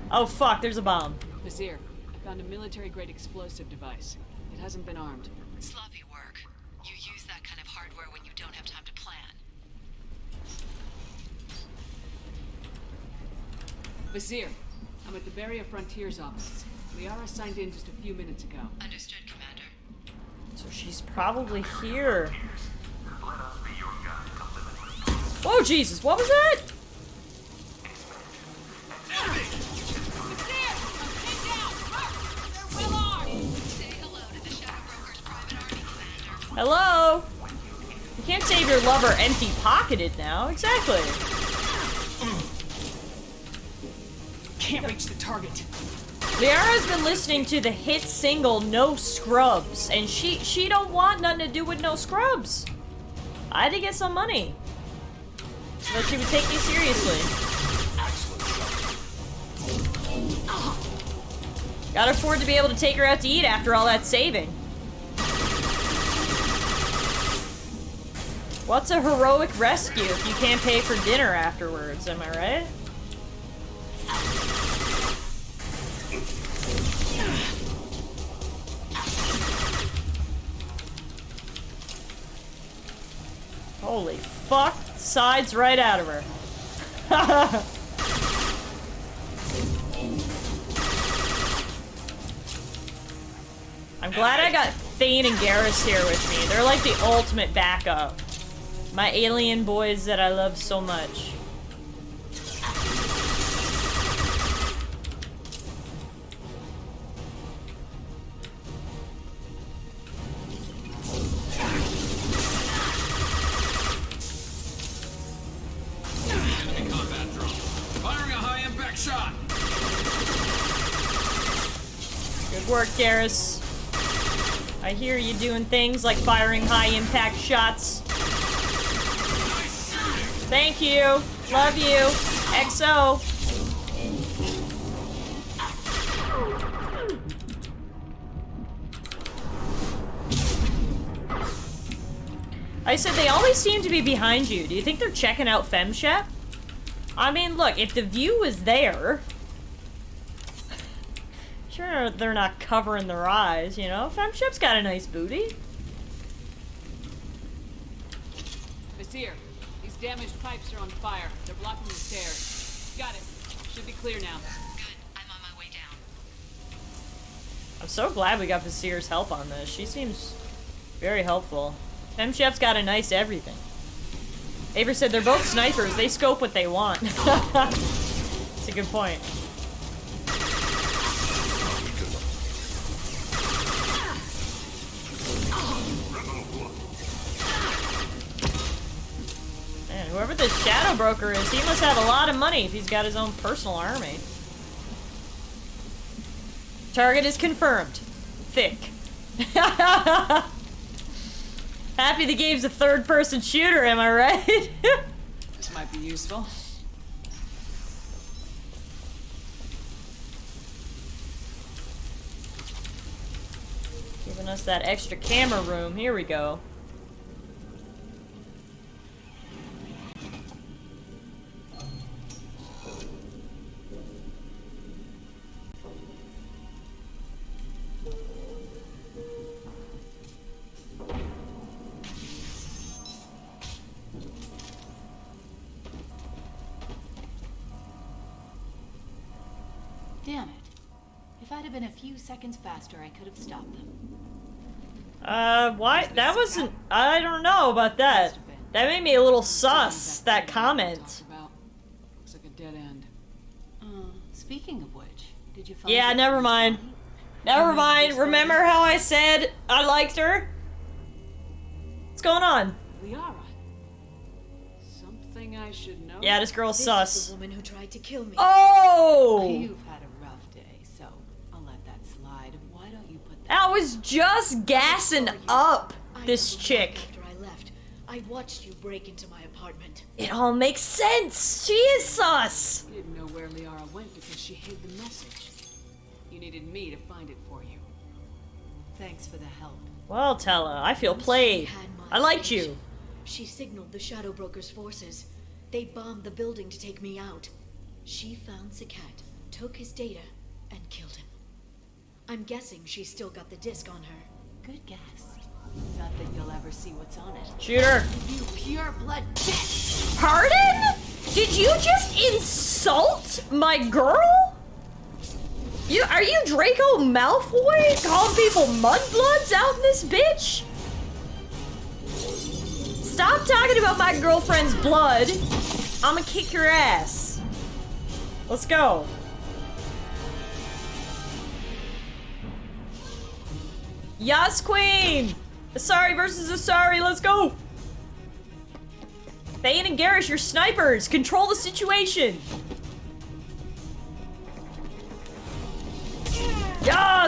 Oh fuck, there's a bomb. Vizier, I found a military-grade explosive device. It hasn't been armed. Sloppy work. You use that kind of hardware when you don't have time to plan. Vizier, I'm at the Barrier Frontiers office. Liara signed in just a few minutes ago. Understood, Commander. So she's probably here. Oh Jesus, what was that? Hello? You can't save your lover empty-pocketed now. Exactly. Can't reach the target. Liara's been listening to the hit single No Scrubs, and she don't want nothing to do with No Scrubs. I had to get some money so that she would take me seriously. Gotta afford to be able to take her out to eat after all that saving. What's a heroic rescue if you can't pay for dinner afterwards, am I right? Holy fuck, sides right out of her. I'm glad I got Thane and Garrus here with me. They're like the ultimate backup. My alien boys that I love so much. Enemy combat drone. Firing a high-impact shot. Good work, Garrus. I hear you doing things like firing high-impact shots. Thank you. Love you. XO. I said they always seem to be behind you. Do you think they're checking out FemShep? I mean, look, if the view is there, sure they're not covering their eyes, you know? FemShep's got a nice booty. Vizier, these damaged pipes are on fire. They're blocking the stairs. Got it. Should be clear now. Good. I'm on my way down. I'm so glad we got Vizier's help on this. She seems very helpful. FemShep's got a nice everything. Avery said they're both snipers. They scope what they want. It's a good point. Man, whoever this Shadow Broker is, he must have a lot of money if he's got his own personal army. Target is confirmed. Thick. Happy the game's a third-person shooter, am I right? This might be useful. Giving us that extra camera room. Here we go. Damn it. If I'd have been a few seconds faster, I could have stopped them. Why? That wasn't... I don't know about that. That made me a little sus, that comment. Looks like a dead end. Speaking of which, did you find... Yeah, never mind. Never mind. Remember how I said I liked her? What's going on? Liara. Something I should know. Yeah, this girl's sus. Is the woman who tried to kill me. Oh! You've had a rough day, so I'll let that slide. Why don't you put that... I was just gassing up this chick. After I left, I watched you break into my apartment. It all makes sense. She is sus. You didn't know where Liara went because she hid the message. You needed me to find it for you. Thanks for the help. Well, Tella, I feel played. I liked you. She signaled the Shadow Broker's forces. They bombed the building to take me out. She found Sakat, took his data, and killed him. I'm guessing she's still got the disc on her. Good guess. Not that you'll ever see what's on it. Shoot her. You pure blood bitch! Pardon? Did you just insult my girl? Are you Draco Malfoy? Calling people mudbloods out in this bitch? Stop talking about my girlfriend's blood. I'ma kick your ass. Let's go. Yas Queen! Asari versus Asari, let's go! Thane and Garrus, you're snipers! Control the situation!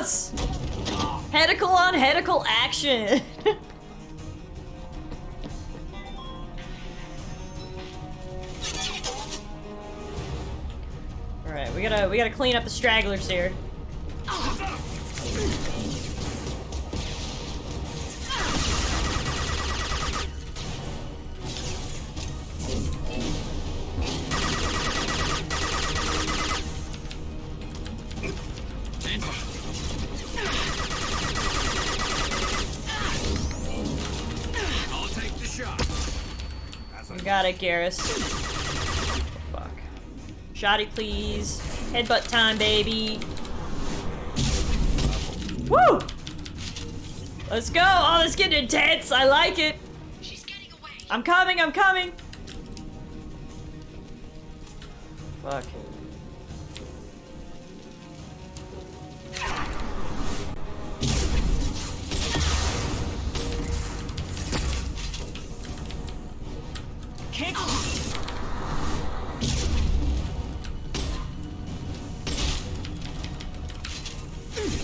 Yes! Hedicle on hedicle action! Alright, we gotta clean up the stragglers here. I'll take the shot. You got it, Garrus. Fuck. Shotty, please. Headbutt time, baby. Woo! Let's go! Oh, this is getting intense. I like it. I'm coming, I'm coming. Fuck. Kick.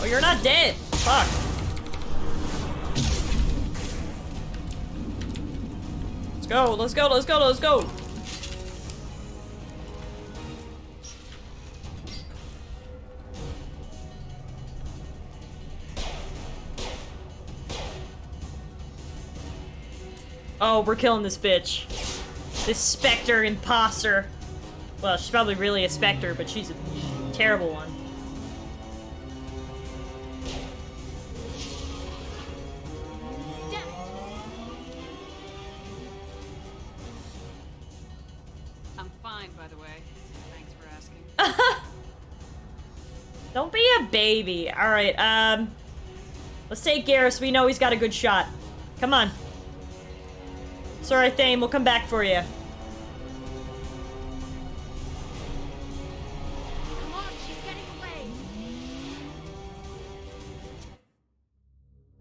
Oh, you're not dead. Fuck. Let's go, let's go, let's go, let's go. Oh, we're killing this bitch. This Spectre imposter. Well, she's probably really a Spectre, but she's a terrible one. I'm fine, by the way. Thanks for asking. Don't be a baby. Alright, let's take Garrus. We know he's got a good shot. Come on. Sorry, Thane. We'll come back for you. Come on, she's getting away.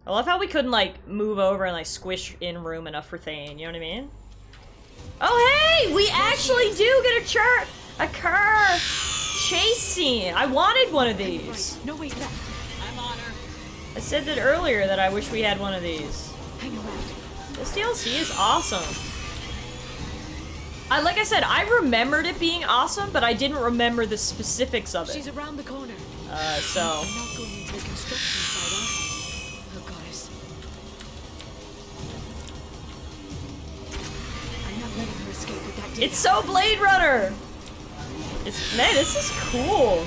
I love how we couldn't, like, move over and, like, squish in room enough for Thane. You know what I mean? Oh, hey! We actually do get a car chase scene. I wanted one of these. No, wait, left. I'm on her. I said that earlier that I wish we had one of these. Hang around. This DLC is awesome. Like I said, I remembered it being awesome, but I didn't remember the specifics of it. She's around the corner. So. I'm not going into the construction site, are we? Oh, goddess. I'm not letting her escape with that data. It's so Blade Runner! Man, this is cool.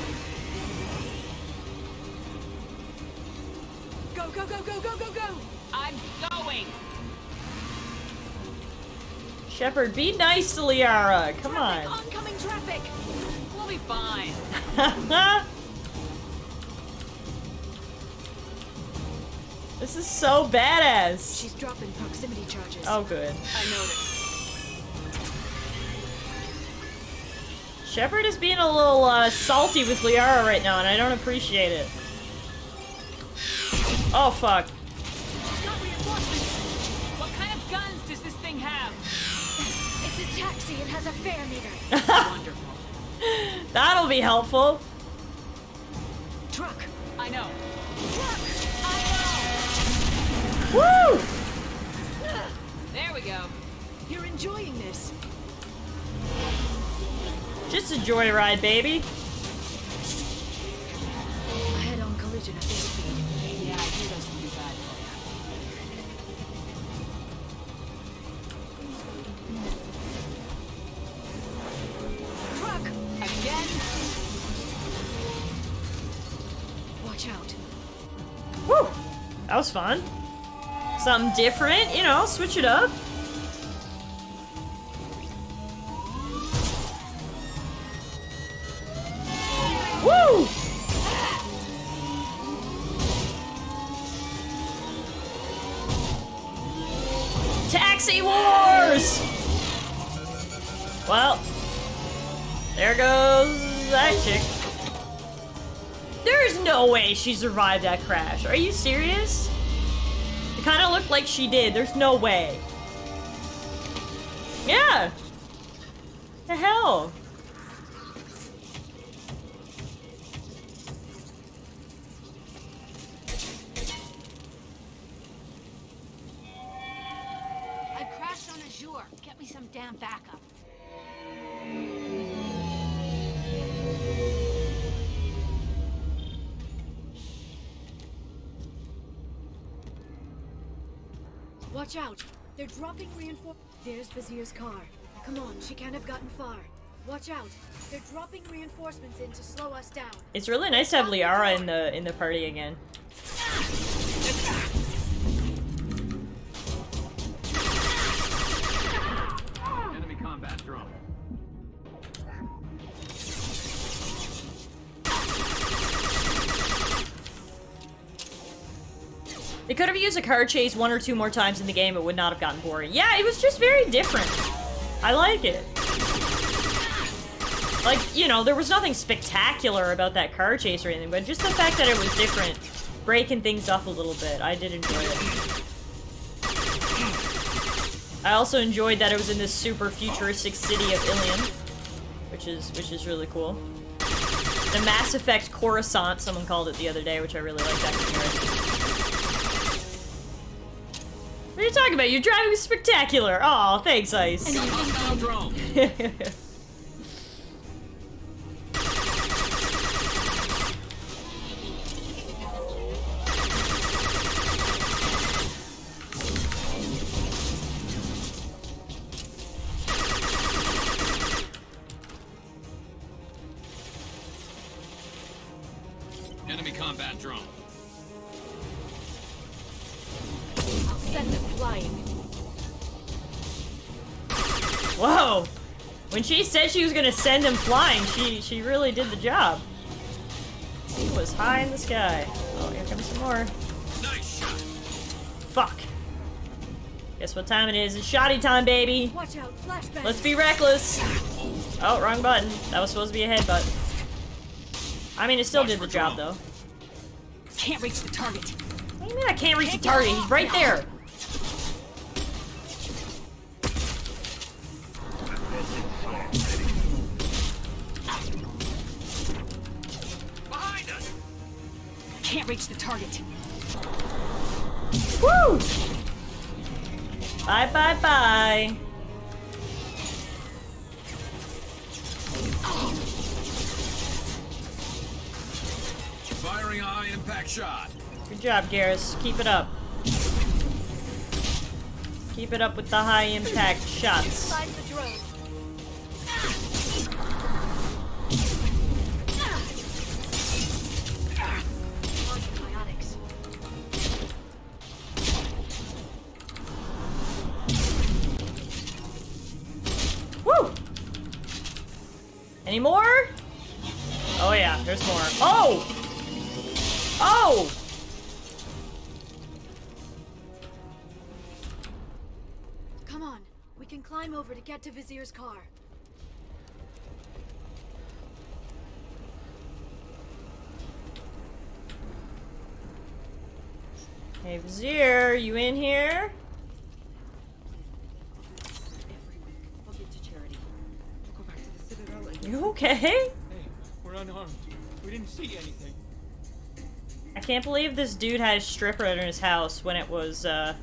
Go, go, go, go, go, go, go! I'm going! Shepard, be nice to Liara. Come on. Oncoming traffic! We'll be fine. This is so badass. She's dropping proximity charges. Oh, good. I noticed. Shepard is being a little salty with Liara right now, and I don't appreciate it. Oh, fuck. She's got reinforcements. What kind of guns does this thing have? It's a taxi. It has a fare meter. Wonderful. That'll be helpful. Truck. I know. Truck. Woo! There we go. You're enjoying this. Just a joyride, baby. A head-on collision at this speed. Yeah, I knew those would be bad for you. Truck. Again? Watch out. Woo! That was fun. Something different, you know, switch it up. Woo! Taxi Wars! Well, there goes that chick. There's no way she survived that crash. Are you serious? It kind of looked like she did. There's no way. Yeah. The hell? damn backup. Watch out! They're dropping reinforcements. There's Vizier's car. Come on, she can't have gotten far. Watch out! They're dropping reinforcements in to slow us down. It's really nice to have Liara in the party again. Enemy combat drone. They could have used a car chase 1 or 2 more times in the game, it would not have gotten boring. Yeah, it was just very different. I like it. Like, you know, there was nothing spectacular about that car chase or anything, but just the fact that it was different, breaking things up a little bit, I did enjoy it. I also enjoyed that it was in this super futuristic city of Ilium, which is really cool. The Mass Effect Coruscant, someone called it the other day, which I really like that comparison. What are you talking about? You're driving spectacular. Oh, thanks, Ice. Enemy combat drone. I'll send them flying. Whoa! When she said she was gonna send him flying, she really did the job. He was high in the sky. Oh, here comes some more. Nice shot. Fuck. Guess what time it is? It's shotty time, baby. Watch out, flashbang. Let's be reckless. Oh, wrong button. That was supposed to be a headbutt. I mean, it still did the job, though. Can't reach the target. What do you mean I can't reach the target? He's right there. Behind us. Can't reach the target. Woo! Bye, bye, bye. Firing a high impact shot. Good job, Garrus. Keep it up. Keep it up with the high impact shots. Inside the drone. Antibiotics. Woo! Any more? Oh yeah, there's more. Oh! Oh! Come on, we can climb over to get to Vizier's car. Hey, Vizier, you in here? Every week, I'll give to charity. We'll go back to the Citadel and... You okay? Hey, we're unarmed. We didn't see anything. I can't believe this dude had a stripper in his house when it was, What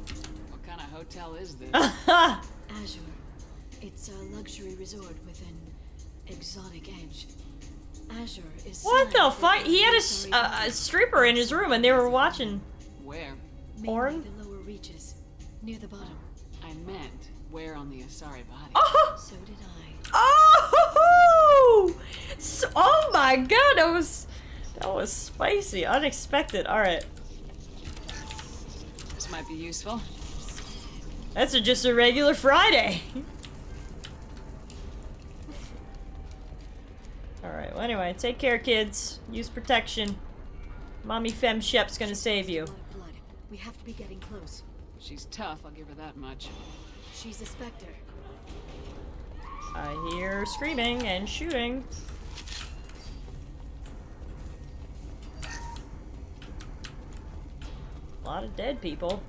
kind of hotel is this? Azure. It's a luxury resort with an exotic edge. Azure is... What the fuck? He had a stripper in his room and they were watching... Where? Porn? The lower reaches, near the bottom. I meant where on the Asari body. Oh! So did I. Oh! So, oh my god, that was spicy, unexpected. All right. This might be useful. That's just a regular Friday. All right. Well, anyway, take care, kids. Use protection. Mommy Fem Shep's gonna save you. Blood. We have to be getting close. She's tough, I'll give her that much. She's a Spectre. I hear screaming and shooting. A lot of dead people.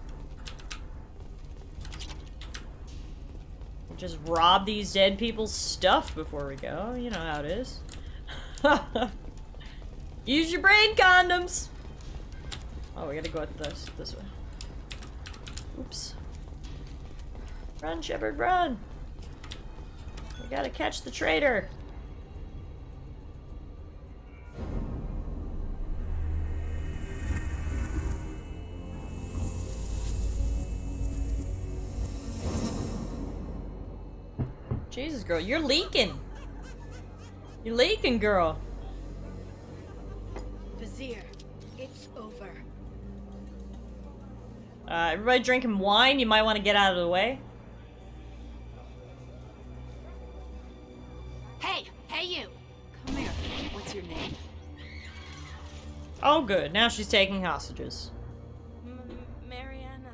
We'll just rob these dead people's stuff before we go. You know how it is. Use your brain condoms! Oh, we gotta go with this way. Oops. Run, Shepard, run! We gotta catch the traitor. Jesus, girl, you're leaking. You're leaking, girl. Vizier, it's over. Everybody drinking wine. You might want to get out of the way. Hey, you! Come here. What's your name? Oh, good. Now she's taking hostages. Mariana.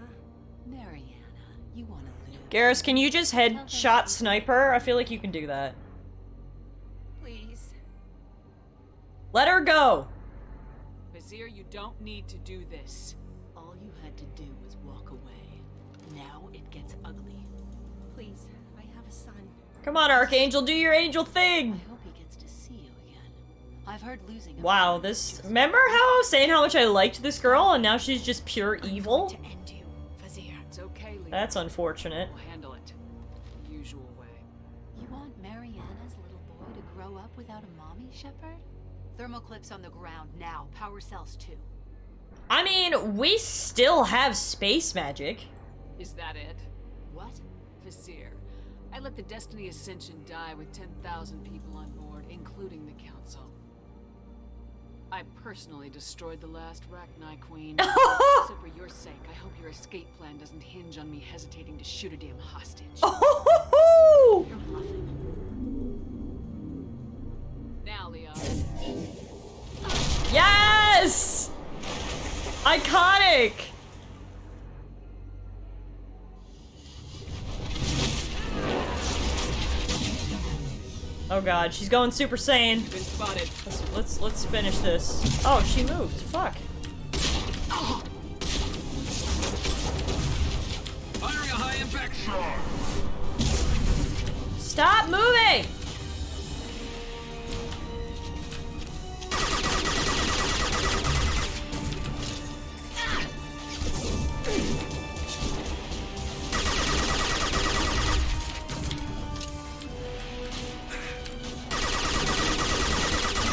You wanna live? Garrus, can you just headshot sniper? I feel like you can do that. Please. Let her go! Vizier, you don't need to do this. All you had to do was walk away. Now it gets ugly. Please, I have a son. Come on, Archangel, do your angel thing! I hope he gets to see you again. I've heard losing. Wow, this. Remember how I was saying how much I liked this girl, and now she's just pure evil? To end you, Vizier. It's okay, Leah. That's unfortunate. We'll handle it the usual way. You want Mariana's little boy to grow up without a mommy, Shepard? Thermoclips on the ground now. Power cells too. I mean, we still have space magic. Is that it? What? Vizier, I let the Destiny Ascension die with 10,000 people on board, including the Council. I personally destroyed the last Rachni Queen. So for your sake, I hope your escape plan doesn't hinge on me hesitating to shoot a damn hostage. Oh! You're bluffing. Now, Leah. Yes! Iconic! Oh god, she's going Super Saiyan. Been spotted. Let's finish this. Oh, she moved. Fuck. Firing a high impact shot. Stop moving!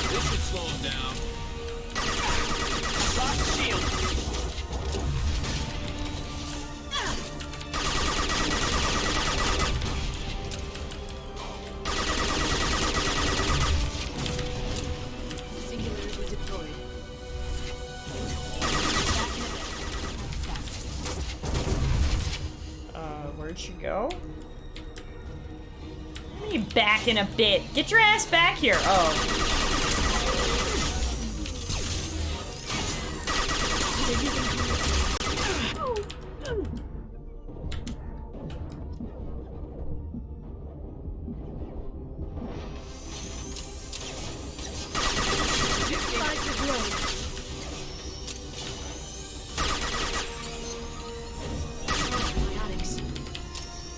This should slow him down. Lock shield. Singularity deployed. Where'd she go? Let me back in a bit. Get your ass back here. Oh.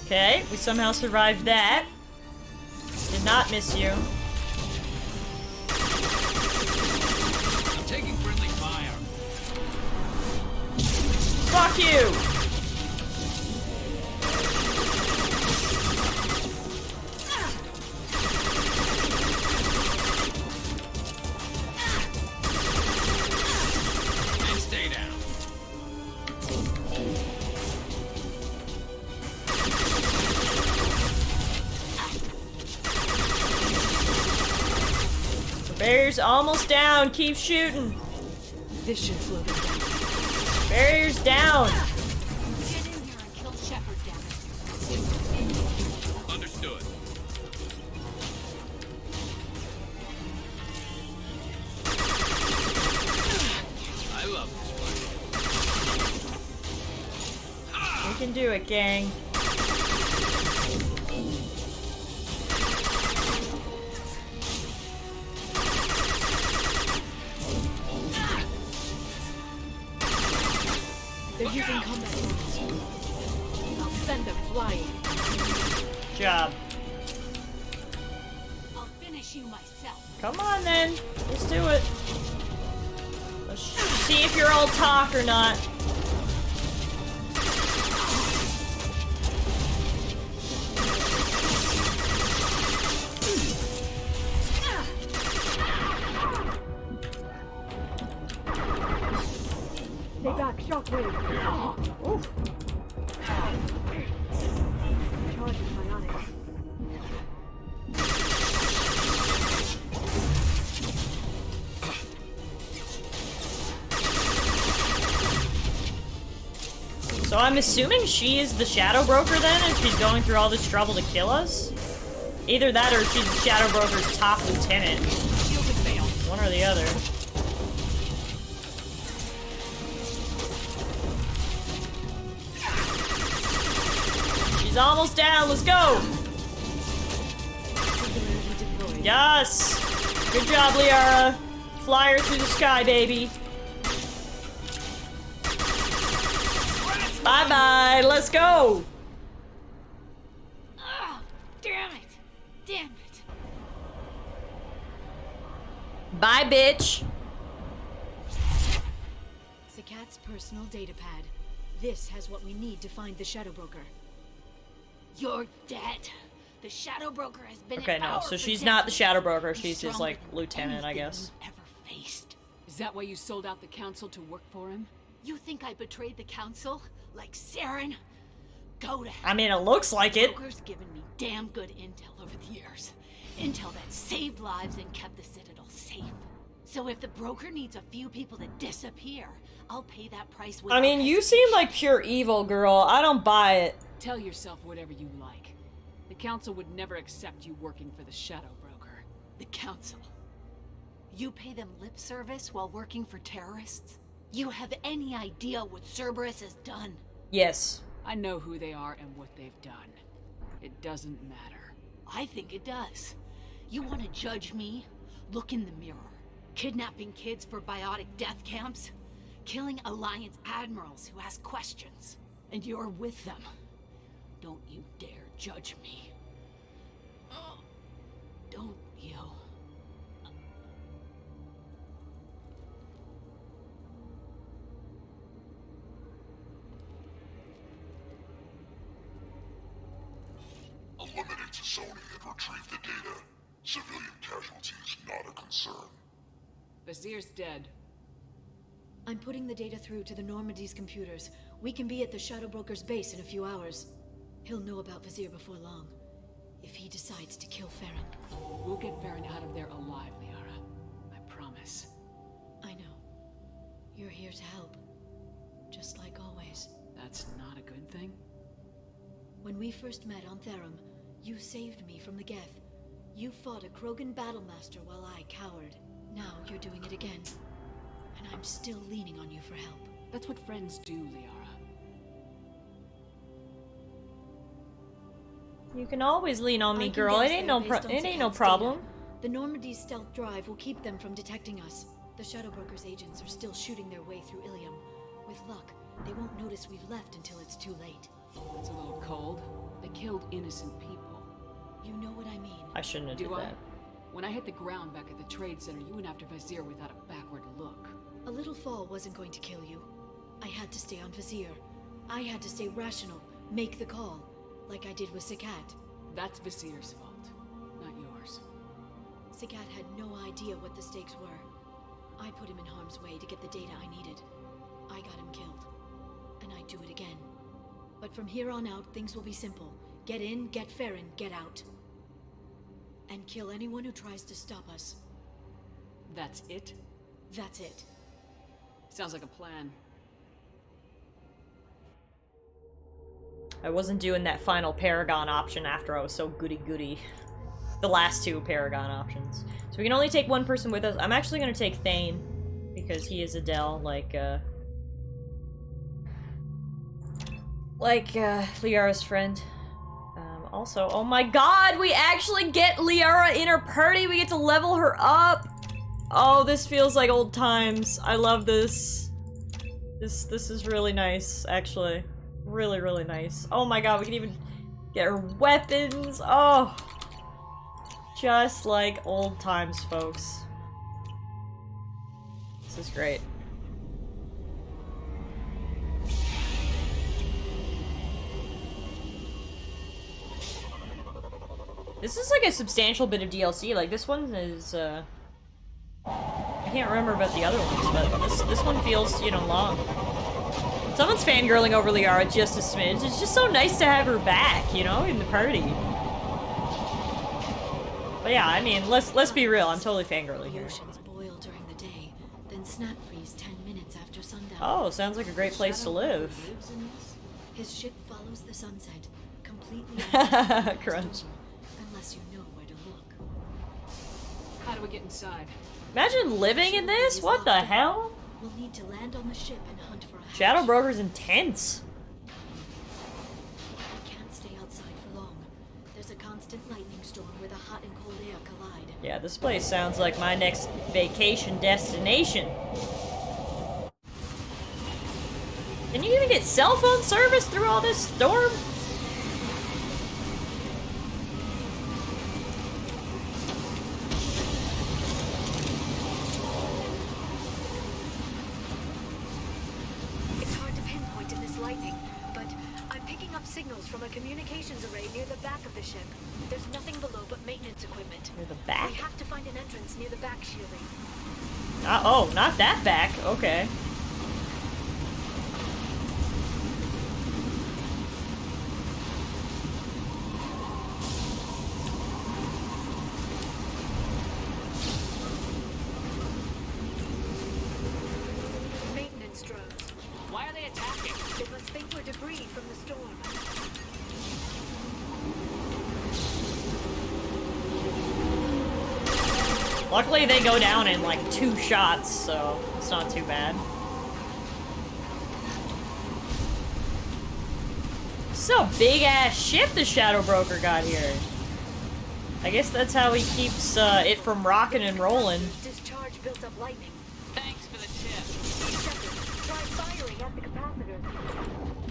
Okay, we somehow survived that. Did not miss you. I'm taking friendly fire. Fuck you! And stay down. Barrier's almost down. Keep shooting. This should slow them down. Barrier's down. Get in here and kill Shepard, damn it. Understood. I love this one. We can do it, gang. They're using combat drones. I'll send them flying. Job. I'll finish you myself. Come on then. Let's do it. Let's see if you're all talk or not. Ooh. Charge is bionic. So I'm assuming she is the Shadow Broker then, and she's going through all this trouble to kill us? Either that or she's the Shadow Broker's top lieutenant. One or the other. She's almost down, let's go! Yes! Good job, Liara. Fly her through the sky, baby. Bye-bye, let's go! Oh, damn it! Damn it! Bye, bitch! Sakat's personal data pad. This has what we need to find the Shadow Broker. You're dead. The Shadow Broker has been Okay, in no, power so for she's not the decades. Shadow Broker, He's she's his, stronger like, than lieutenant, I anything guess. you've ever faced. Is that why you sold out the council to work for him? You think I betrayed the council? Like Saren? Go to hell. I mean, it looks like it. Broker's given me damn good intel over the years. Intel that saved lives and kept the Citadel safe. So if the Broker needs a few people to disappear, I'll pay that price without I mean, you seem like pure evil, girl. I don't buy it. Tell yourself whatever you like. The council would never accept you working for the Shadow Broker. The council. You pay them lip service while working for terrorists? You have any idea what Cerberus has done? Yes. I know who they are and what they've done. It doesn't matter. I think it does. You want to judge me? Look in the mirror. Kidnapping kids for biotic death camps? Killing Alliance admirals who ask questions. And you're with them. Don't you dare judge me. Don't you? Eliminate Sony and retrieve the data. Civilian casualties not a concern. Vizier's dead. I'm putting the data through to the Normandy's computers. We can be at the Shadow Broker's base in a few hours. He'll know about Vizier before long. If he decides to kill Farron. We'll get Farron out of there alive, Liara. I promise. I know. You're here to help. Just like always. That's not a good thing? When we first met on Therum, you saved me from the Geth. You fought a Krogan battlemaster while I cowered. Now you're doing it again. And I'm still leaning on you for help. That's what friends do, Liara. You can always lean on me, I can girl. It guess ain't they're no based on it ain't no Sakat's problem. data. The Normandy's stealth drive will keep them from detecting us. The Shadow Broker's agents are still shooting their way through Ilium. With luck, they won't notice we've left until it's too late. That's a little cold. They killed innocent people. You know what I mean. I shouldn't have Do did I? that. When I hit the ground back at the trade center, you went after Vizier without a backward look. A little fall wasn't going to kill you. I had to stay on Vizier. I had to stay rational, make the call, like I did with Sakat. That's Vizier's fault, not yours. Sakat had no idea what the stakes were. I put him in harm's way to get the data I needed. I got him killed. And I'd do it again. But from here on out, things will be simple. Get in, get Farron, get out. And kill anyone who tries to stop us. That's it? That's it. Sounds like a plan. I wasn't doing that final Paragon option after I was so goody-goody. The last two Paragon options. So we can only take one person with us. I'm actually gonna take Thane, because he is Adele, like Liara's friend. Also, oh my god, we actually get Liara in her party! We get to level her up! Oh, this feels like old times. I love this. This is really nice, actually. Really, really nice. Oh my god, we can even get her weapons. Oh. Just like old times, folks. This is great. This is like a substantial bit of DLC. Like, this one is, I can't remember about the other ones, but this one feels, you know, long. Someone's fangirling over Liara just a smidge. It's just so nice to have her back, you know, in the party. But yeah, I mean, let's be real. I'm totally fangirling here. The oceans boil during the day, then snap freeze 10 minutes after sundown. Oh, sounds like a great place to live. His ship follows the sunset, completely Crunch. unless you know where to look. How do we get inside? Imagine living in this? What the hell? We'll need to land on the ship and hunt for a hatch. Shadow Broker's intense. We can't stay outside for long. There's a constant lightning storm where the hot and cold air collide. Yeah, this place sounds like my next vacation destination. Can you even get cell phone service through all this storm? It's hard to pinpoint in this lightning, but I'm picking up signals from a communications array near the back of the ship. There's nothing below but maintenance equipment. Near the back? We have to find an entrance near the back shielding. Oh, not that back. Okay. Maintenance drones. Why are they attacking? They must think we're debris from the storm. Luckily, they go down in like 2 shots, so it's not too bad. This is a big ass ship the Shadow Broker got here. I guess that's how he keeps it from rocking and rolling. Discharge built up lightning. Thanks for the tip. Shepard, try firing at the capacitor.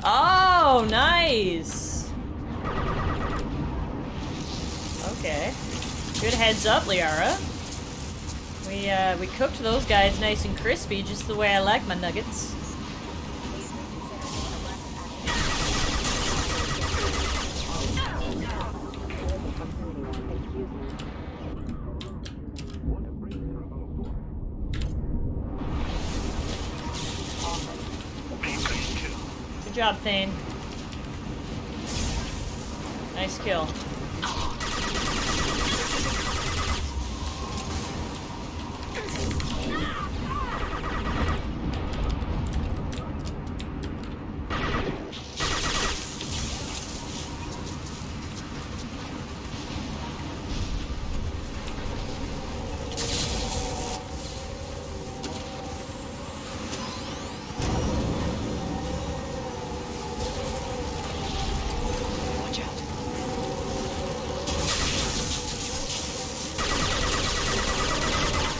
Oh, nice. Okay. Good heads up, Liara. We cooked those guys nice and crispy, just the way I like my nuggets. Good job, Thane. Nice kill.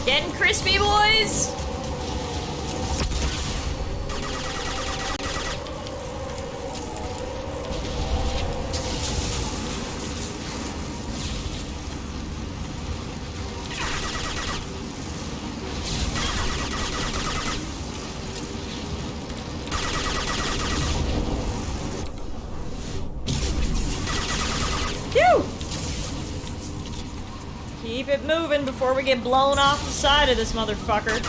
Getting crispy, boys! Phew! Keep it moving before we get blown off the side of this motherfucker.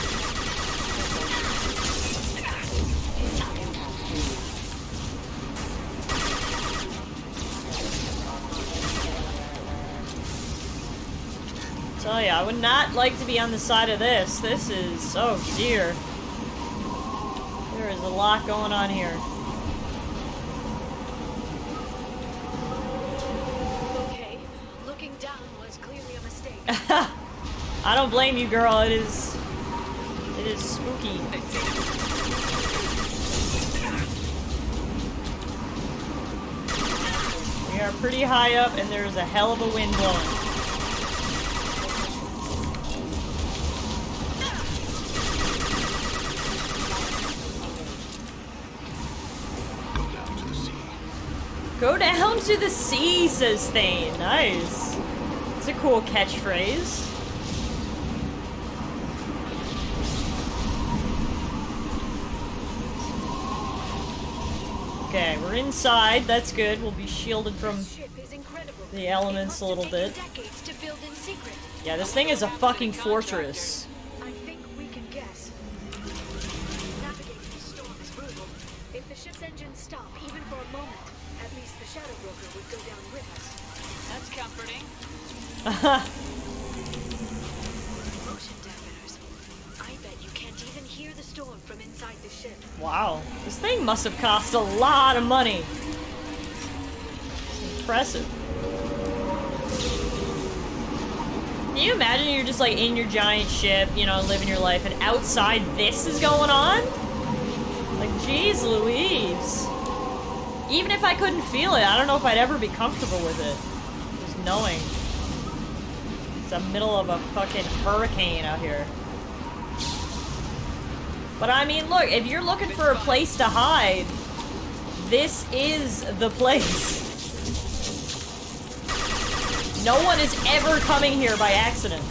Tell ya, I would not like to be on the side of this. This is, oh dear. There is a lot going on here. Okay, looking down was clearly a mistake. I don't blame you, girl. It is spooky. We are pretty high up, and there's a hell of a wind blowing. Go down to the sea, says Thane. Nice. It's a cool catchphrase. Okay, we're inside. That's good. We'll be shielded from the elements a little bit. Yeah, this thing is a fucking fortress. I think we can guess. Navigating the storm is brutal. If the Shadow Broker would go down with us. That's comforting. Motion dampeners. I bet you can't even hear the storm from inside the ship. Wow, this thing must have cost a lot of money. It's impressive. Can you imagine you're just like in your giant ship, you know, living your life, and outside this is going on? Like, geez Louise. Even if I couldn't feel it, I don't know if I'd ever be comfortable with it. Just knowing. It's the middle of a fucking hurricane out here. But I mean, look, if you're looking for a place to hide, this is the place. No one is ever coming here by accident.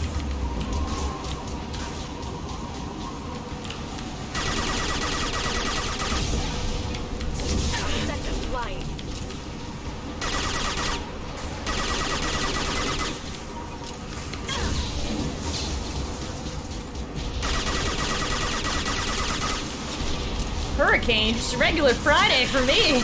Hurricane, just a regular Friday for me.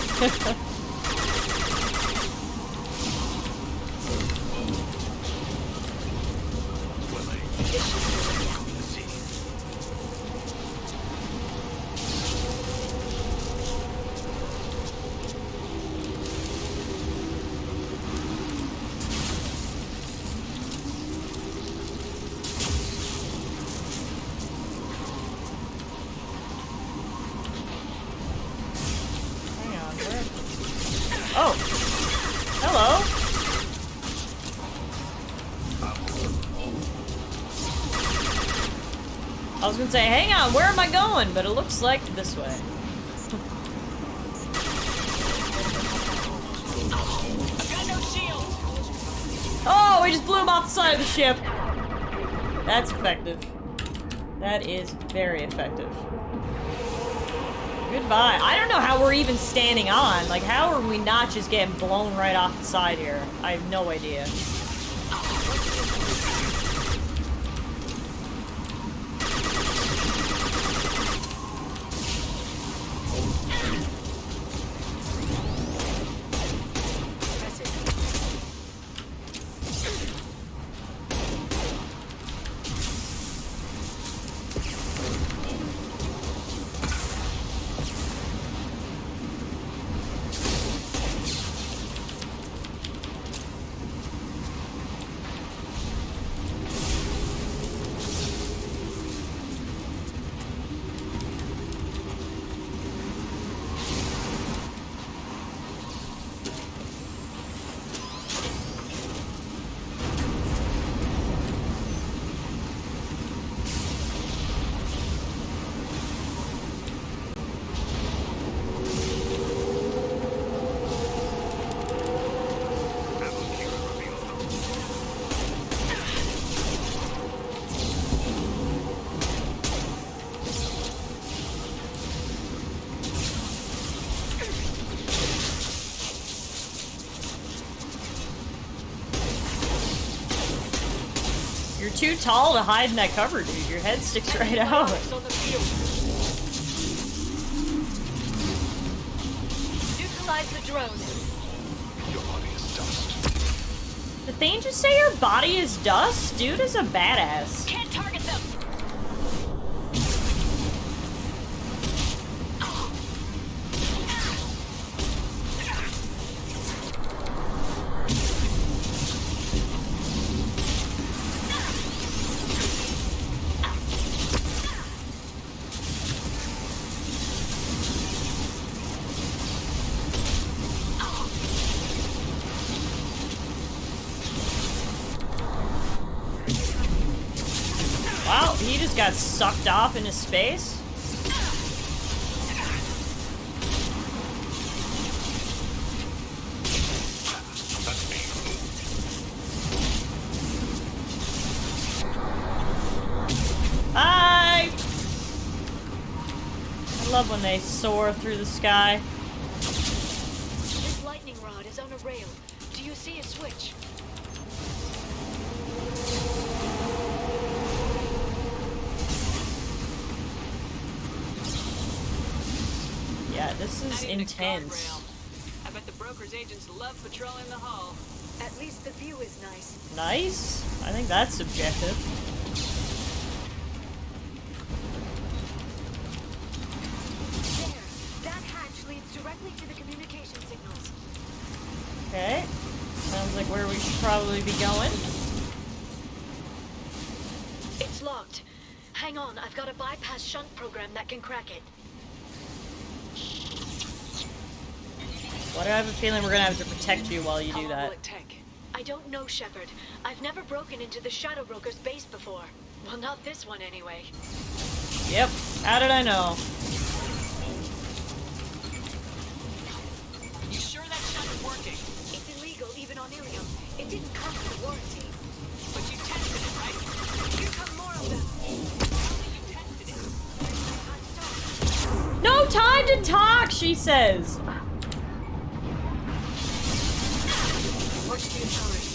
Oh. Hello. I was gonna say, hang on, where am I going? But it looks like this way. Oh, we just blew him off the side of the ship. That's effective. That is very effective. Goodbye. I don't know how we're even standing on. Like, how are we not just getting blown right off the side here? I have no idea. Too tall to hide in that cover, dude. Your head sticks right out. Neutralize the drone. Your body is dust. Did Thane just say your body is dust? Dude is a badass. Can't target them. Wow, he just got sucked off into space. Hi! I love when they soar through the sky. This lightning rod is on a rail. Do you see a switch? Yeah, this is intense. I bet the broker's Those agents love patrolling the hall. At least the view is nice. Nice? I think that's subjective. There. That hatch leads directly to the communication signals. Okay. Sounds like where we should probably be going. It's locked. Hang on, I've got a bypass shunt program that can crack it. Why do I have a feeling we're gonna have to protect you while you do How long that? will it take? I don't know, Shepard. I've never broken into the Shadow Broker's base before. Well, not this one anyway. Yep. How did I know? You sure that shunt is working? It's illegal even on Ilium. It didn't come with a warranty. But you tested it, right? Here come more of them. You tested it. No time to talk, she says. Watch the authorities.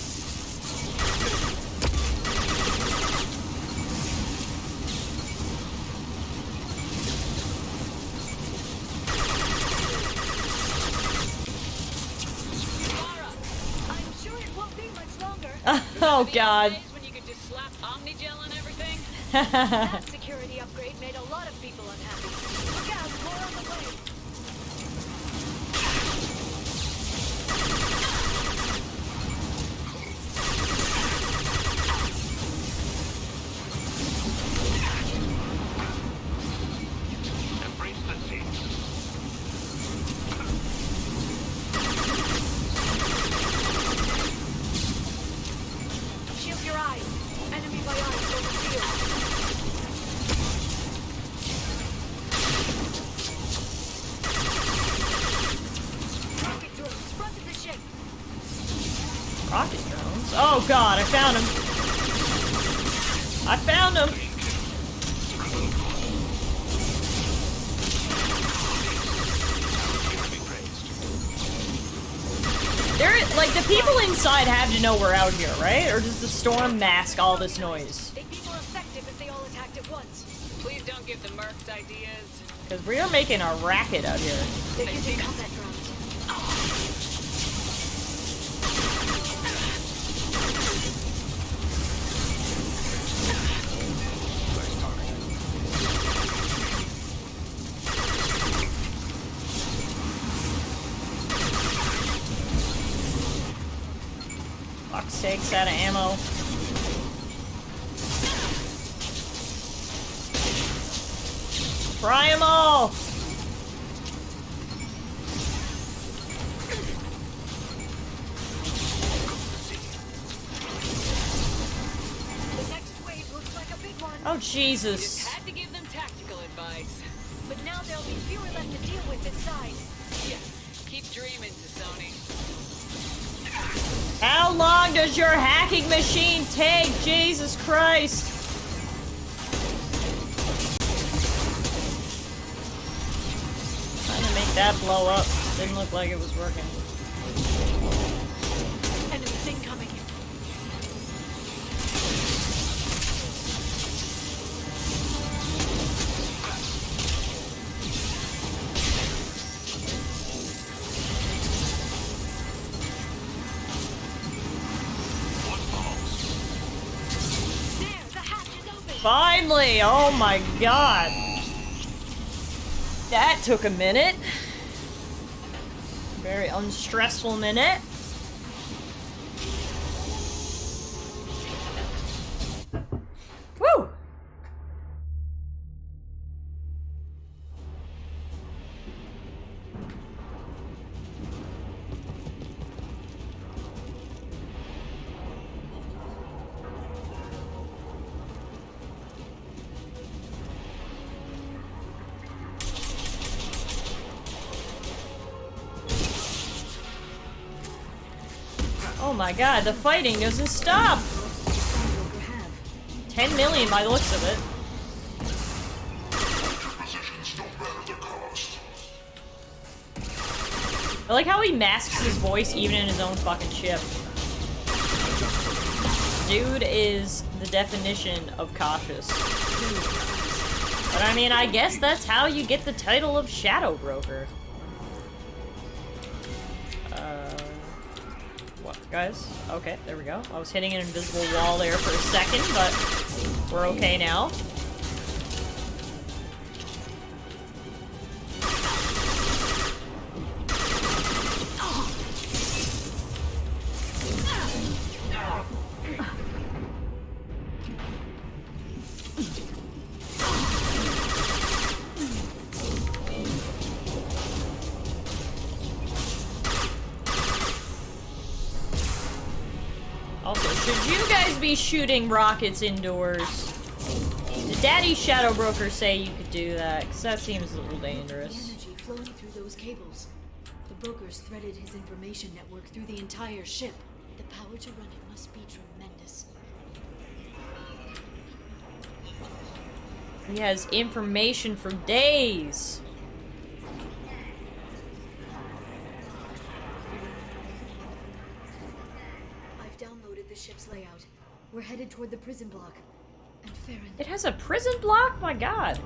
Samara! I'm sure it won't be much longer. Oh god. Days when you could just slap Omnigel and everything? That security upgrade made a lot of people unhappy. Look out, more on the way. Embrace the seats. Shield your eyes. Enemy biotics over the field. Rocket drones, front of the ship. Rocket drones? Oh god, I found him. I found him. Like, the people inside have to know we're out here, right? Or does the storm mask all this noise? They'd be more effective if they all attacked at once. Please don't give the mercs ideas. Because we are making a racket out here. They're using combat drones. Fuck's sakes, out of ammo. Try them all! The next wave looks like a big one. Oh, Jesus. Just had to give them tactical advice. But now there'll be fewer left to deal with inside. Yeah, keep dreaming, Sony. How long does your hacking machine take? Jesus Christ. Trying to make that blow up. Didn't look like it was working. Enemy thing coming. Finally! Oh my god. That took a minute. Very unstressful minute. Woo! Oh my god, the fighting doesn't stop! 10 million by the looks of it. I like how he masks his voice even in his own fucking ship. Dude is the definition of cautious. But I mean, I guess that's how you get the title of Shadow Broker. guys. Okay, there we go. I was hitting an invisible wall there for a second, but we're okay now. Also, should you guys be shooting rockets indoors? Did Daddy Shadow Broker say you could do that? Because that seems a little dangerous. The energy flowing through those cables. The brokers threaded his information network through the entire ship. The power to run it must be tremendous. He has information for days. I've downloaded the ship's layout. We're headed toward the prison block. And Farron... It has a prison block? My god.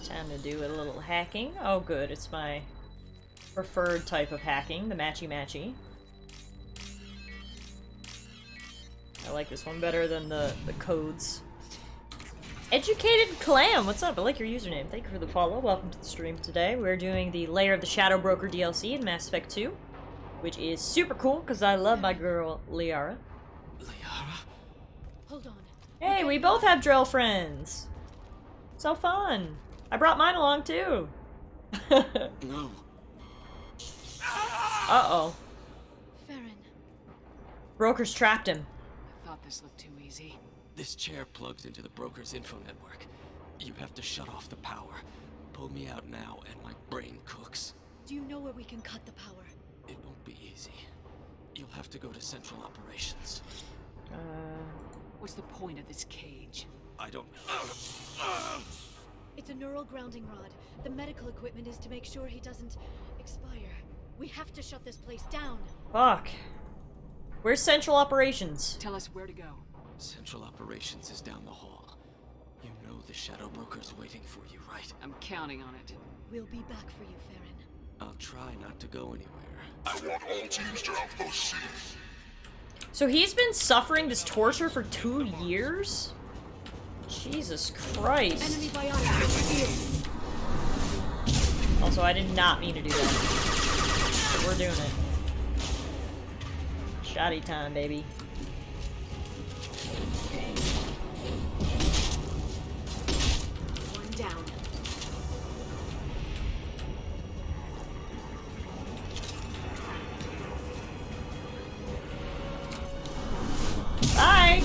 Time to do a little hacking. Oh good, it's my preferred type of hacking, the matchy-matchy. I like this one better than the codes. Educated Clam, what's up? I like your username. Thank you for the follow. Welcome to the stream today. We're doing the Lair of the Shadow Broker DLC in Mass Effect 2, which is super cool because I love my girl, Liara. Hold on. Hey, we both have drill friends. So fun. I brought mine along too. No. Uh-oh. Farron. Broker's trapped him. I thought this looked too easy. This chair plugs into the broker's info network. You have to shut off the power. Pull me out now and my brain cooks. Do you know where we can cut the power? It won't be easy. You'll have to go to Central Operations. What's the point of this cage? I don't... It's a neural grounding rod. The medical equipment is to make sure he doesn't expire. We have to shut this place down. Fuck. Where's Central Operations? Tell us where to go. Central Operations is down the hall. You know the Shadow Broker's waiting for you, right? I'm counting on it. We'll be back for you, Farron. I'll try not to go anywhere. I want all teams to outpost C. So he's been suffering this torture for 2 years? Jesus Christ. Enemy biotic. Also, I did not mean to do that. But we're doing it. Shoddy time, baby. One down. Bye!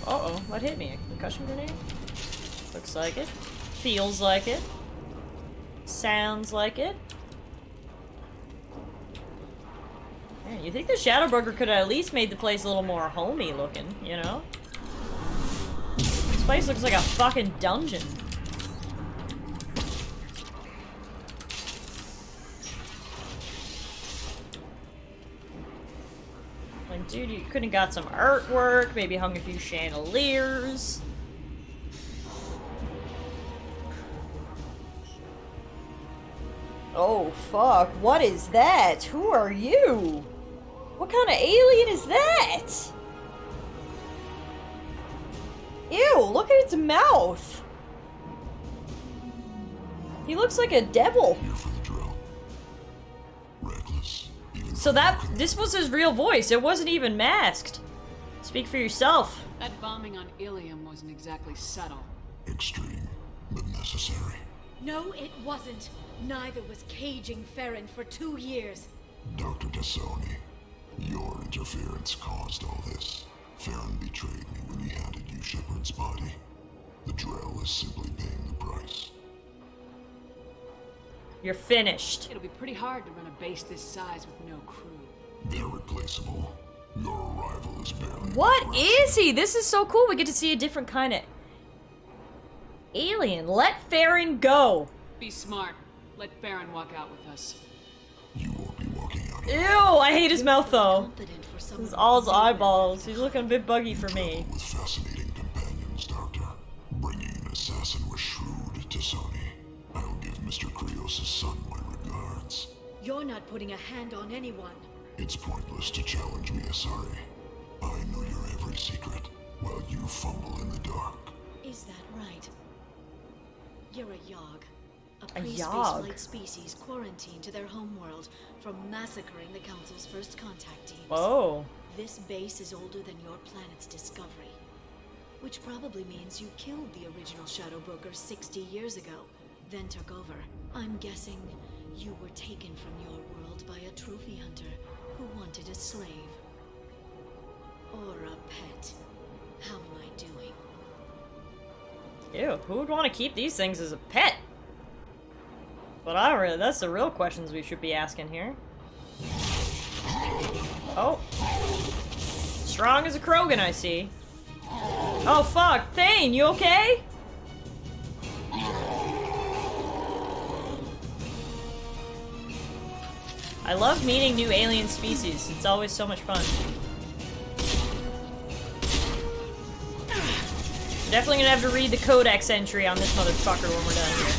Uh-oh, what hit me? A concussion grenade? Looks like it. Feels like it. Sounds like it. Man, you think the Shadow Broker could have at least made the place a little more homey looking, you know? This place looks like a fucking dungeon. Like, dude, you could have got some artwork, maybe hung a few chandeliers. Oh, fuck. What is that? Who are you? What kind of alien is that? Ew, look at its mouth. He looks like a devil. Here for the drill. Reckless. So this was his real voice. It wasn't even masked. Speak for yourself. That bombing on Ilium wasn't exactly subtle. Extreme, but necessary. No, it wasn't. Neither was caging Farron for 2 years. Dr. Tassoni, your interference caused all this. Farron betrayed me when he handed you Shepard's body. The Drell is simply paying the price. You're finished. It'll be pretty hard to run a base this size with no crew. They're replaceable. Your arrival is barely... What is he? This is so cool. We get to see a different kind of alien. Let Farron go. Be smart. Let Farron walk out with us. You won't be walking out. Ew, I hate his mouth though. This is all his eyeballs. He's looking a bit buggy for me. With fascinating companions, Doctor. Bringing an assassin was shrewd, Tassoni. I'll give Mr. Krios' son my regards. You're not putting a hand on anyone. It's pointless to challenge me, Asari. I know your every secret, while you fumble in the dark. Is that right? You're a Yogg. A A pre-spaceflight Yogg? species quarantined to their homeworld from massacring the Council's first contact teams. Whoa. This base is older than your planet's discovery. Which probably means you killed the original Shadow Broker 60 years ago, then took over. I'm guessing you were taken from your world by a trophy hunter who wanted a slave. Or a pet. How am I doing? Ew, who would want to keep these things as a pet? But I don't really, that's the real questions we should be asking here. Oh. Strong as a Krogan, I see. Oh fuck, Thane, you okay? I love meeting new alien species. It's always so much fun. Definitely gonna have to read the codex entry on this motherfucker when we're done here.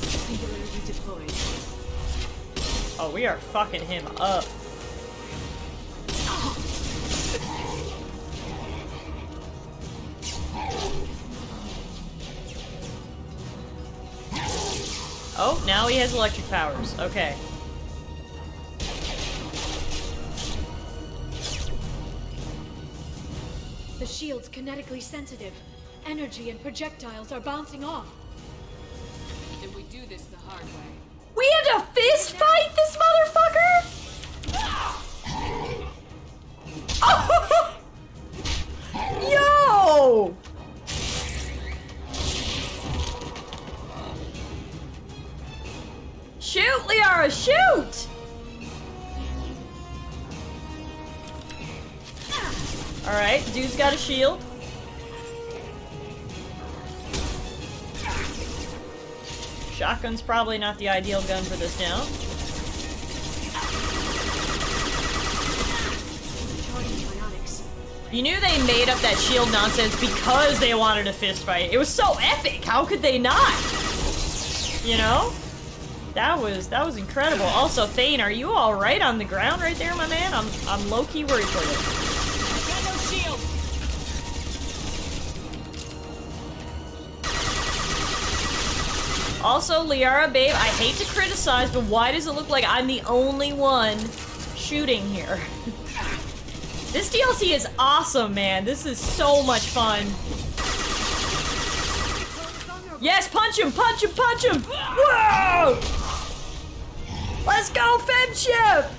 Singularity deployed. Oh, we are fucking him up. Oh, now he has electric powers. Okay. The shield's kinetically sensitive. Energy and projectiles are bouncing off. If we do this the hard way. We had to fist fight this motherfucker? Yo! Shoot, Liara, shoot! Alright, dude's got a shield. Shotgun's probably not the ideal gun for this now. You knew they made up that shield nonsense because they wanted a fist fight. It was so epic. How could they not? You know? That was incredible. Also, Thane, are you all right on the ground right there, my man? I'm low-key worried for you. Also, Liara, babe, I hate to criticize, but why does it look like I'm the only one shooting here? This DLC is awesome, man. This is so much fun. Yes, punch him, punch him, punch him! Whoa! Let's go, Femship!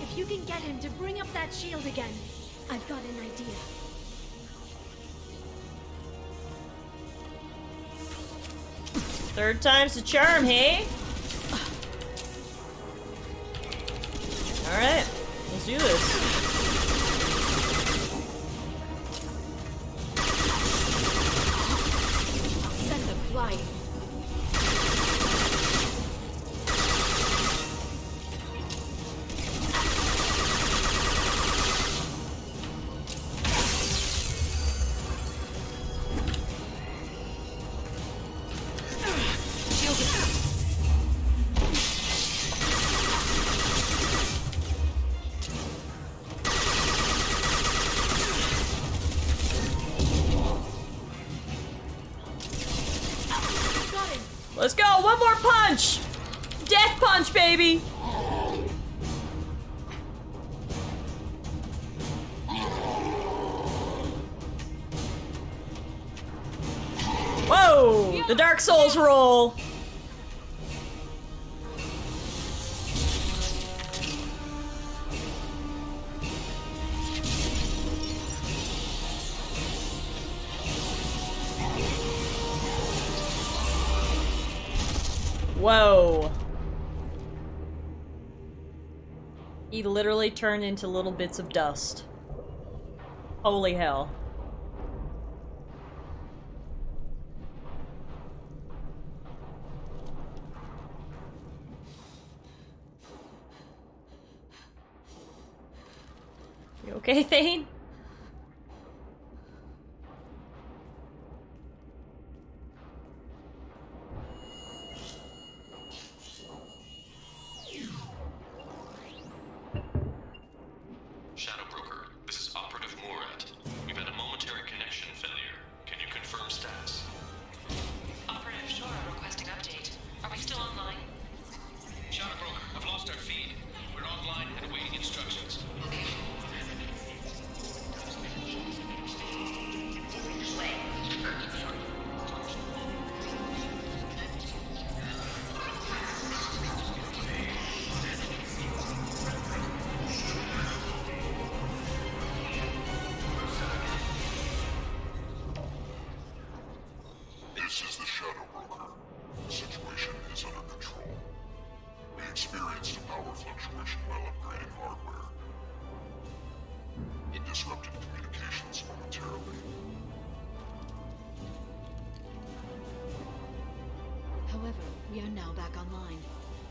If you can get him to bring up that shield again, I've got an idea. Third time's the charm, hey? Alright, let's do this. Send them flying. Let's go! One more punch! Death punch, baby! Whoa! The Dark Souls roll! Whoa. He literally turned into little bits of dust. Holy hell. You okay, Thane? Shadow Broker, this is Operative Morad. We've had a momentary connection failure. Can you confirm status? Operative Shore requesting update. Are we still online? Shadow Broker, I've lost our feed. We're online and awaiting instructions. This is the Shadow Broker. The situation is under control. We experienced a power fluctuation while upgrading hardware. It disrupted communications momentarily. However, we are now back online.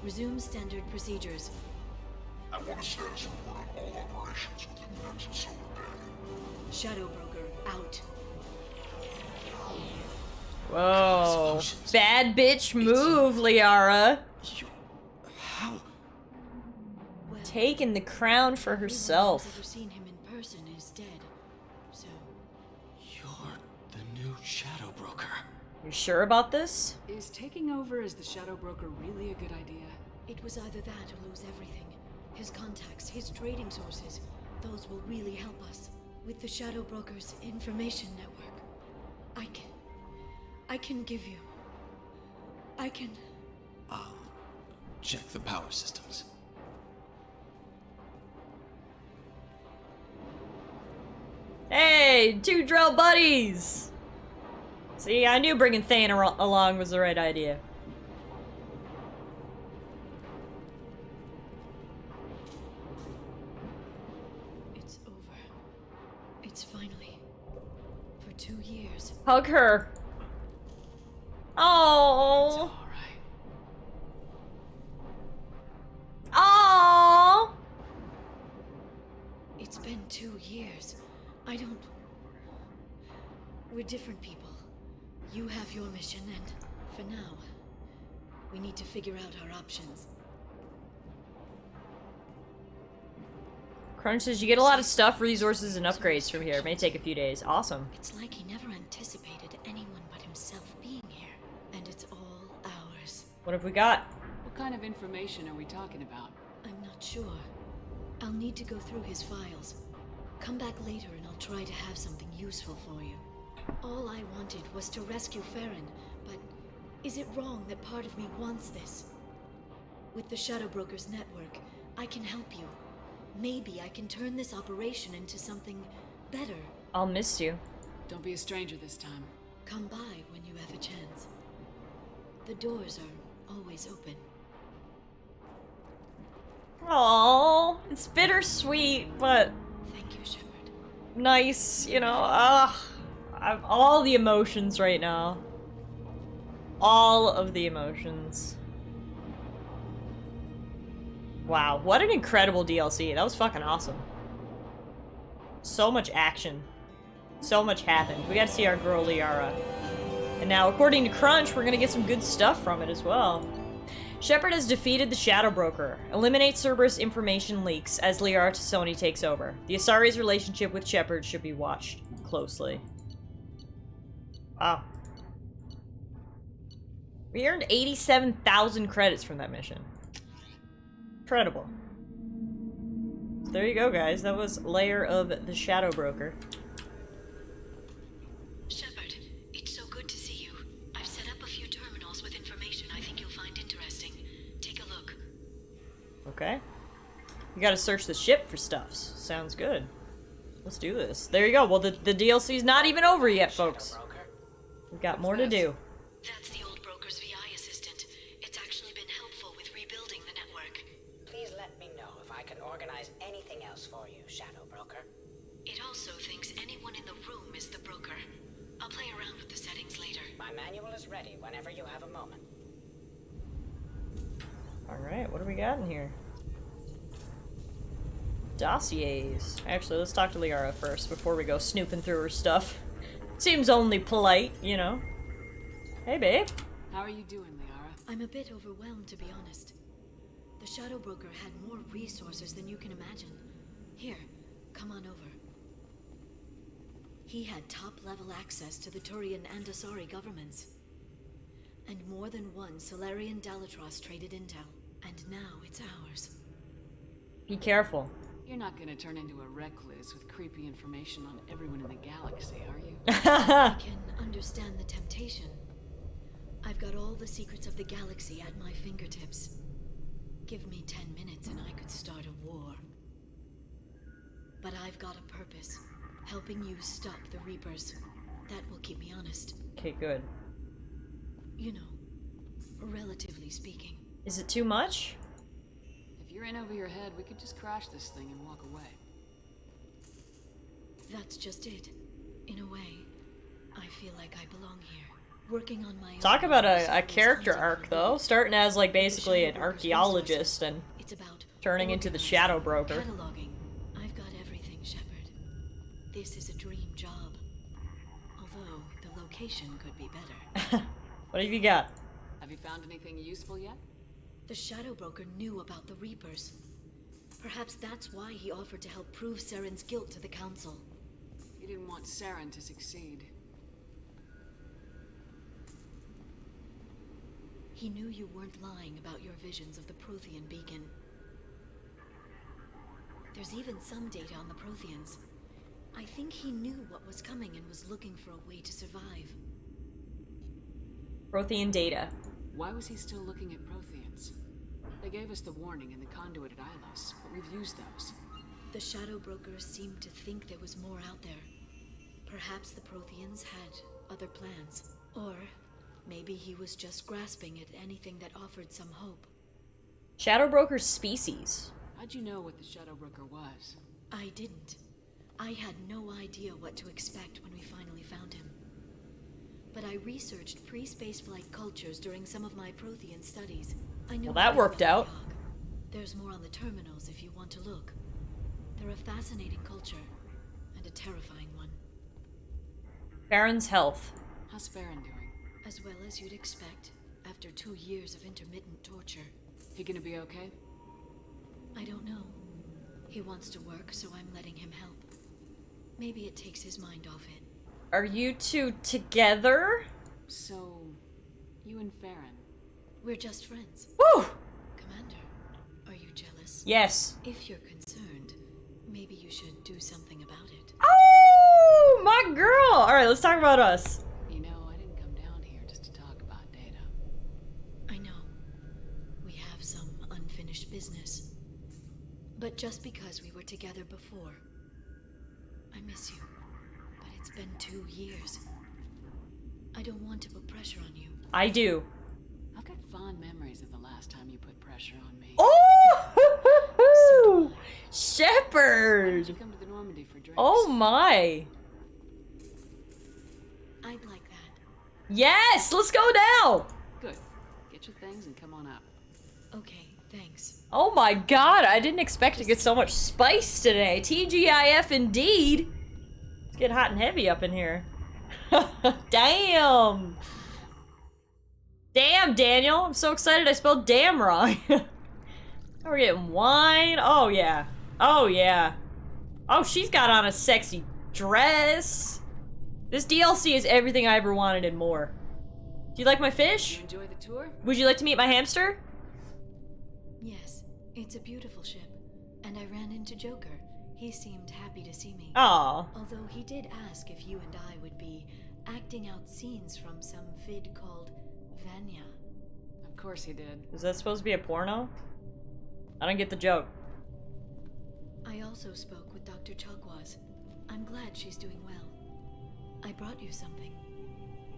Resume standard procedures. I want a status report on all operations within the next solar day. Shadow Broker out. Whoa. Bad bitch move, Liara. How? Taking the crown for herself. Everyone who's ever seen him in person is dead. So, You're the new Shadow Broker. You sure about this? Is taking over as the Shadow Broker really a good idea? it was either that or lose everything. His contacts, his trading sources, those will really help us. With the Shadow Broker's information network, I can give you... I'll check the power systems. Hey, two drill buddies! See, I knew bringing Thane along was the right idea. It's over. It's finally. For 2 years. Hug her. Oh. Oh. It's been 2 years. I don't... We're different people. You have your mission, and for now, we need to figure out our options. Crunch says you get a lot of stuff, resources, and upgrades from here. It may take a few days. Awesome. It's like he never anticipated anyone but himself being here. And it's all ours. What have we got? What kind of information are we talking about? I'm not sure. I'll need to go through his files. Come back later and I'll try to have something useful for you. All I wanted was to rescue Farron, but is it wrong that part of me wants this? With the Shadow Broker's network, I can help you. Maybe I can turn this operation into something better. I'll miss you. Don't be a stranger this time. Come by when you have a chance. The doors are always open. Aww, it's bittersweet, but thank you, Shepard. Nice, you know. I have all the emotions right now. All of the emotions. Wow, what an incredible DLC. That was fucking awesome. So much action. So much happened. We gotta see our girl Liara. And now, according to Crunch, we're gonna get some good stuff from it as well. Shepard has defeated the Shadow Broker. Eliminate Cerberus information leaks as Liara Tassoni takes over. The Asari's relationship with Shepard should be watched closely. Wow. We earned 87,000 credits from that mission. Incredible. So there you go, guys. That was Lair of the Shadow Broker. Shepard, it's so good to see you. I've set up a few terminals with information I think you'll find interesting. Take a look. Okay. We gotta search the ship for stuffs. Sounds good. Let's do this. There you go. Well, the DLC's not even over yet, folks. We've got more to do. That's the old broker's VI assistant. It's actually been helpful with rebuilding the network. Please let me know if I can organize anything else for you, Shadow Broker. It also thinks anyone in the room is the broker. I'll play around with the settings later. My manual is ready whenever you have a moment. Alright, what do we got in here? Dossiers. Actually, let's talk to Liara first before we go snooping through her stuff. Seems only polite, you know. Hey, babe. How are you doing, Liara? I'm a bit overwhelmed, to be honest. The Shadow Broker had more resources than you can imagine. Here, come on over. He had top-level access to the Turian and Asari governments. And more than one Solarian Dalatros traded intel. And now it's ours. Be careful. You're not gonna turn into a recluse with creepy information on everyone in the galaxy, are you? I can understand the temptation. I've got all the secrets of the galaxy at my fingertips. Give me 10 minutes and I could start a war. But I've got a purpose. Helping you stop the Reapers. That will keep me honest. Okay, good. You know, relatively speaking. Is it too much? If you're in over your head, we could just crash this thing and walk away. That's just it. In a way, I feel like I belong here. Working on my Talk own about a character arc, though. Starting as, like, basically an archaeologist and turning into the Shadow Broker. Cataloging. I've got everything, Shepard. This is a dream job. Although, the location could be better. What have you got? Have you found anything useful yet? The Shadow Broker knew about the Reapers. Perhaps that's why he offered to help prove Saren's guilt to the Council. He didn't want Saren to succeed. He knew you weren't lying about your visions of the Prothean beacon. There's even some data on the Protheans. I think he knew what was coming and was looking for a way to survive. Prothean data. Why was he still looking at Protheans? They gave us the warning in the conduit at Ilos, but we've used those. The Shadow Brokers seemed to think there was more out there. Perhaps the Protheans had other plans. Or maybe he was just grasping at anything that offered some hope. Shadow Broker species. How'd you know what the Shadow Broker was? I didn't. I had no idea what to expect when we finally found him. But I researched pre-spaceflight cultures during some of my Prothean studies. I knew well, that worked out. There's more on the terminals if you want to look. They're a fascinating culture, and a terrifying one. Farron's health. How's Farron doing? As well as you'd expect, after 2 years of intermittent torture. He gonna be okay? I don't know. He wants to work, so I'm letting him help. Maybe it takes his mind off it. Are you two together? So, you and Farron? We're just friends. Woo! Commander, are you jealous? Yes. If you're concerned, maybe you should do something about it. Oh, my girl! Alright, let's talk about us. You know, I didn't come down here just to talk about data. I know. We have some unfinished business. But just because we were together before, I miss you. But it's been 2 years. I don't want to put pressure on you. I do. I've got fond memories of the last time you put pressure on me. Oh! Shepard! You come to the Normandy for drinks. Oh my! I'd like that. Yes! Let's go now! Good. Get your things and come on up. Okay, thanks. Oh my god, I didn't expect to get so much spice today. TGIF indeed. It's getting hot and heavy up in here. Damn! Damn, Daniel. I'm so excited I spelled damn wrong. We're getting wine. Oh, yeah. Oh, yeah. Oh, she's got on a sexy dress. This DLC is everything I ever wanted and more. Do you like my fish? You enjoy the tour? Would you like to meet my hamster? Yes, it's a beautiful ship. And I ran into Joker. He seemed happy to see me. Aww. Although he did ask if you and I would be acting out scenes from some vid called Vanya. Of course he did. Is that supposed to be a porno? I don't get the joke. I also spoke with Dr. Chagwaz. I'm glad she's doing well. I brought you something.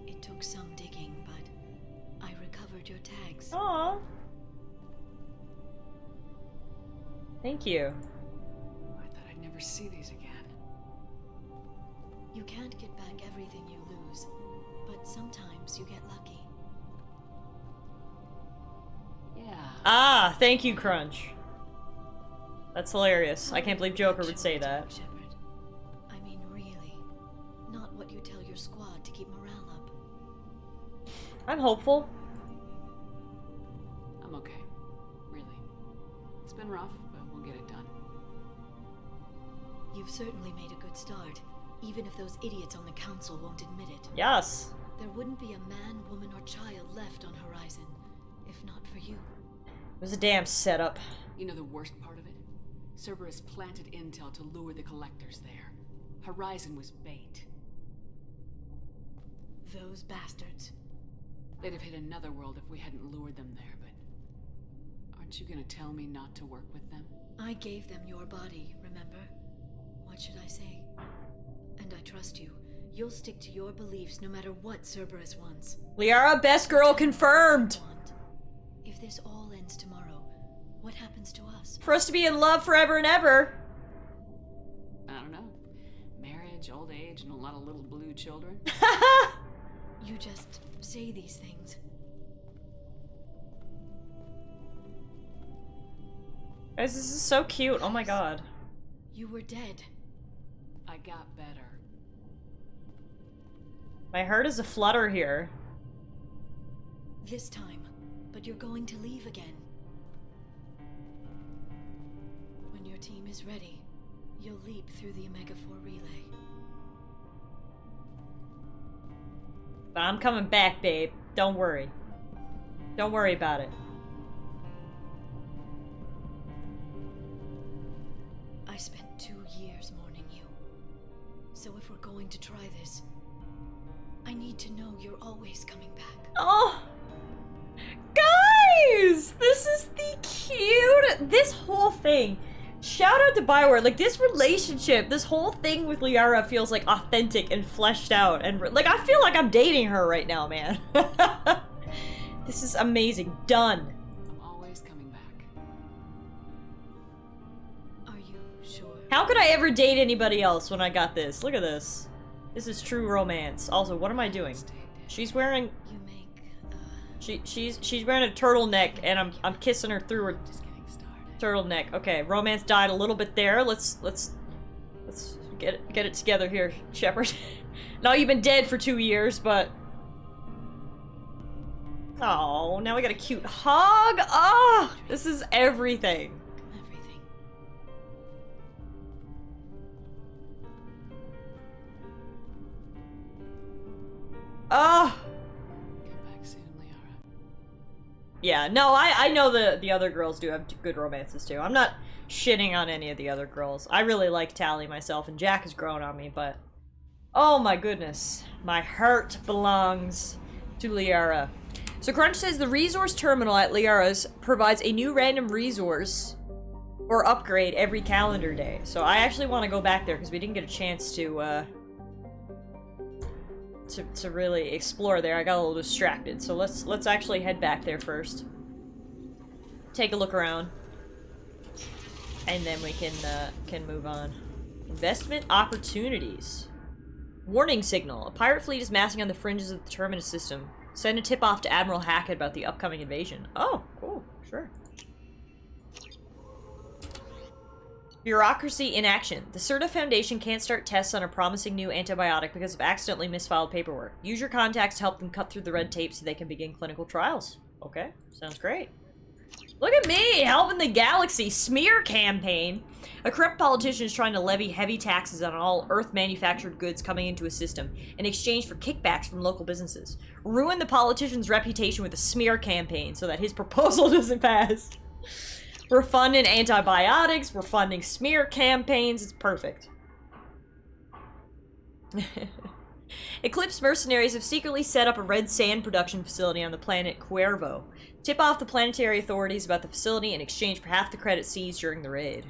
It took some digging, but I recovered your tags. Aww. Thank you. I thought I'd never see these again. You can't get back everything you lose, but sometimes you get lucky. Yeah. Ah, thank you, Crunch. That's hilarious. I can't believe Joker would say that. Shepard. I mean, really. Not what you tell your squad to keep morale up. I'm hopeful. I'm okay. Really. It's been rough, but we'll get it done. You've certainly made a good start, even if those idiots on the council won't admit it. Yes. There wouldn't be a man, woman, or child left on Horizon, if not for you. It was a damn setup. You know the worst part of it? Cerberus planted intel to lure the collectors there. Horizon was bait. Those bastards. They'd have hit another world if we hadn't lured them there, but... Aren't you gonna tell me not to work with them? I gave them your body, remember? What should I say? And I trust you. You'll stick to your beliefs no matter what Cerberus wants. Liara, best girl confirmed! If this all ends tomorrow, what happens to us? For us to be in love forever and ever. I don't know. Marriage, old age, and a lot of little blue children. You just say these things. Guys, this is so cute. Oh my god. You were dead. I got better. My heart is a flutter here. This time, but you're going to leave again. When your team is ready, you'll leap through the Omega-4 relay. But I'm coming back, babe. Don't worry. Don't worry about it. I spent 2 years mourning you. So if we're going to try this, I need to know you're always coming back. Oh! Guys! This is the cute... This whole thing. Shout out to Bioware. Like, this relationship, this whole thing with Liara feels, like, authentic and fleshed out. And, like, I feel like I'm dating her right now, man. This is amazing. Done. I'm always coming back. Are you sure? How could I ever date anybody else when I got this? Look at this. This is true romance. Also, what am I doing? She's wearing... She's wearing a turtleneck, and I'm kissing her through her turtleneck. Okay, romance died a little bit there. Let's get it together here, Shepard. Now you've been dead for 2 years, but... Oh, now we got a cute hug! Oh, this is everything. Oh! Come back soon, Liara. Yeah, no, I know the other girls do have good romances too. I'm not shitting on any of the other girls. I really like Tally myself, and Jack has grown on me, but... Oh my goodness. My heart belongs to Liara. So Crunch says the resource terminal at Liara's provides a new random resource or upgrade every calendar day. So I actually want to go back there because we didn't get a chance to really explore there. I got a little distracted. So let's actually head back there first. Take a look around. And then we can move on. Investment opportunities. Warning signal. A pirate fleet is massing on the fringes of the Terminus system. Send a tip-off to Admiral Hackett about the upcoming invasion. Oh, cool. Sure. Bureaucracy in action. The CERTA Foundation can't start tests on a promising new antibiotic because of accidentally misfiled paperwork. Use your contacts to help them cut through the red tape so they can begin clinical trials. Okay, sounds great. Look at me, helping the galaxy. Smear campaign. A corrupt politician is trying to levy heavy taxes on all Earth-manufactured goods coming into his system in exchange for kickbacks from local businesses. Ruin the politician's reputation with a smear campaign so that his proposal doesn't pass. We're funding antibiotics, we're funding smear campaigns, it's perfect. Eclipse mercenaries have secretly set up a red sand production facility on the planet Cuervo. Tip off the planetary authorities about the facility in exchange for half the credit seized during the raid.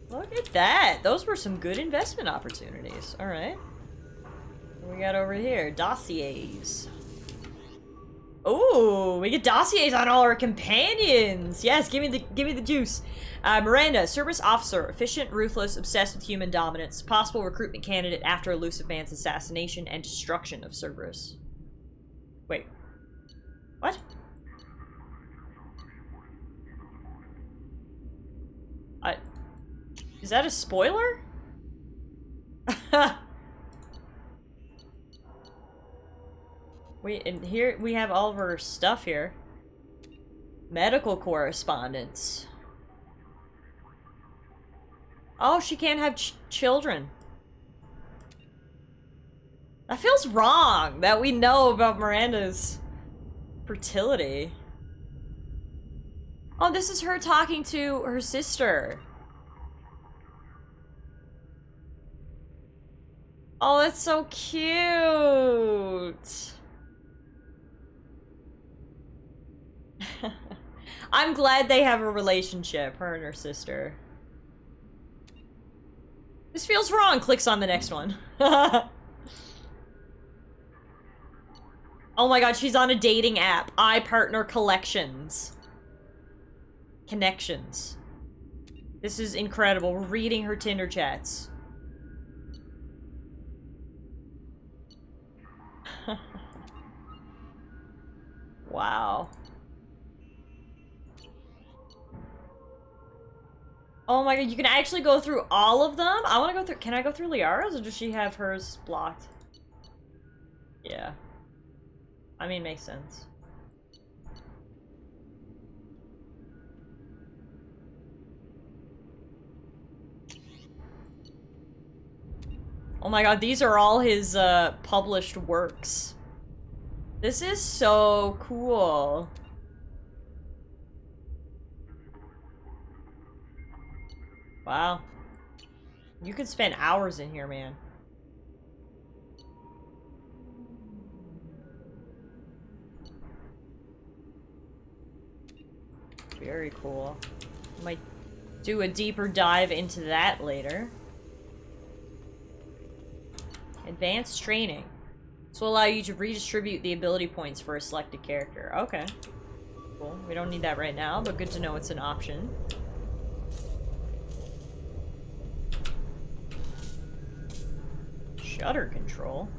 Look at that! Those were some good investment opportunities. Alright. What we got over here? Dossiers. Oh, we get dossiers on all our companions! Yes, give me the juice. Miranda, Cerberus officer, efficient, ruthless, obsessed with human dominance, possible recruitment candidate after Elusive Man's assassination and destruction of Cerberus. Wait. What? Is that a spoiler? And here we have all of her stuff here. Medical correspondence. Oh, she can't have children. That feels wrong that we know about Miranda's fertility. Oh, this is her talking to her sister. Oh, that's so cute. I'm glad they have a relationship, her and her sister. This feels wrong. Clicks on the next one. Oh my god, she's on a dating app. iPartner Collections. Connections. This is incredible. We're reading her Tinder chats. Wow. Oh my god, you can actually go through all of them? I want to go through... Can I go through Liara's, or does she have hers blocked? Yeah. I mean, makes sense. Oh my god, these are all his published works. This is so cool. Wow. You could spend hours in here, man. Very cool. Might do a deeper dive into that later. Advanced training. This will allow you to redistribute the ability points for a selected character. Okay. Cool. We don't need that right now, but good to know it's an option. Shutter control.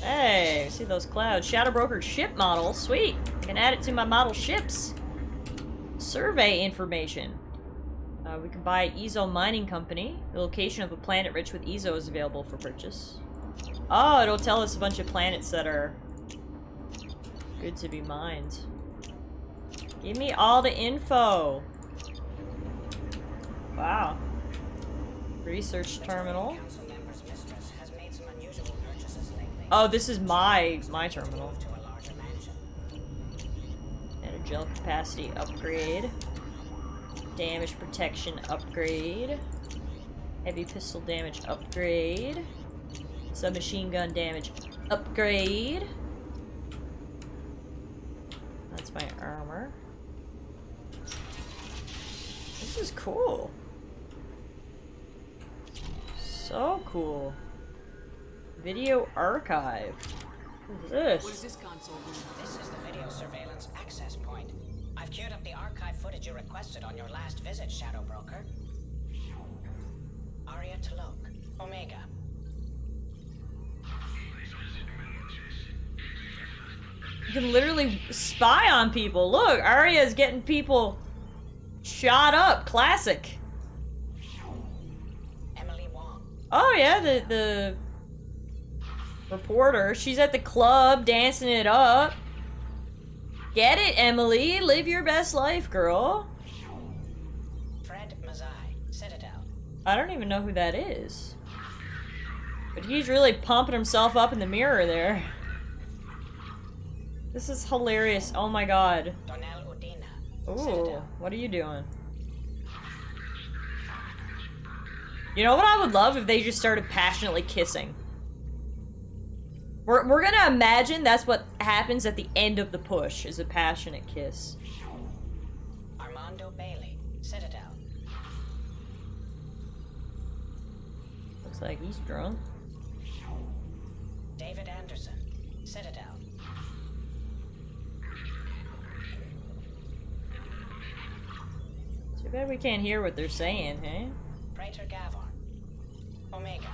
Hey, see those clouds. Shadow Broker ship model. Sweet. I can add it to my model ships. Survey information. We can buy Ezo Mining Company. The location of a planet rich with Ezo is available for purchase. Oh, it'll tell us a bunch of planets that are good to be mined. Give me all the info. Wow. Research terminal. Oh, this is my terminal. Energel capacity upgrade. Damage protection upgrade. Heavy pistol damage upgrade. Submachine gun damage upgrade. That's my armor. This is cool. So cool. Video archive. What is this? What is this console room? This is the video surveillance access point. I've queued up the archive footage you requested on your last visit, Shadow Broker. Aria Talok, Omega. You can literally spy on people. Look, Arya's getting people shot up. Classic. Oh yeah, the reporter. She's at the club dancing it up. Get it, Emily. Live your best life, girl. Fred Mazai, Citadel. I don't even know who that is. But he's really pumping himself up in the mirror there. This is hilarious. Oh my god. Donnell Udina, Ooh, Citadel. what are you doing? You know what I would love if they just started passionately kissing? We're gonna imagine that's what happens at the end of the push, is a passionate kiss. Armando Bailey, Citadel. Looks like he's drunk. David Anderson, Citadel. Too bad we can't hear what they're saying, hey? Praetor Gavon, Omega.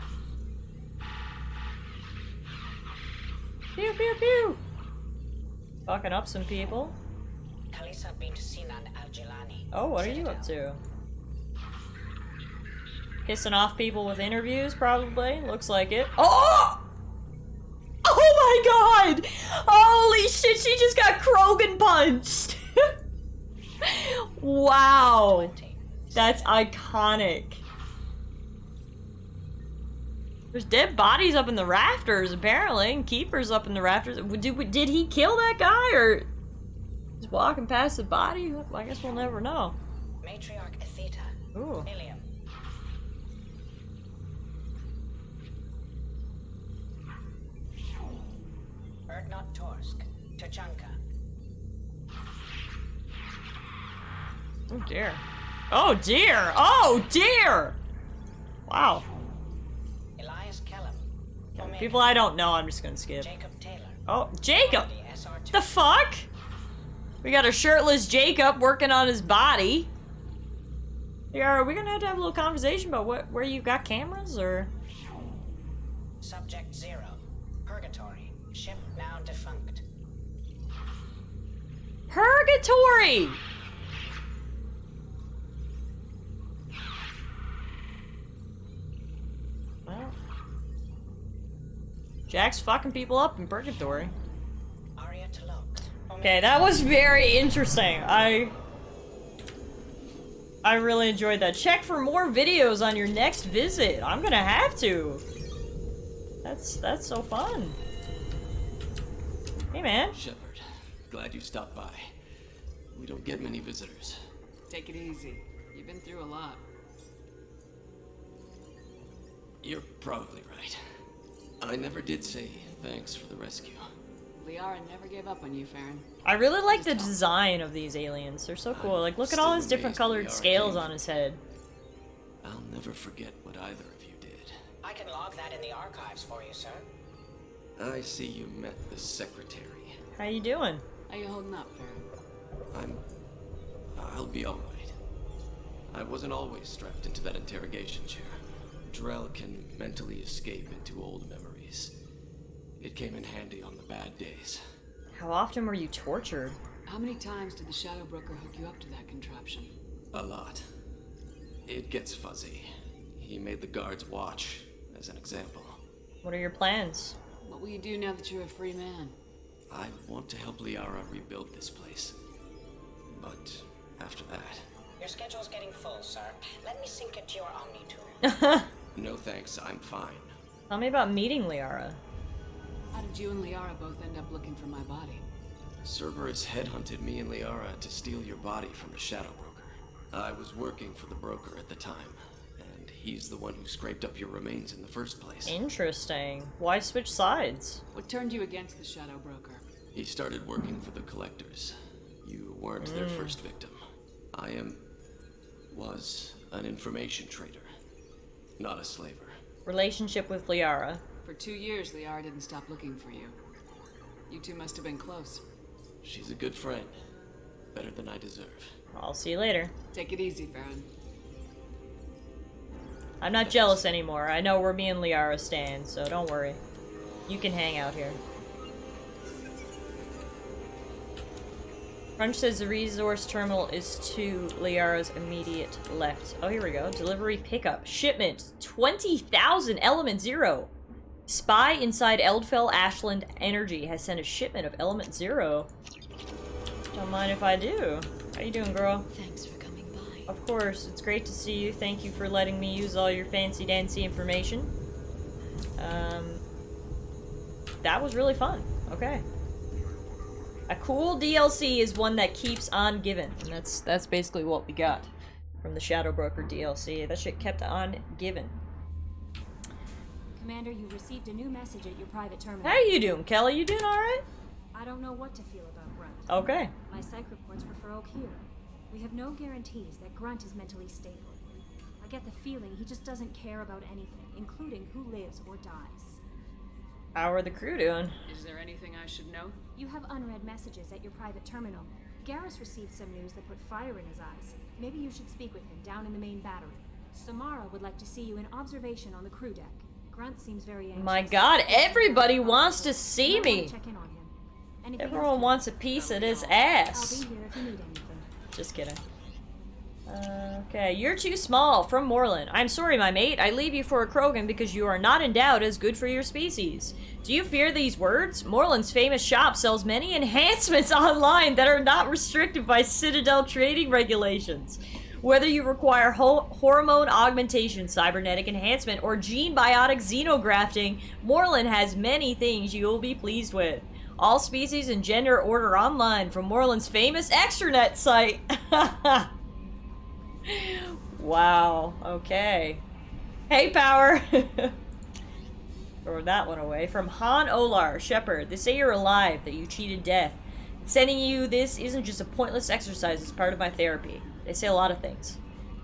Pew pew pew! Fucking up some people. Kalisa bint Sinan Al-Jilani. Oh, what are you up to? Pissing off people with interviews, probably. Looks like it. Oh! Oh my god! Holy shit, she just got Krogan punched! Wow! That's iconic. There's dead bodies up in the rafters, apparently, and keepers up in the rafters. Did he kill that guy, or just walking past the body? I guess we'll never know. Matriarch Atheta. Ooh. Ilium. Erdnot Torsk. Tachanka. Oh dear. Oh dear! Oh dear! Wow. Elias Kellum. Omega. People I don't know, I'm just gonna skip. Jacob Taylor. Oh, Jacob! The fuck? We got a shirtless Jacob working on his body. Yeah, are we gonna have to have a little conversation about where you got cameras, or? Subject 0. Purgatory. Ship now defunct. Purgatory! Well, Jack's fucking people up in Purgatory. Arya Talok. Okay, that was very interesting. I really enjoyed that. Check for more videos on your next visit. I'm gonna have to. That's so fun. Hey, man. Shepard, glad you stopped by. We don't get many visitors. Take it easy. You've been through a lot. You're probably right. I never did say thanks for the rescue. Liara never gave up on you, Farron. I really like the design of these aliens. They're so cool. Like, look at all his different colored scales on his head. I'll never forget what either of you did. I can log that in the archives for you, sir. I see you met the secretary. How you doing? How you holding up, Farron? I'll be alright. I wasn't always strapped into that interrogation chair. Drell can mentally escape into old memories. It came in handy on the bad days. How often were you tortured? How many times did the Shadow Broker hook you up to that contraption? A lot. It gets fuzzy. He made the guards watch, as an example. What are your plans? What will you do now that you're a free man? I want to help Liara rebuild this place. But after that... Your schedule's getting full, sir. Let me sync it to your Omni-tool. No thanks, I'm fine. Tell me about meeting Liara. How did you and Liara both end up looking for my body? Cerberus headhunted me and Liara to steal your body from the Shadow Broker. I was working for the broker at the time, and he's the one who scraped up your remains in the first place. Interesting. Why switch sides? What turned you against the Shadow Broker? He started working for the Collectors. You weren't their first victim. I was an information trader, not a slaver. Relationship with Liara. For 2 years, Liara didn't stop looking for you. You two must have been close. She's a good friend. Better than I deserve. I'll see you later. Take it easy, Farron. I'm not jealous anymore. I know where me and Liara stand, so don't worry. You can hang out here. Crunch says the resource terminal is to Liara's immediate left. Oh, here we go. Delivery pickup. Shipment. 20,000 Element 0. Spy inside Eldfell Ashland Energy has sent a shipment of Element 0. Don't mind if I do. How you doing, girl? Thanks for coming by. Of course, it's great to see you. Thank you for letting me use all your fancy-dancy information. That was really fun. Okay. A cool DLC is one that keeps on giving, and that's basically what we got from the Shadow Broker DLC. That shit kept on giving. Commander, you received a new message at your private terminal. How you doing, Kelly? You doing alright? I don't know what to feel about Grunt. Okay. My psych reports refer Oak here. We have no guarantees that Grunt is mentally stable. I get the feeling he just doesn't care about anything, including who lives or dies. How are the crew doing? Is there anything I should know? You have unread messages at your private terminal. Garrus received some news that put fire in his eyes. Maybe you should speak with him down in the main battery. Samara would like to see you in observation on the crew deck. Grunt seems very anxious. My god, everybody wants to see me! Check in on him. Anything Everyone wants a piece of this ass. I'll be here if you need anything. Just kidding. Okay, you're too small. From Moreland. I'm sorry, my mate. I leave you for a Krogan because you are not endowed as good for your species. Do you fear these words? Moreland's famous shop sells many enhancements online that are not restricted by Citadel trading regulations. Whether you require hormone augmentation, cybernetic enhancement, or gene-biotic xenografting, Moreland has many things you will be pleased with. All species and gender order online from Moreland's famous extranet site. Wow, okay. Hey, Power! Throw that one away. From Han Olar, Shepard, they say you're alive, that you cheated death. Sending you this isn't just a pointless exercise, it's part of my therapy. They say a lot of things.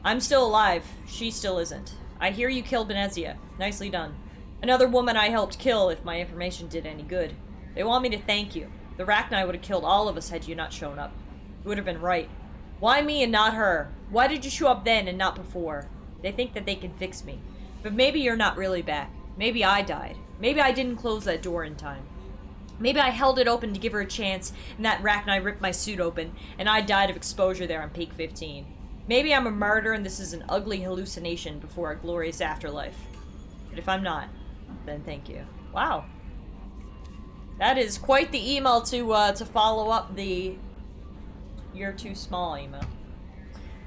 I'm still alive, she still isn't. I hear you killed Benezia. Nicely done. Another woman I helped kill if my information did any good. They want me to thank you. The Rachni would have killed all of us had you not shown up. You would have been right. Why me and not her? Why did you show up then and not before? They think that they can fix me. But maybe you're not really back. Maybe I died. Maybe I didn't close that door in time. Maybe I held it open to give her a chance, and that Rachni ripped my suit open, and I died of exposure there on Peak 15. Maybe I'm a martyr and this is an ugly hallucination before a glorious afterlife. But if I'm not, then thank you. Wow. That is quite the email to follow up the "you're too small" email.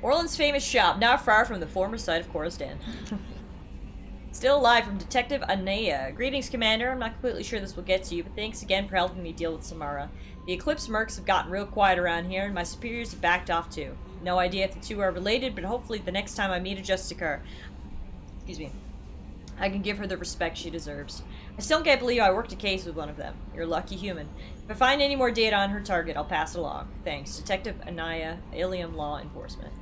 Orland's famous shop, not far from the former site of Khorasan. Still alive from Detective Anaya. Greetings, Commander. I'm not completely sure this will get to you, but thanks again for helping me deal with Samara. The Eclipse mercs have gotten real quiet around here, and my superiors have backed off too. No idea if the two are related, but hopefully the next time I meet a Justicar, I can give her the respect she deserves. I still can't believe I worked a case with one of them. You're a lucky human. If I find any more data on her target, I'll pass it along. Thanks. Detective Anaya, Ilium Law Enforcement.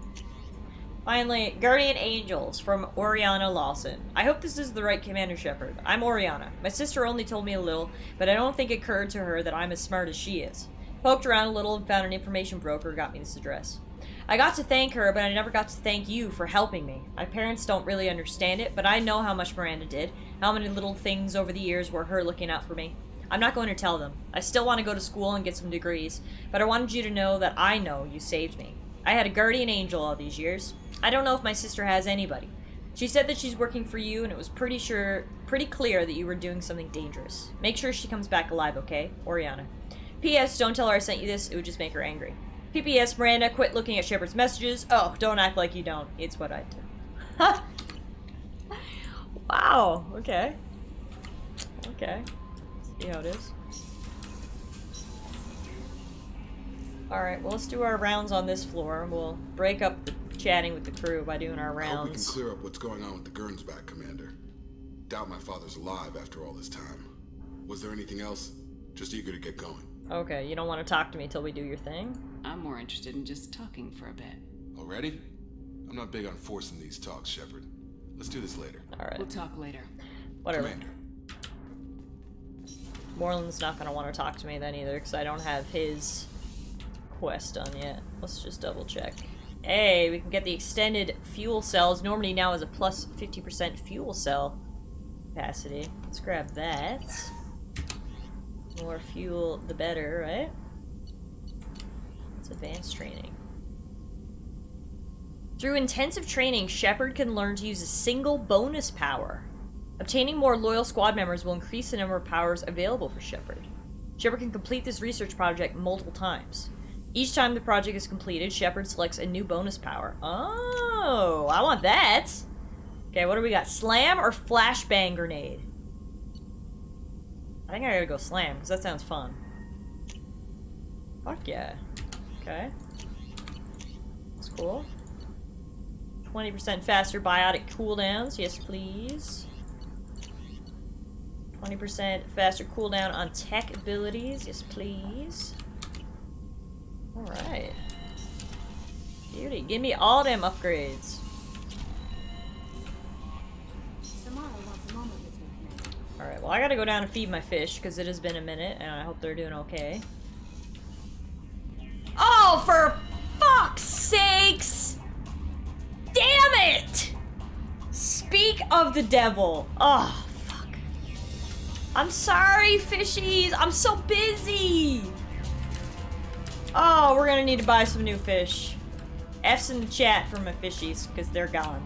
Finally, Guardian Angels from Oriana Lawson. I hope this is the right Commander Shepard. I'm Oriana. My sister only told me a little, but I don't think it occurred to her that I'm as smart as she is. Poked around a little and found an information broker who got me this address. I got to thank her, but I never got to thank you for helping me. My parents don't really understand it, but I know how much Miranda did, how many little things over the years were her looking out for me. I'm not going to tell them. I still want to go to school and get some degrees, but I wanted you to know that I know you saved me. I had a guardian angel all these years. I don't know if my sister has anybody. She said that she's working for you, and it was pretty clear that you were doing something dangerous. Make sure she comes back alive, okay? Oriana. P.S. Don't tell her I sent you this, it would just make her angry. P.P.S. Miranda, quit looking at Shepard's messages. Oh, don't act like you don't. It's what I do. Wow, okay. Okay. See how it is. Alright, well, let's do our rounds on this floor, and we'll break up the chatting with the crew by doing our rounds. I hope we can clear up what's going on with the Gernsback, Commander. Doubt my father's alive after all this time. Was there anything else? Just eager to get going. Okay, you don't want to talk to me till we do your thing? I'm more interested in just talking for a bit. Already? I'm not big on forcing these talks, Shepard. Let's do this later. Alright. We'll talk later. Whatever. Commander. Moreland's not going to want to talk to me then either, because I don't have his quest done yet. Let's just double check. Hey, we can get the extended fuel cells. Normandy now has a plus 50% fuel cell capacity. Let's grab that. The more fuel, the better, right? It's advanced training. Through intensive training, Shepard can learn to use a single bonus power. Obtaining more loyal squad members will increase the number of powers available for Shepard. Shepard can complete this research project multiple times. Each time the project is completed, Shepard selects a new bonus power. Oh, I want that. Okay, what do we got? Slam or flashbang grenade? I think I gotta go slam, because that sounds fun. Fuck yeah. Okay. That's cool. 20% faster biotic cooldowns. Yes, please. 20% faster cooldown on tech abilities. Yes, please. Alright. Beauty. Give me all them upgrades. Samara wants a moment with you, Commander. Alright, well I gotta go down and feed my fish, because it has been a minute, and I hope they're doing okay. Oh, for fuck's sakes! Damn it! Speak of the devil. Oh, fuck. I'm sorry, fishies. I'm so busy. Oh, we're gonna need to buy some new fish. F's in the chat for my fishies, because they're gone.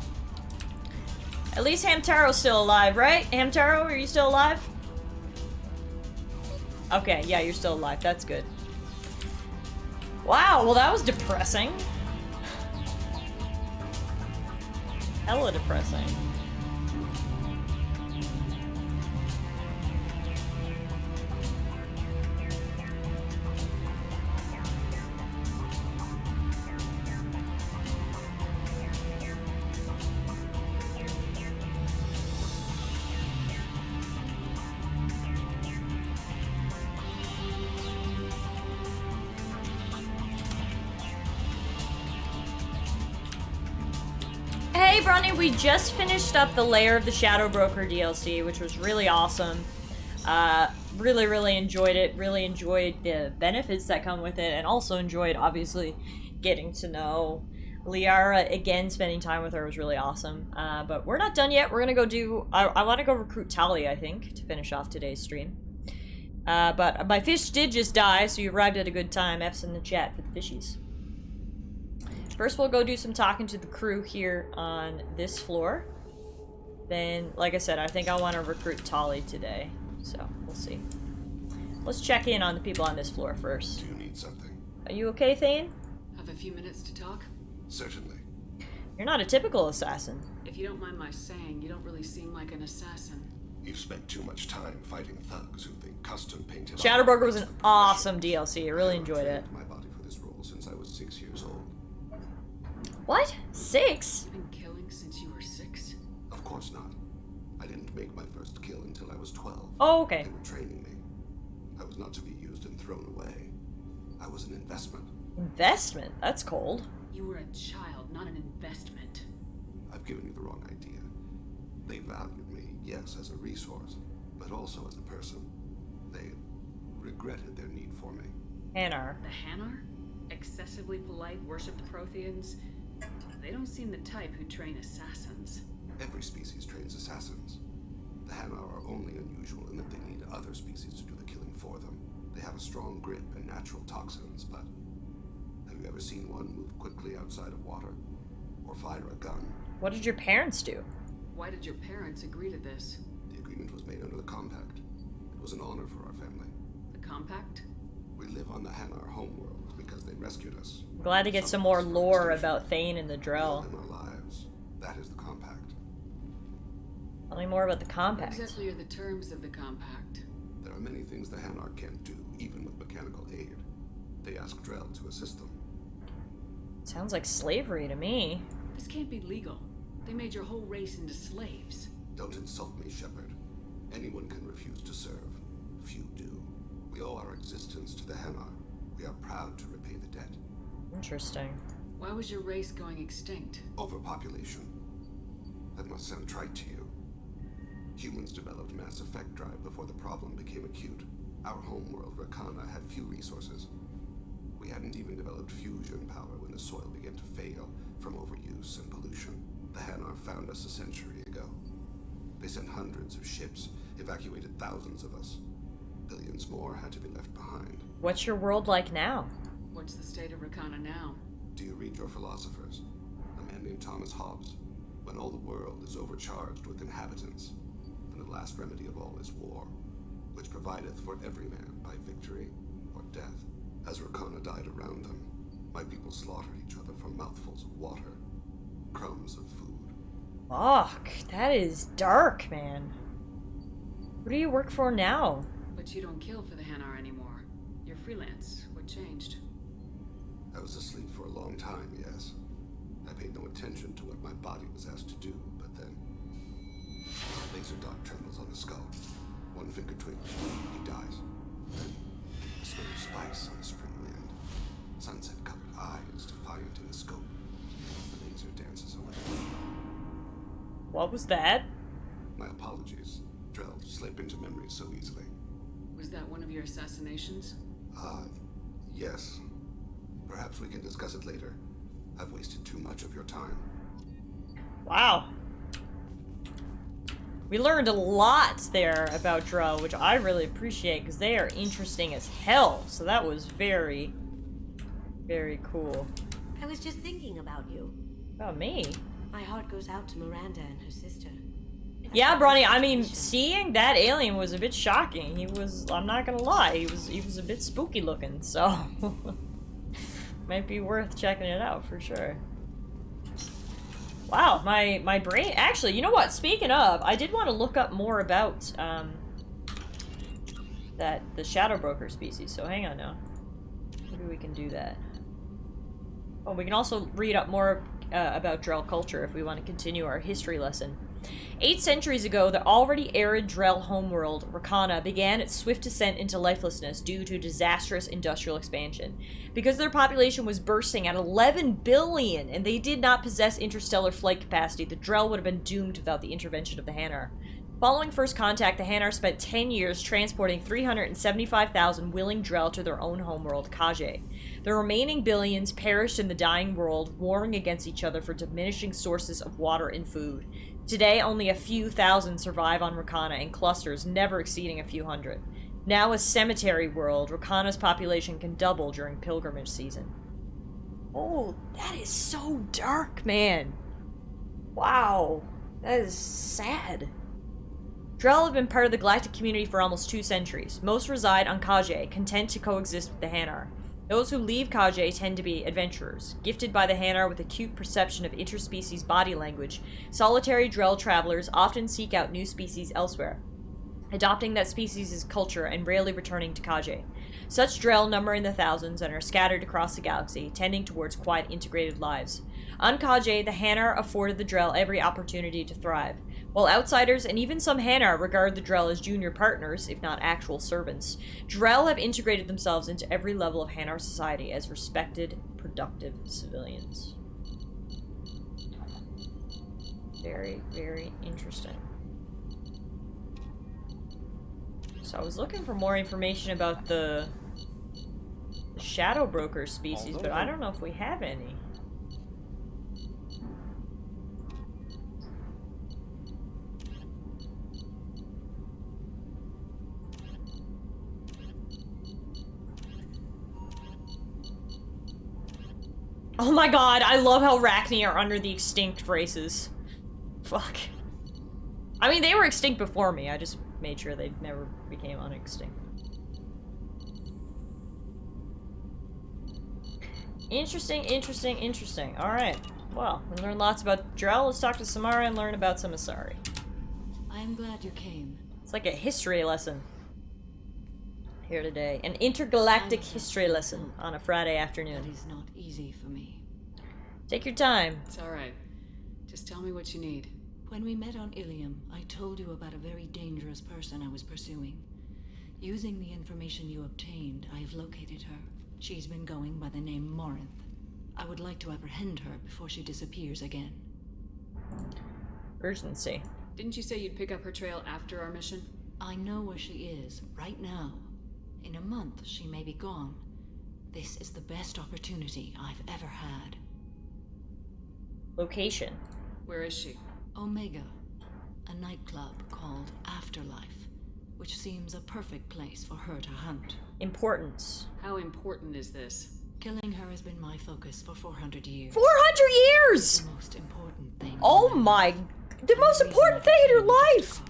At least Hamtaro's still alive, right? Hamtaro, are you still alive? Okay, yeah, you're still alive. That's good. Wow, well that was depressing. Hella depressing. Hey Bronny, we just finished up the Lair of the Shadow Broker DLC, which was really awesome. Really enjoyed it. Really enjoyed the benefits that come with it, and also enjoyed, obviously, getting to know Liara again. Spending time with her was really awesome. But we're not done yet. We're gonna go do... I want to go recruit Tali, I think, to finish off today's stream. But my fish did just die, so you arrived at a good time. F's in the chat for the fishies. First, we'll go do some talking to the crew here on this floor. Then, like I said, I think I want to recruit Tali today. So, we'll see. Let's check in on the people on this floor first. Do you need something? Are you okay, Thane? Have a few minutes to talk? Certainly. You're not a typical assassin. If you don't mind my saying, you don't really seem like an assassin. You've spent too much time fighting thugs who think custom-painted... Shadow Broker was an awesome DLC. I really enjoyed it. My body for this role since I was 6 years old. What? 6? You've been killing since you were 6? Of course not. I didn't make my first kill until I was 12. Oh, okay. They were training me. I was not to be used and thrown away. I was an investment. Investment? That's cold. You were a child, not an investment. I've given you the wrong idea. They valued me, yes, as a resource, but also as a person. They regretted their need for me. Hanar. The Hanar? Excessively polite, worshipped Protheans? They don't seem the type who train assassins. Every species trains assassins. The Hanar are only unusual in that they need other species to do the killing for them. They have a strong grip and natural toxins, but have you ever seen one move quickly outside of water? Or fire a gun? What did your parents do? Why did your parents agree to this? The agreement was made under the Compact. It was an honor for our family. The Compact? We live on the Hanar homeworld because they rescued us. Glad to get some more lore about Thane and the Drell. In our lives. That is the Compact. Tell me more about the Compact. What exactly are the terms of the Compact? There are many things the Hanar can't do, even with mechanical aid. They ask Drell to assist them. Sounds like slavery to me. This can't be legal. They made your whole race into slaves. Don't insult me, Shepard. Anyone can refuse to serve. Few do. We owe our existence to the Hanar. We are proud to repay the debt. Interesting. Why was your race going extinct? Overpopulation. That must sound trite to you. Humans developed Mass Effect Drive before the problem became acute. Our homeworld, Rakana, had few resources. We hadn't even developed fusion power when the soil began to fail from overuse and pollution. The Hanar found us a century ago. They sent hundreds of ships, evacuated thousands of us. Billions more had to be left behind. What's your world like now? What's the state of Rakana now? Do you read your philosophers? A man named Thomas Hobbes. When all the world is overcharged with inhabitants, and the last remedy of all is war, which provideth for every man by victory or death As Rakana died around them, my people slaughtered each other for mouthfuls of water, crumbs of food. Fuck, that is dark, man. What do you work for now? But you don't kill for the Hanar anymore. You're freelance. What changed? I was asleep for a long time, yes. I paid no attention to what my body was asked to do, but then... laser dot trembles on the skull. One finger twinkles, he dies. Then, a smell of spice on the spring wind. Sunset-colored eyes defiant in the scope. The laser dances away. What was that? My apologies. Drell slip into memory so easily. Was that one of your assassinations? Yes. Perhaps we can discuss it later. I've wasted too much of your time. Wow. We learned a lot there about Drell, which I really appreciate, because they are interesting as hell. So that was very, very cool. I was just thinking about you. About me? My heart goes out to Miranda and her sister. Yeah, Bronny, I mean, seeing that alien was a bit shocking. He was, I'm not gonna lie, he was a bit spooky looking, so... might be worth checking it out, for sure. Wow, my brain... Actually, you know what? Speaking of, I did want to look up more about, the Shadow Broker species, so hang on now. Maybe we can do that. Oh, we can also read up more about Drell culture if we want to continue our history lesson. 8 centuries ago, the already arid Drell homeworld, Rakana, began its swift descent into lifelessness due to disastrous industrial expansion. Because their population was bursting at 11 billion, and they did not possess interstellar flight capacity, the Drell would have been doomed without the intervention of the Hanar. Following first contact, the Hanar spent 10 years transporting 375,000 willing Drell to their own homeworld, Kage. The remaining billions perished in the dying world, warring against each other for diminishing sources of water and food. Today, only a few thousand survive on Rakana in clusters, never exceeding a few hundred. Now a cemetery world, Rakana's population can double during pilgrimage season. Oh, that is so dark, man. Wow. That is sad. Drell have been part of the galactic community for almost 2 centuries. Most reside on Kage, content to coexist with the Hanar. Those who leave Kage tend to be adventurers. Gifted by the Hanar with acute perception of interspecies body language, solitary Drell travelers often seek out new species elsewhere, adopting that species' culture and rarely returning to Kage. Such Drell number in the thousands and are scattered across the galaxy, tending towards quiet, integrated lives. On Kage, the Hanar afforded the Drell every opportunity to thrive. While outsiders and even some Hanar regard the Drell as junior partners, if not actual servants, Drell have integrated themselves into every level of Hanar society as respected, productive civilians. Very, very interesting. So I was looking for more information about the Shadow Broker species, but I don't know if we have any. Oh my god, I love how Rachni are under the extinct races. Fuck. I mean, they were extinct before me, I just made sure they never became unextinct. Interesting, interesting, interesting. Alright. Well, we learned lots about Drell. Let's talk to Samara and learn about some Asari. I am glad you came. It's like a history lesson here today. An intergalactic history lesson on a Friday afternoon. That is not easy for me. Take your time. It's alright. Just tell me what you need. When we met on Ilium, I told you about a very dangerous person I was pursuing. Using the information you obtained, I have located her. She's been going by the name Morinth. I would like to apprehend her before she disappears again. Urgency. Didn't you say you'd pick up her trail after our mission? I know where she is, right now. In a month, she may be gone. This is the best opportunity I've ever had. Location. Where is she? Omega, a nightclub called Afterlife, which seems a perfect place for her to hunt. Importance. How important is this? Killing her has been my focus for 400 years. 400 years! The most important thing. Oh my... The most important thing in her life!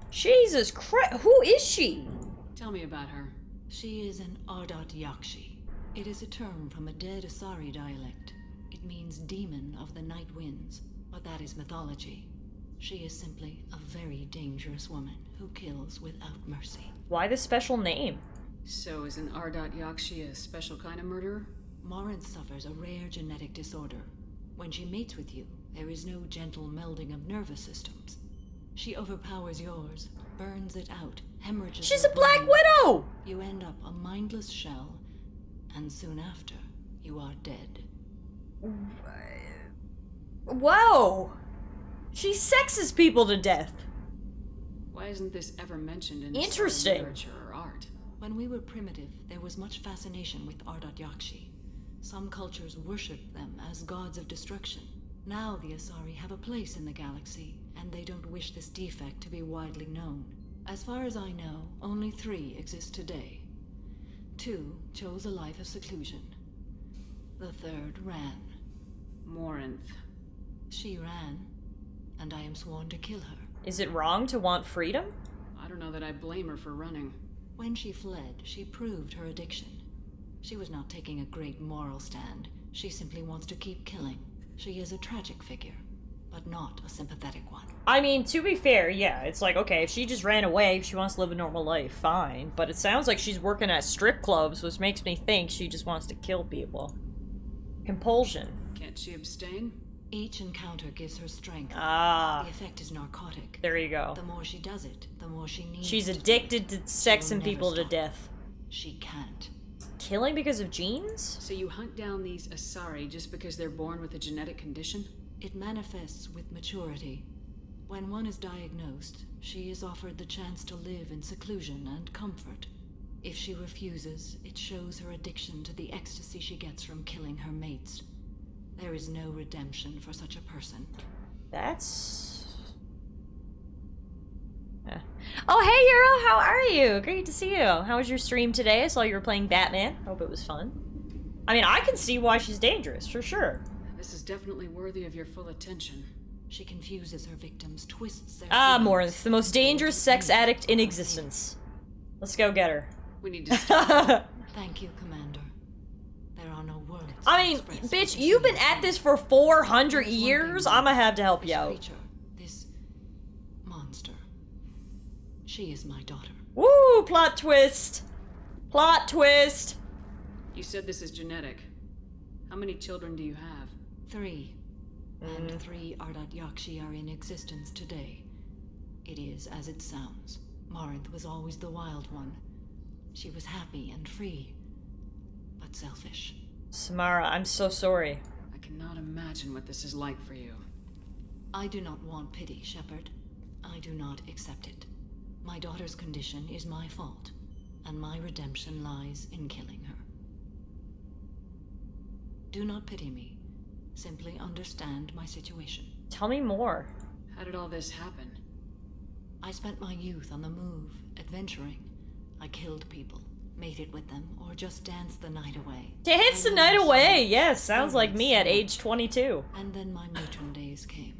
Jesus Christ, who is she? Tell me about her. She is an Ardat Yakshi, It is a term from a dead Asari dialect. It means demon of the night winds, but that is mythology. She is simply a very dangerous woman who kills without mercy. Why the special name? So is an Ardat Yakshi a special kind of murderer? Morinth suffers a rare genetic disorder. When she mates with you, there is no gentle melding of nervous systems. She overpowers yours, burns it out, hemorrhages. She's your a Black brain. Widow! You end up a mindless shell, and soon after, you are dead. Whoa! She sexes people to death. Why isn't this ever mentioned in Interesting. literature or art? When we were primitive, there was much fascination with Ardat Yakshi. Some cultures worshipped them as gods of destruction. Now the Asari have a place in the galaxy, and they don't wish this defect to be widely known. As far as I know, only 3 exist today. 2 chose a life of seclusion. The 3rd ran. Morinth. She ran, and I am sworn to kill her. Is it wrong to want freedom? I don't know that I blame her for running. When she fled, she proved her addiction. She was not taking a great moral stand. She simply wants to keep killing. She is a tragic figure, but not a sympathetic one. I mean, to be fair, yeah, it's like, okay, if she just ran away, if she wants to live a normal life, fine. But it sounds like she's working at strip clubs, which makes me think she just wants to kill people. Compulsion. Can't she abstain? Each encounter gives her strength. Ah. The effect is narcotic. There you go. The more she does it, the more she needs. She's addicted to sexing people to stop. death. She can't. Killing because of genes? So you hunt down these Asari just because they're born with a genetic condition? It manifests with maturity. When one is diagnosed, she is offered the chance to live in seclusion and comfort. If she refuses, it shows her addiction to the ecstasy she gets from killing her mates. There is no redemption for such a person. That's... Oh, hey, Euro, how are you? Great to see you. How was your stream today? I saw you were playing Batman. Hope it was fun. I mean, I can see why she's dangerous, for sure. This is definitely worthy of your full attention. She confuses her victims, twists their Morinth, the most dangerous sex addict in existence. Let's go get her. We need to stop. Thank you, Commander. There are no words. I mean, bitch, you've been at this for 400 years. I'ma have to help you out. Creature, this monster. She is my daughter. Woo! Plot twist. Plot twist. You said this is genetic. How many children do you have? 3. And 3 Ardat Yakshi are in existence today. It is as it sounds. Morinth was always the wild one. She was happy and free, but selfish. Samara, I'm so sorry. I cannot imagine what this is like for you. I do not want pity, Shepard. I do not accept it. My daughter's condition is my fault, and my redemption lies in killing her. Do not pity me. Simply understand my situation. Tell me more. How did all this happen? I spent my youth on the move, adventuring. I killed people, mated with them, or just danced the night away. Dance the night away! Yes, sounds like me at age 22. And then my matron days came.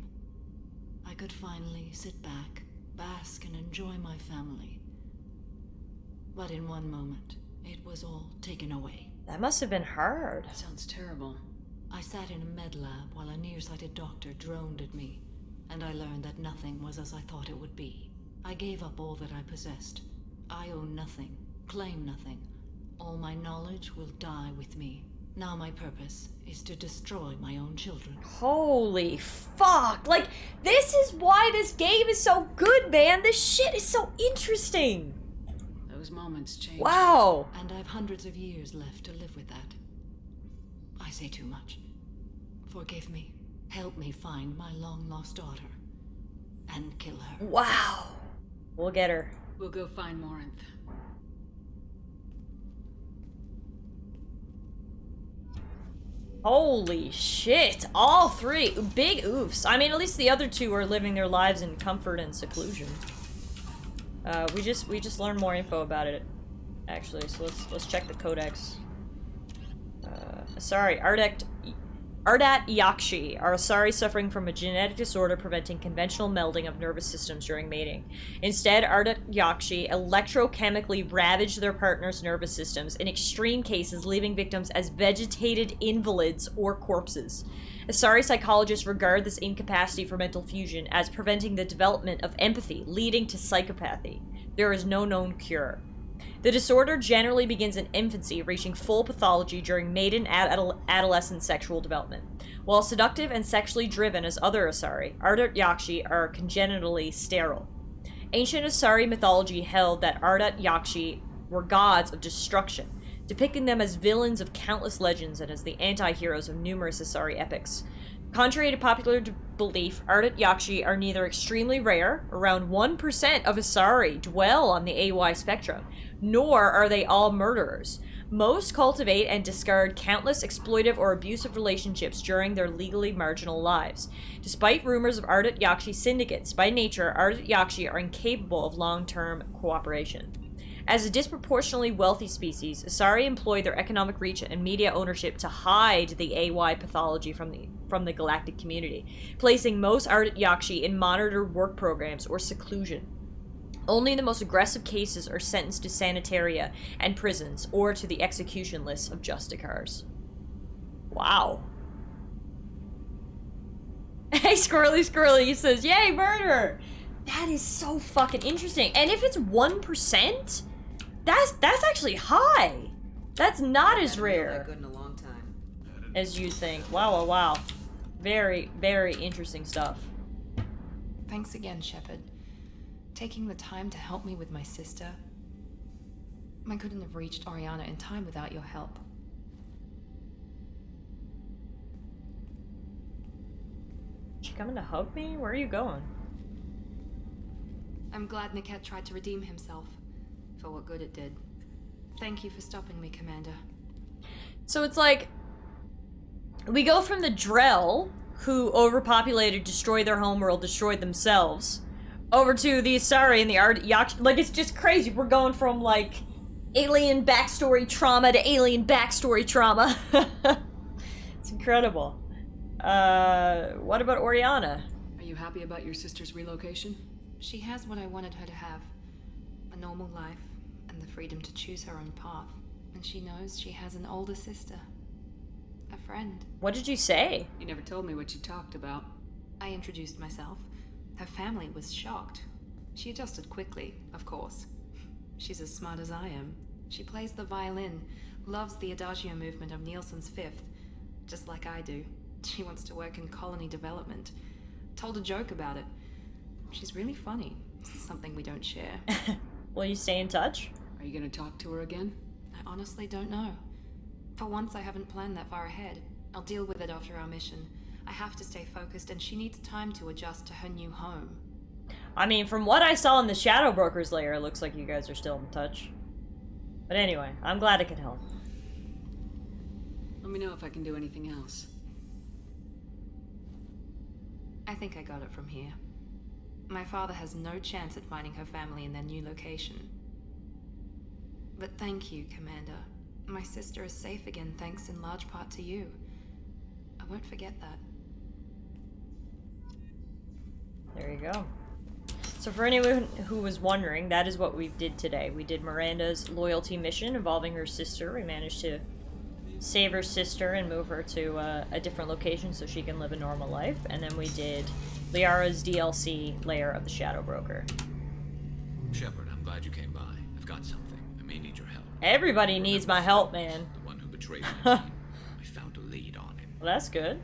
I could finally sit back, bask, and enjoy my family. But in one moment, it was all taken away. That must have been hard. That sounds terrible. I sat in a med lab while a nearsighted doctor droned at me, and I learned that nothing was as I thought it would be. I gave up all that I possessed. I own nothing, claim nothing. All my knowledge will die with me. Now my purpose is to destroy my own children. Holy fuck! Like, this is why this game is so good, man! This shit is so interesting! Those moments change. Wow! And I've hundreds of years left to live with that. I say too much. Forgive me. Help me find my long-lost daughter. And kill her. Wow! We'll get her. We'll go find Morinth. Holy shit! All 3! Big oofs. I mean, at least the other 2 are living their lives in comfort and seclusion. We just learned more info about it, actually. So let's check the codex. Sorry, Ardat Yakshi are Asari suffering from a genetic disorder preventing conventional melding of nervous systems during mating. Instead, Ardat Yakshi electrochemically ravage their partner's nervous systems, in extreme cases leaving victims as vegetated invalids or corpses. Asari psychologists regard this incapacity for mental fusion as preventing the development of empathy, leading to psychopathy. There is no known cure. The disorder generally begins in infancy, reaching full pathology during maiden adolescent sexual development. While seductive and sexually driven as other Asari, Ardat Yakshi are congenitally sterile. Ancient Asari mythology held that Ardat Yakshi were gods of destruction, depicting them as villains of countless legends and as the anti-heroes of numerous Asari epics. Contrary to popular belief, Ardat Yakshi are neither extremely rare, around 1% of Asari dwell on the AY spectrum, nor are they all murderers. Most cultivate and discard countless exploitive or abusive relationships during their legally marginal lives. Despite rumors of Ardat Yakshi syndicates, by nature, Ardat Yakshi are incapable of long-term cooperation. As a disproportionately wealthy species, Asari employ their economic reach and media ownership to hide the AY pathology from the galactic community, placing most Ardat Yakshi in monitored work programs or seclusion. Only the most aggressive cases are sentenced to sanitaria and prisons, or to the execution lists of justicars. Wow. Hey, Squirrely, he says, yay, murder! That is so fucking interesting. And if it's 1%, that's actually high. That's not as rare Good in a long time. as you'd think. Wow. Very, very interesting stuff. Thanks again, Shepard. Taking the time to help me with my sister. I couldn't have reached Oriana in time without your help. She coming to hug me? Where are you going? I'm glad Niket tried to redeem himself, for what good it did. Thank you for stopping me, Commander. So it's like, we go from the Drell, who overpopulated, destroyed their homeworld, destroyed themselves, over to the Asari and the Yakshi. Like, it's just crazy. We're going from, like, alien backstory trauma to alien backstory trauma. It's incredible. What about Oriana? Are you happy about your sister's relocation? She has what I wanted her to have. A normal life, and the freedom to choose her own path. And she knows she has an older sister. A friend. What did you say? You never told me what you talked about. I introduced myself. Her family was shocked. She adjusted quickly, of course. She's as smart as I am. She plays the violin, loves the Adagio movement of Nielsen's Fifth, just like I do. She wants to work in colony development. Told a joke about it. She's really funny. Something we don't share. Will you stay in touch? Are you gonna talk to her again? I honestly don't know. For once, I haven't planned that far ahead. I'll deal with it after our mission. I have to stay focused, and she needs time to adjust to her new home. I mean, from what I saw in the Shadow Broker's lair, it looks like you guys are still in touch. But anyway, I'm glad I could help. Let me know if I can do anything else. I think I got it from here. My father has no chance at finding her family in their new location. But thank you, Commander. My sister is safe again thanks in large part to you. I won't forget that. There you go. So for anyone who was wondering, that is what we did today. We did Miranda's loyalty mission involving her sister. We managed to save her sister and move her to a different location so she can live a normal life. And then we did Liara's DLC, Lair of the Shadow Broker. Shepard, I'm glad you came by. I've got something. I may need your help. Everybody needs my help, man. The one who betrayed my team. I found a lead on him. Well, that's good.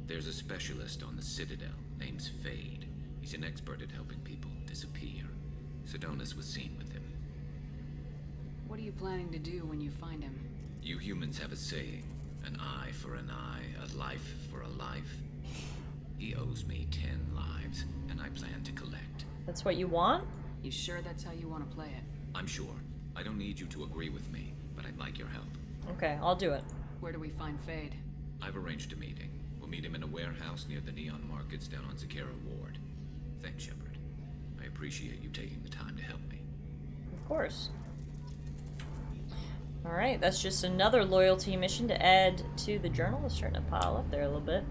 There's a specialist on the Citadel. Name's Fade. He's an expert at helping people disappear. Sedonis was seen with him. What are you planning to do when you find him? You humans have a saying. An eye for an eye, a life for a life. He owes me 10 lives, and I plan to collect. That's what you want? You sure that's how you want to play it? I'm sure. I don't need you to agree with me, but I'd like your help. Okay, I'll do it. Where do we find Fade? I've arranged a meeting. We'll meet him in a warehouse near the Neon Markets down on Zakera Ward. Thanks, Shepard. I appreciate you taking the time to help me. Of course. Alright, that's just another loyalty mission to add to the journal. It's starting to pile up there a little bit.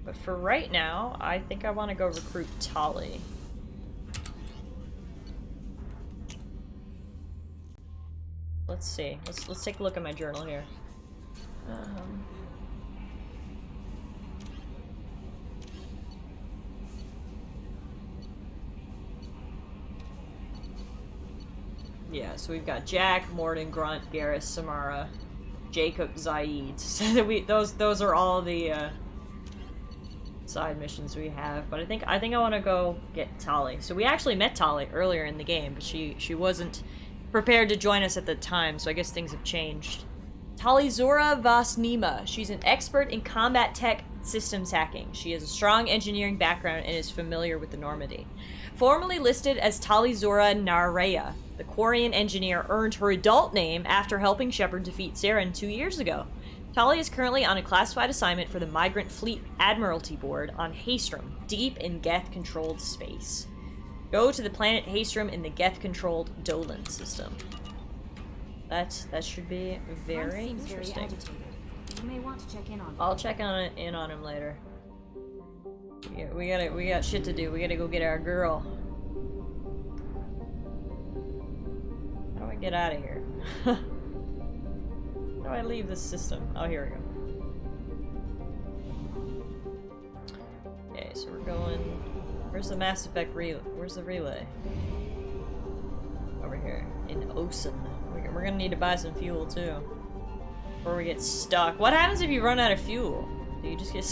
But for right now, I think I want to go recruit Tali. Let's see. Let's take a look at my journal here. Yeah, so we've got Jack, Morden, Grunt, Garrus, Samara, Jacob, Zaid. So those are all the side missions we have. But I think I want to go get Tali. So we actually met Tali earlier in the game, but she wasn't prepared to join us at the time, so I guess things have changed. Tali Zora Vasnima. She's an expert in combat tech systems hacking. She has a strong engineering background and is familiar with the Normandy. Formerly listed as Tali Zora Nareya, the Quarian engineer earned her adult name after helping Shepard defeat Saren 2 years ago. Tali is currently on a classified assignment for the Migrant Fleet Admiralty Board on Haestrom, deep in Geth-controlled space. Go to the planet Haestrom in the Geth-controlled Dolan system. That should be very interesting. Very agitated. You may want to check in on him. I'll check in on him later. Yeah, we got shit to do. We gotta go get our girl. How do I get out of here? How do I leave this system? Oh, here we go. Okay, so we're going. Where's the Mass Effect relay? Where's the relay? Over here in Osen. We're gonna need to buy some fuel too, before we get stuck. What happens if you run out of fuel? Do you just get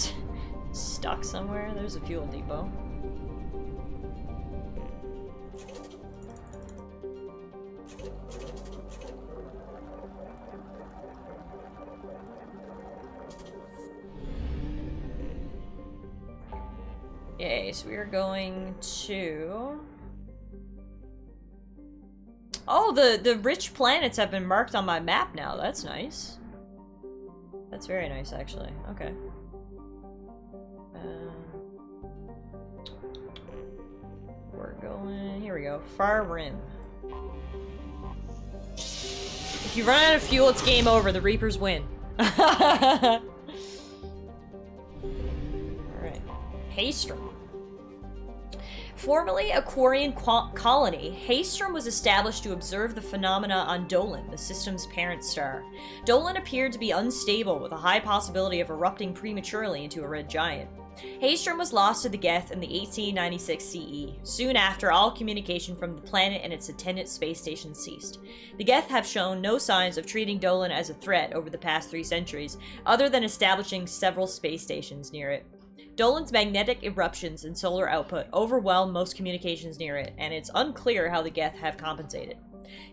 stuck somewhere? There's a fuel depot. Yay, so we are going to... Oh, the rich planets have been marked on my map now. That's nice. That's very nice, actually. Okay. We're going... Here we go. Far Rim. If you run out of fuel, it's game over. The Reapers win. Alright. Haestrom. Formerly a Quarian colony, Haestrom was established to observe the phenomena on Dolan, the system's parent star. Dolan appeared to be unstable, with a high possibility of erupting prematurely into a red giant. Haestrom was lost to the Geth in the 1896 CE. Soon after, all communication from the planet and its attendant space station ceased. The Geth have shown no signs of treating Dolan as a threat over the past 3 centuries, other than establishing several space stations near it. Dolan's magnetic eruptions and solar output overwhelm most communications near it, and it's unclear how the Geth have compensated.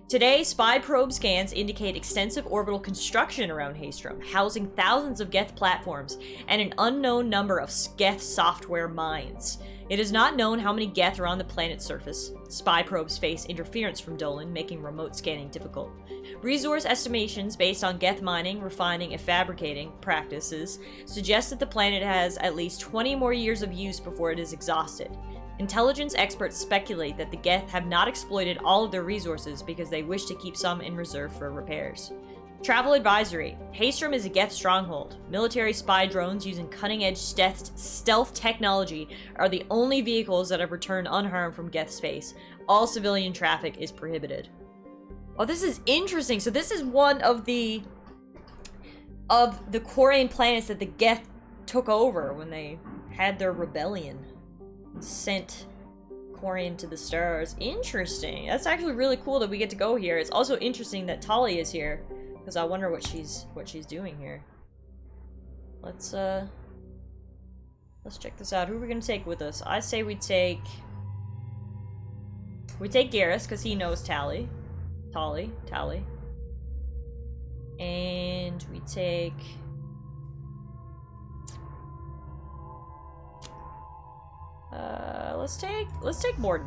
Today, spy probe scans indicate extensive orbital construction around Haestrom, housing thousands of Geth platforms and an unknown number of Geth software mines. It is not known how many Geth are on the planet's surface. Spy probes face interference from Dolan, making remote scanning difficult. Resource estimations based on Geth mining, refining, and fabricating practices suggest that the planet has at least 20 more years of use before it is exhausted. Intelligence experts speculate that the Geth have not exploited all of their resources because they wish to keep some in reserve for repairs. Travel advisory. Haestrom is a Geth stronghold. Military spy drones using cutting-edge stealth technology are the only vehicles that have returned unharmed from Geth space. All civilian traffic is prohibited. Oh, this is interesting. So this is one of the Quarian planets that the Geth took over when they had their rebellion. Sent Quarian to the stars. Interesting. That's actually really cool that we get to go here. It's also interesting that Tali is here, because I wonder what she's doing here. Let's check this out. Who are we gonna take with us? I say we take Garrus, because he knows Tali. And we take let's take Morden.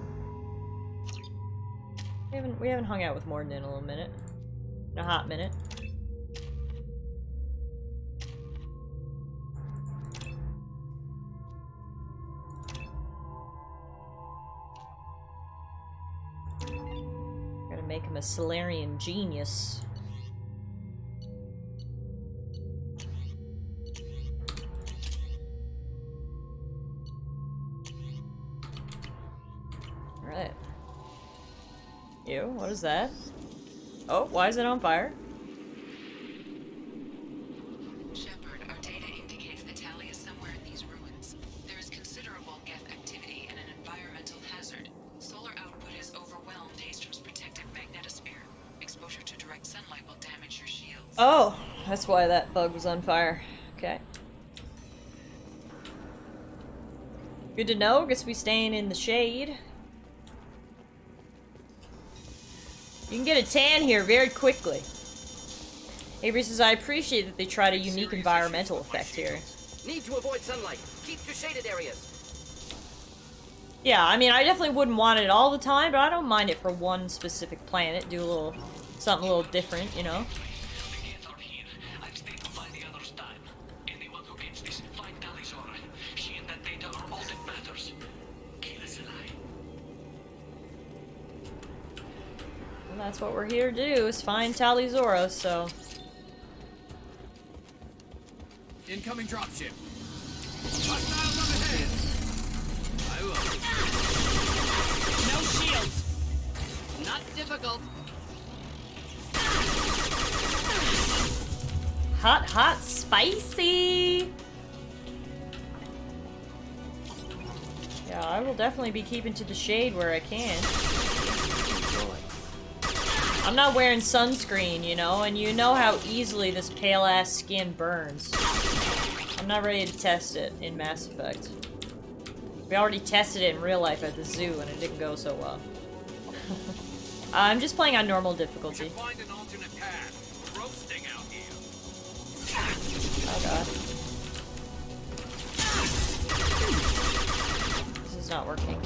We haven't hung out with Morden in a little minute. In a hot minute. I'm a Solarian genius. Alright. Ew, what is that? Oh, why is it on fire? Shepard, our data indicates that Tali is somewhere in these ruins. There is considerable geth activity and an environmental hazard. Solar output has overwhelmed Hastrom's protective magnetosphere. Exposure to direct sunlight will damage your shields. Oh, that's why that bug was on fire. Okay. Good to know. Guess we staying in the shade. You can get a tan here very quickly. Avery says, I appreciate that they tried a unique environmental effect here. Need to avoid sunlight. Keep to shaded areas. Yeah, I mean, I definitely wouldn't want it all the time, but I don't mind it for one specific planet. Do a little, something a little different, you know? And that's what we're here to do, is find Tali Zora, so... Incoming dropship. Hostiles on ahead. I will. No shields. Not difficult. Hot, hot, spicy! Yeah, I will definitely be keeping to the shade where I can. I'm not wearing sunscreen, you know, and you know how easily this pale-ass skin burns. I'm not ready to test it in Mass Effect. We already tested it in real life at the zoo, and it didn't go so well. I'm just playing on normal difficulty. Find an alternate path. Roasting out here. Oh god. This is not working.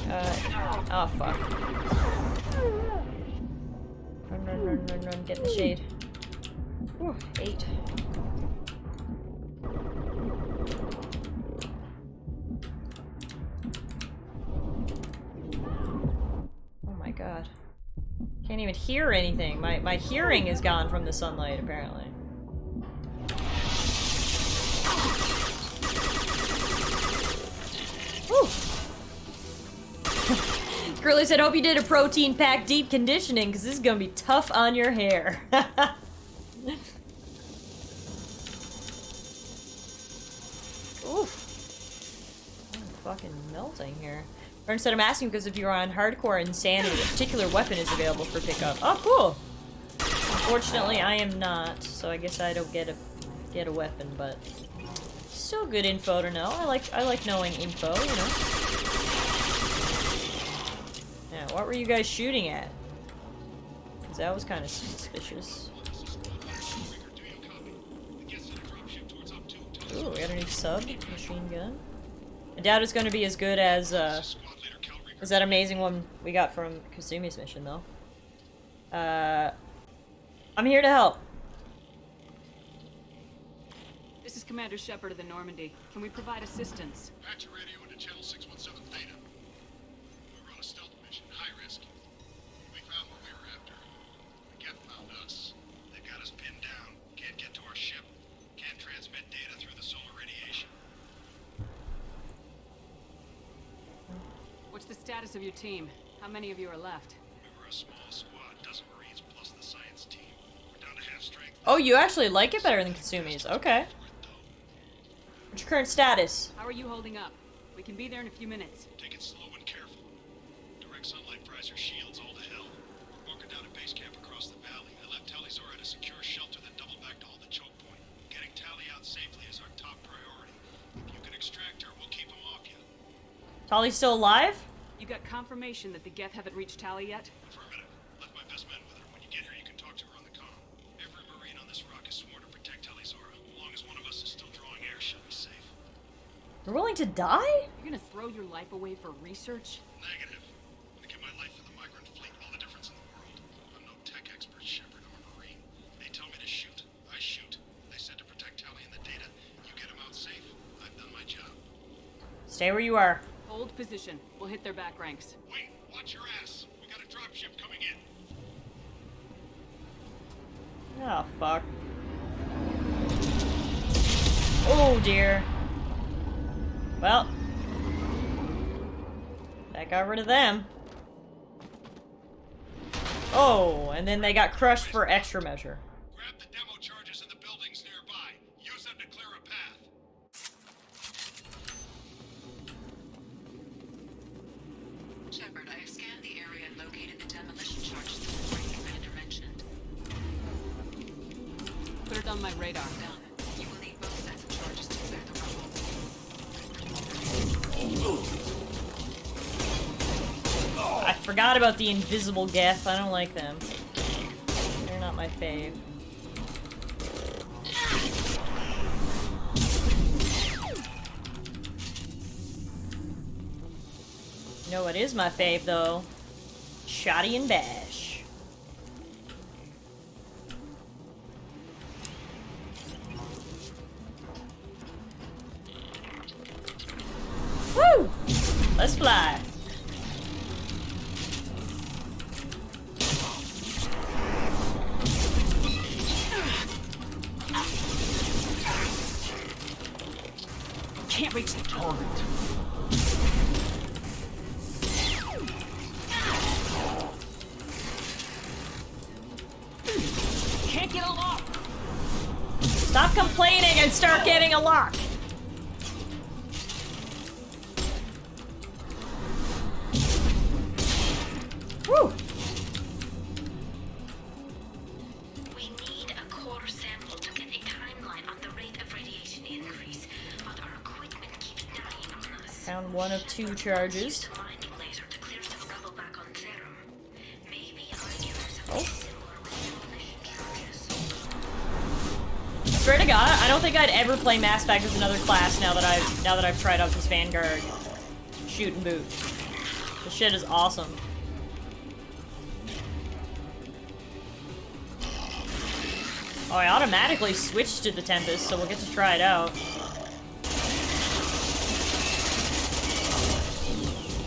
Oh fuck. Run, run, run, run, run, get in the shade. Whew, 8. Oh my god. Can't even hear anything. My hearing is gone from the sunlight, apparently. Whew. Girly said, hope you did a protein pack deep conditioning, because this is going to be tough on your hair. Oof. I'm fucking melting here. Fern said, I'm asking because if you're on hardcore insanity, a particular weapon is available for pickup. Oh, cool. Unfortunately, I am not, so I guess I don't get a weapon, but still good info to know. I like knowing info, you know. Yeah, what were you guys shooting at? Because that was kind of suspicious. Ooh, we got a new sub machine gun. I doubt it's going to be as good as that amazing one we got from Kasumi's mission, though. I'm here to help. This is Commander Shepard of the Normandy. Can we provide assistance? Patch your radio into channel 617 Theta. We were on a stealth mission, high risk. We found what we were after. The Geth found us. They've got us pinned down. Can't get to our ship. Can't transmit data through the solar radiation. What's the status of your team? How many of you are left? We were a small squad, dozen Marines plus the science team. We're down to half strength. Oh, you actually like it better than Kasumi's. Okay. What's your current status? How are you holding up? We can be there in a few minutes. Take it slow and careful. Direct sunlight fries your shields all to hell. We're walking down to base camp across the valley. I left Tali Zora at a secure shelter, then doubled back to hold the choke point. Getting Tali out safely is our top priority. If you can extract her, we'll keep him off you. Tali's still alive? You got confirmation that the Geth haven't reached Tali yet? Affirmative. Left my best men with her. When you get here, you can talk to her on the comm. Every Marine on this rock is sworn to protect Tali Zora. As long as one of us is still drawing air, she'll be safe. They're willing to die? You're gonna throw your life away for research? Negative. I give my life for the migrant fleet. All the difference in the world. I'm no tech expert, Shepard, or Marine. They tell me to shoot. I shoot. They said to protect Tali and the data. You get them out safe. I've done my job. Stay where you are. Hold position. We'll hit their back ranks. Wait, watch your ass. We got a dropship coming in. Oh, fuck. Oh, dear. Well. That got rid of them. Oh, and then they got crushed for extra measure. Grab the demo charges in the buildings nearby. Use them to clear a path. Shepard, I have scanned the area and located the demolition charges that the Great Commander mentioned. Put it on my radar. Done. You will need both sets of charges to clear the rubble. I forgot about the invisible Geth. I don't like them. They're not my fave. You know what is my fave, though? Shoddy and Bash. Woo! Let's fly. Can't reach the target. Can't get a lock. Stop complaining and start getting a lock. Woo! We need a core sample to get a timeline on the rate of radiation increase, but our equipment keeps dying on us. Found one of 2 charges. Oh. Swear to God, I don't think I'd ever play Mass Effect as another class now that I've tried out this Vanguard shoot and boot. This shit is awesome. Oh, I automatically switched to the Tempest, so we'll get to try it out.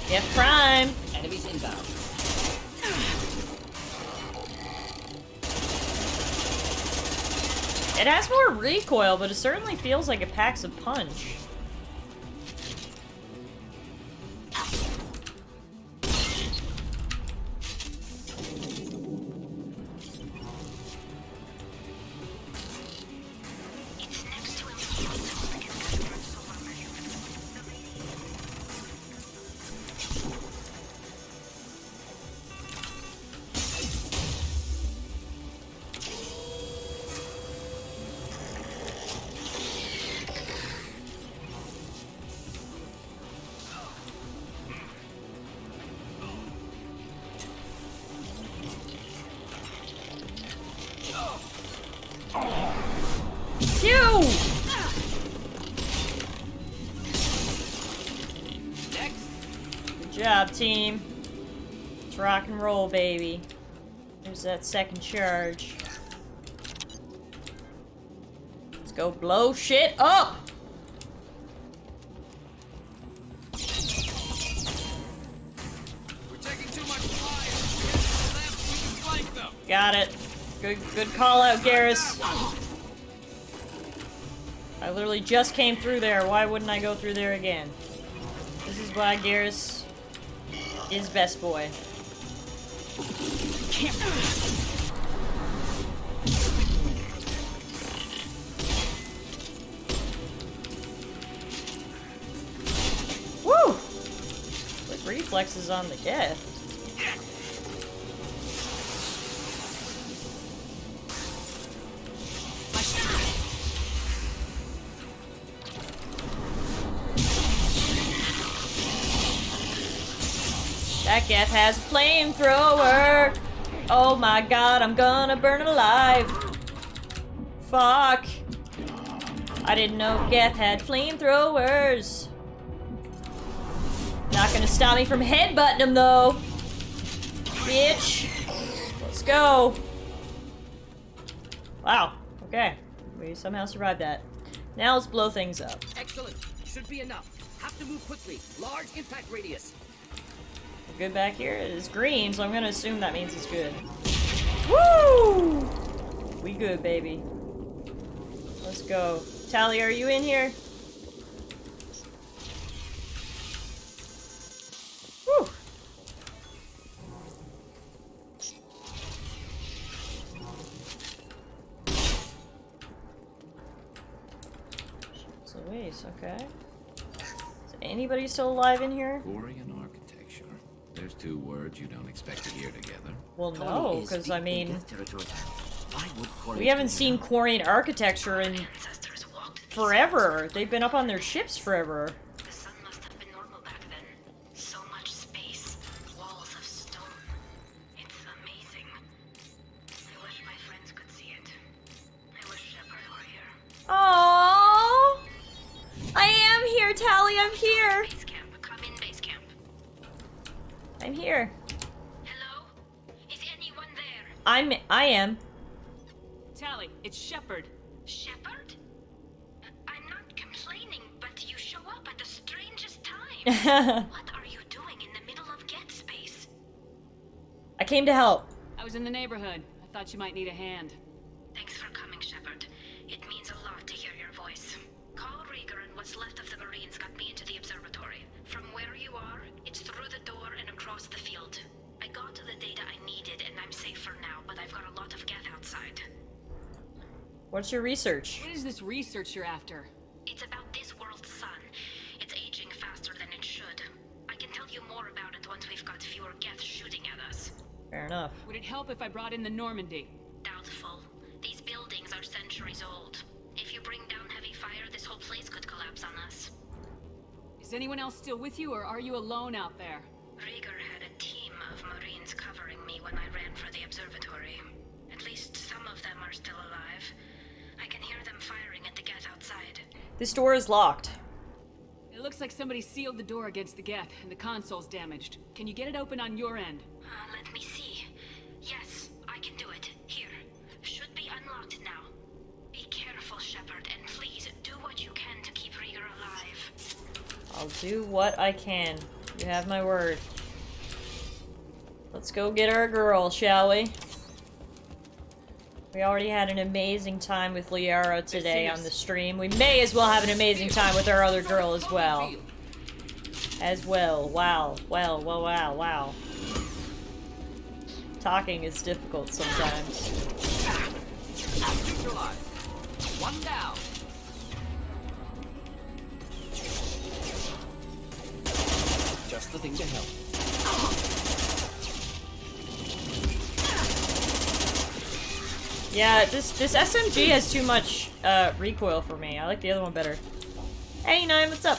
Get Prime! Enemies inbound. It has more recoil, but it certainly feels like it packs a punch. Good job, team. Let's rock and roll, baby. There's that second charge. Let's go blow shit up! We're taking too much fire. We can flank them. Got it. Good call out, Garrus. I literally just came through there. Why wouldn't I go through there again? This is why Garrus is best boy. Woo! Quick reflexes on the Geth. That Geth has a flamethrower! Oh my god, I'm gonna burn it alive! Fuck! I didn't know Geth had flamethrowers! Not gonna stop me from headbutting him though! Bitch! Let's go! Wow, okay. We somehow survived that. Now let's blow things up. Excellent. Should be enough. Have to move quickly. Large impact radius. We're good back here. It is green, so I'm gonna assume that means it's good. Woo! We good, baby. Let's go. Tally, are you in here? Whew. So wait, okay. Is anybody still alive in here? Korean architecture. There's two words you don't expect to hear together. Well, no, because I mean, we haven't seen Korean architecture in forever. They've been up on their ships forever. The sun must have been normal back then. So much space, walls of stone. It's amazing. I wish my friends could see it. I wish Shepard were here. Aww! I am here, Tally. I'm here. Base camp. Come in base camp. I'm here. Hello? Is anyone there? I am. Tally, it's Shepard. Shepard? I'm not complaining, but you show up at the strangest time. What are you doing in the middle of Get Space? I came to help. I was in the neighborhood. I thought you might need a hand. Thanks for coming, Shepard. It means a lot to hear your voice. Carl Rieger and what's left of the Marines got me into the observatory. From where you are, it's through the door and across the field. I got the data I needed and I'm safe for now, but I've got a lot of Geth outside. What's your research? What is this research you're after? It's about this world's sun. It's aging faster than it should. I can tell you more about it once we've got fewer Geth shooting at us. Fair enough. Would it help if I brought in the Normandy? Doubtful. These buildings are centuries old. If you bring down heavy fire, this whole place could collapse on us. Is anyone else still with you, or are you alone out there? Rieger had a team of Marines covering me when I ran for the observatory. At least some of them are still alive. I can hear them firing at the Geth outside. This door is locked. It looks like somebody sealed the door against the Geth, and the console's damaged. Can you get it open on your end? Let me see. Yes, I can do it. Here. Should be unlocked now. Be careful, Shepard, and please do what you can to keep Rieger alive. I'll do what I can. You have my word. Let's go get our girl, shall we? We already had an amazing time with Liara today on the stream. We may as well have an amazing time with our other girl as well. Wow. Wow. Talking is difficult sometimes. One down. Just the thing to help. Yeah, this SMG has too much recoil for me. I like the other one better. Hey, Nine, what's up?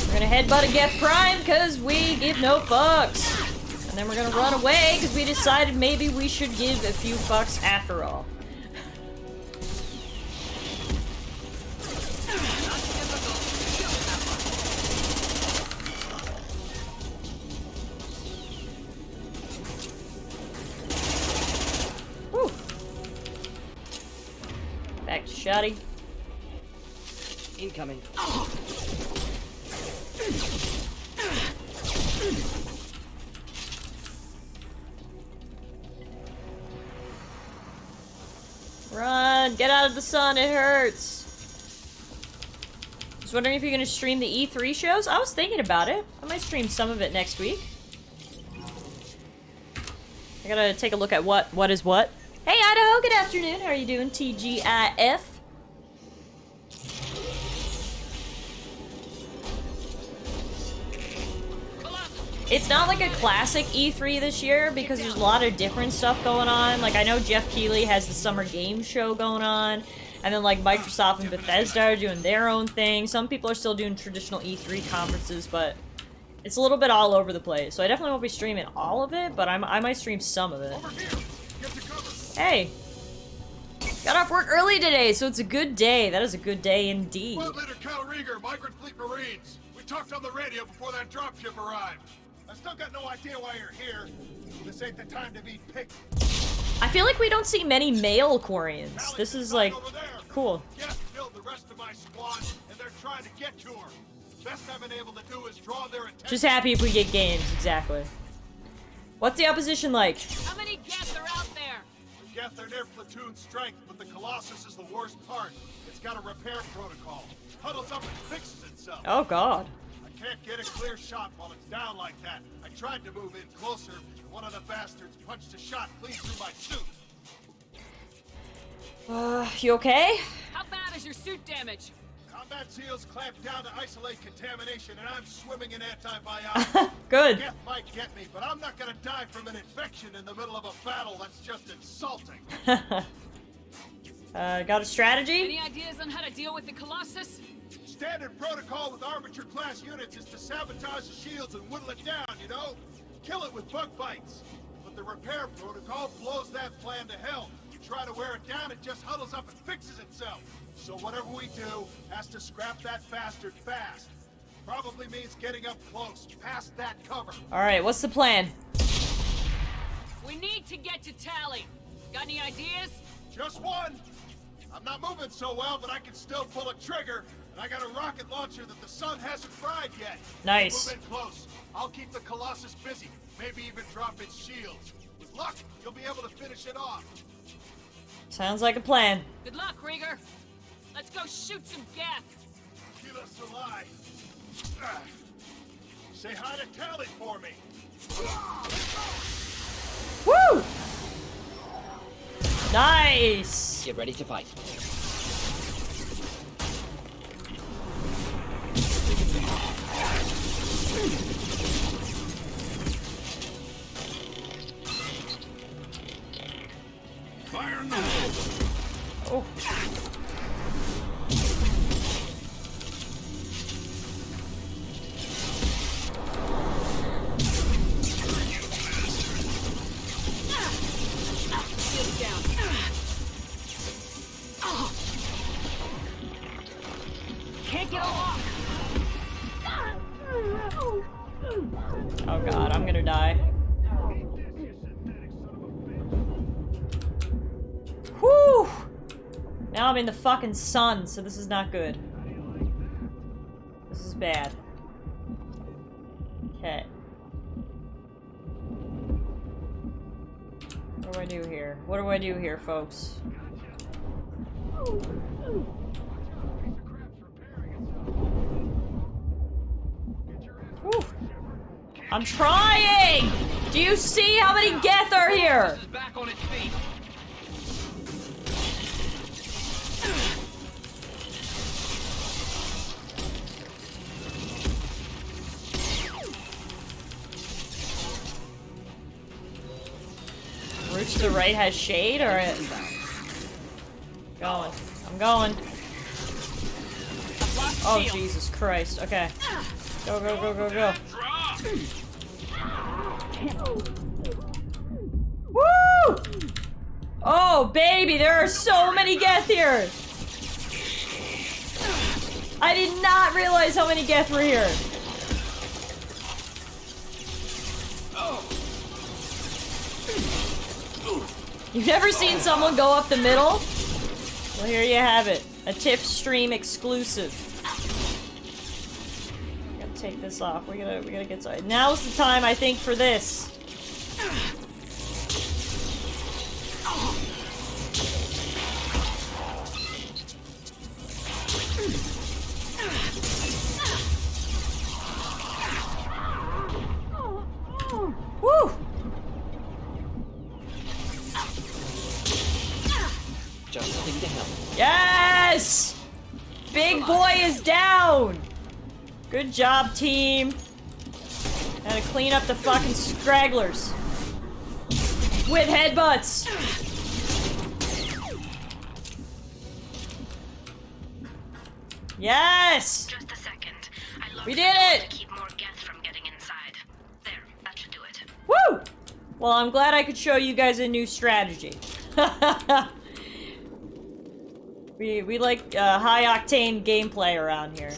We're gonna headbutt a Geth Prime because we give no fucks. And then we're gonna run away because we decided maybe we should give a few fucks after all. Whew. Back to Shoddy. Incoming. Run! Get out of the sun, it hurts! Just wondering if you're gonna stream the E3 shows? I was thinking about it. I might stream some of it next week. I gotta take a look at what is what. Hey Idaho, good afternoon. How are you doing, TGIF? It's not like a classic E3 this year because there's a lot of different stuff going on. Like, I know Jeff Keighley has the Summer Games Show going on, and then, like, Microsoft and Bethesda are doing their own thing. Some people are still doing traditional E3 conferences, but it's a little bit all over the place. So I definitely won't be streaming all of it, but I might stream some of it. Hey! Got off work early today, so it's a good day. That is a good day indeed. Well, Leader Cal Rieger, Migrant Fleet Marines. We talked on the radio before that dropship arrived. I still got no idea why you're here. This ain't the time to be picked. I feel like we don't see many male Quarians. This is like cool. Jeff killed the rest of my squad, and they're trying to get to her. Best I've been able to do is draw their attention. Just happy if we get games, exactly. What's the opposition like? How many Geth are out there? The Geth are near platoon strength, but the Colossus is the worst part. It's got a repair protocol. Huddles up and fixes itself. Oh god. I can't get a clear shot while it's down like that. I tried to move in closer, and one of the bastards punched a shot clean through my suit. You okay? How bad is your suit damage? Combat seals clamp down to isolate contamination, and I'm swimming in antibiotics. Good. Geth might get me, but I'm not gonna die from an infection in the middle of a battle. That's just insulting. Got a strategy? Any ideas on how to deal with the Colossus? Standard protocol with Arbiter class units is to sabotage the shields and whittle it down, you know? Kill it with bug bites. But the repair protocol blows that plan to hell. You try to wear it down, it just huddles up and fixes itself. So whatever we do has to scrap that bastard fast. Probably means getting up close, past that cover. Alright, what's the plan? We need to get to Tally. Got any ideas? Just one. I'm not moving so well, but I can still pull a trigger. And I got a rocket launcher that the sun hasn't fried yet. Nice. Move in close. I'll keep the Colossus busy. Maybe even drop its shields. With luck, you'll be able to finish it off. Sounds like a plan. Good luck, Rieger. Let's go shoot some Geth. Give us a lie. Say hi to Tally for me. Woo! Nice! Get ready to fight. Fire in the hole! Oh. Can't get along. Oh god, I'm gonna die. Whew! Now I'm in the fucking sun, so this is not good. This is bad. Okay. What do I do here? What do I do here, folks? Whew. I'm trying! Do you see how many Geth are here? Back on its feet. Root to the right has shade, or it? Going. I'm going. Oh, Jesus Christ. Okay. Go, go, go, go, go. Woo! Oh, baby, there are so many Geth here. I did not realize how many Geth were here. You've never seen someone go up the middle? Well, here you have it. A TIFF stream exclusive. Gotta take this off. We gotta get started. Now's the time, I think, for this. Woo! Just cling to help. Yes! Big boy is down! Good job, team. Gotta clean up the fucking stragglers. With headbutts! Yes! Just a second. We did it! To keep more Geth from getting inside. There, that should do it. Woo! Well, I'm glad I could show you guys a new strategy. We like high-octane gameplay around here.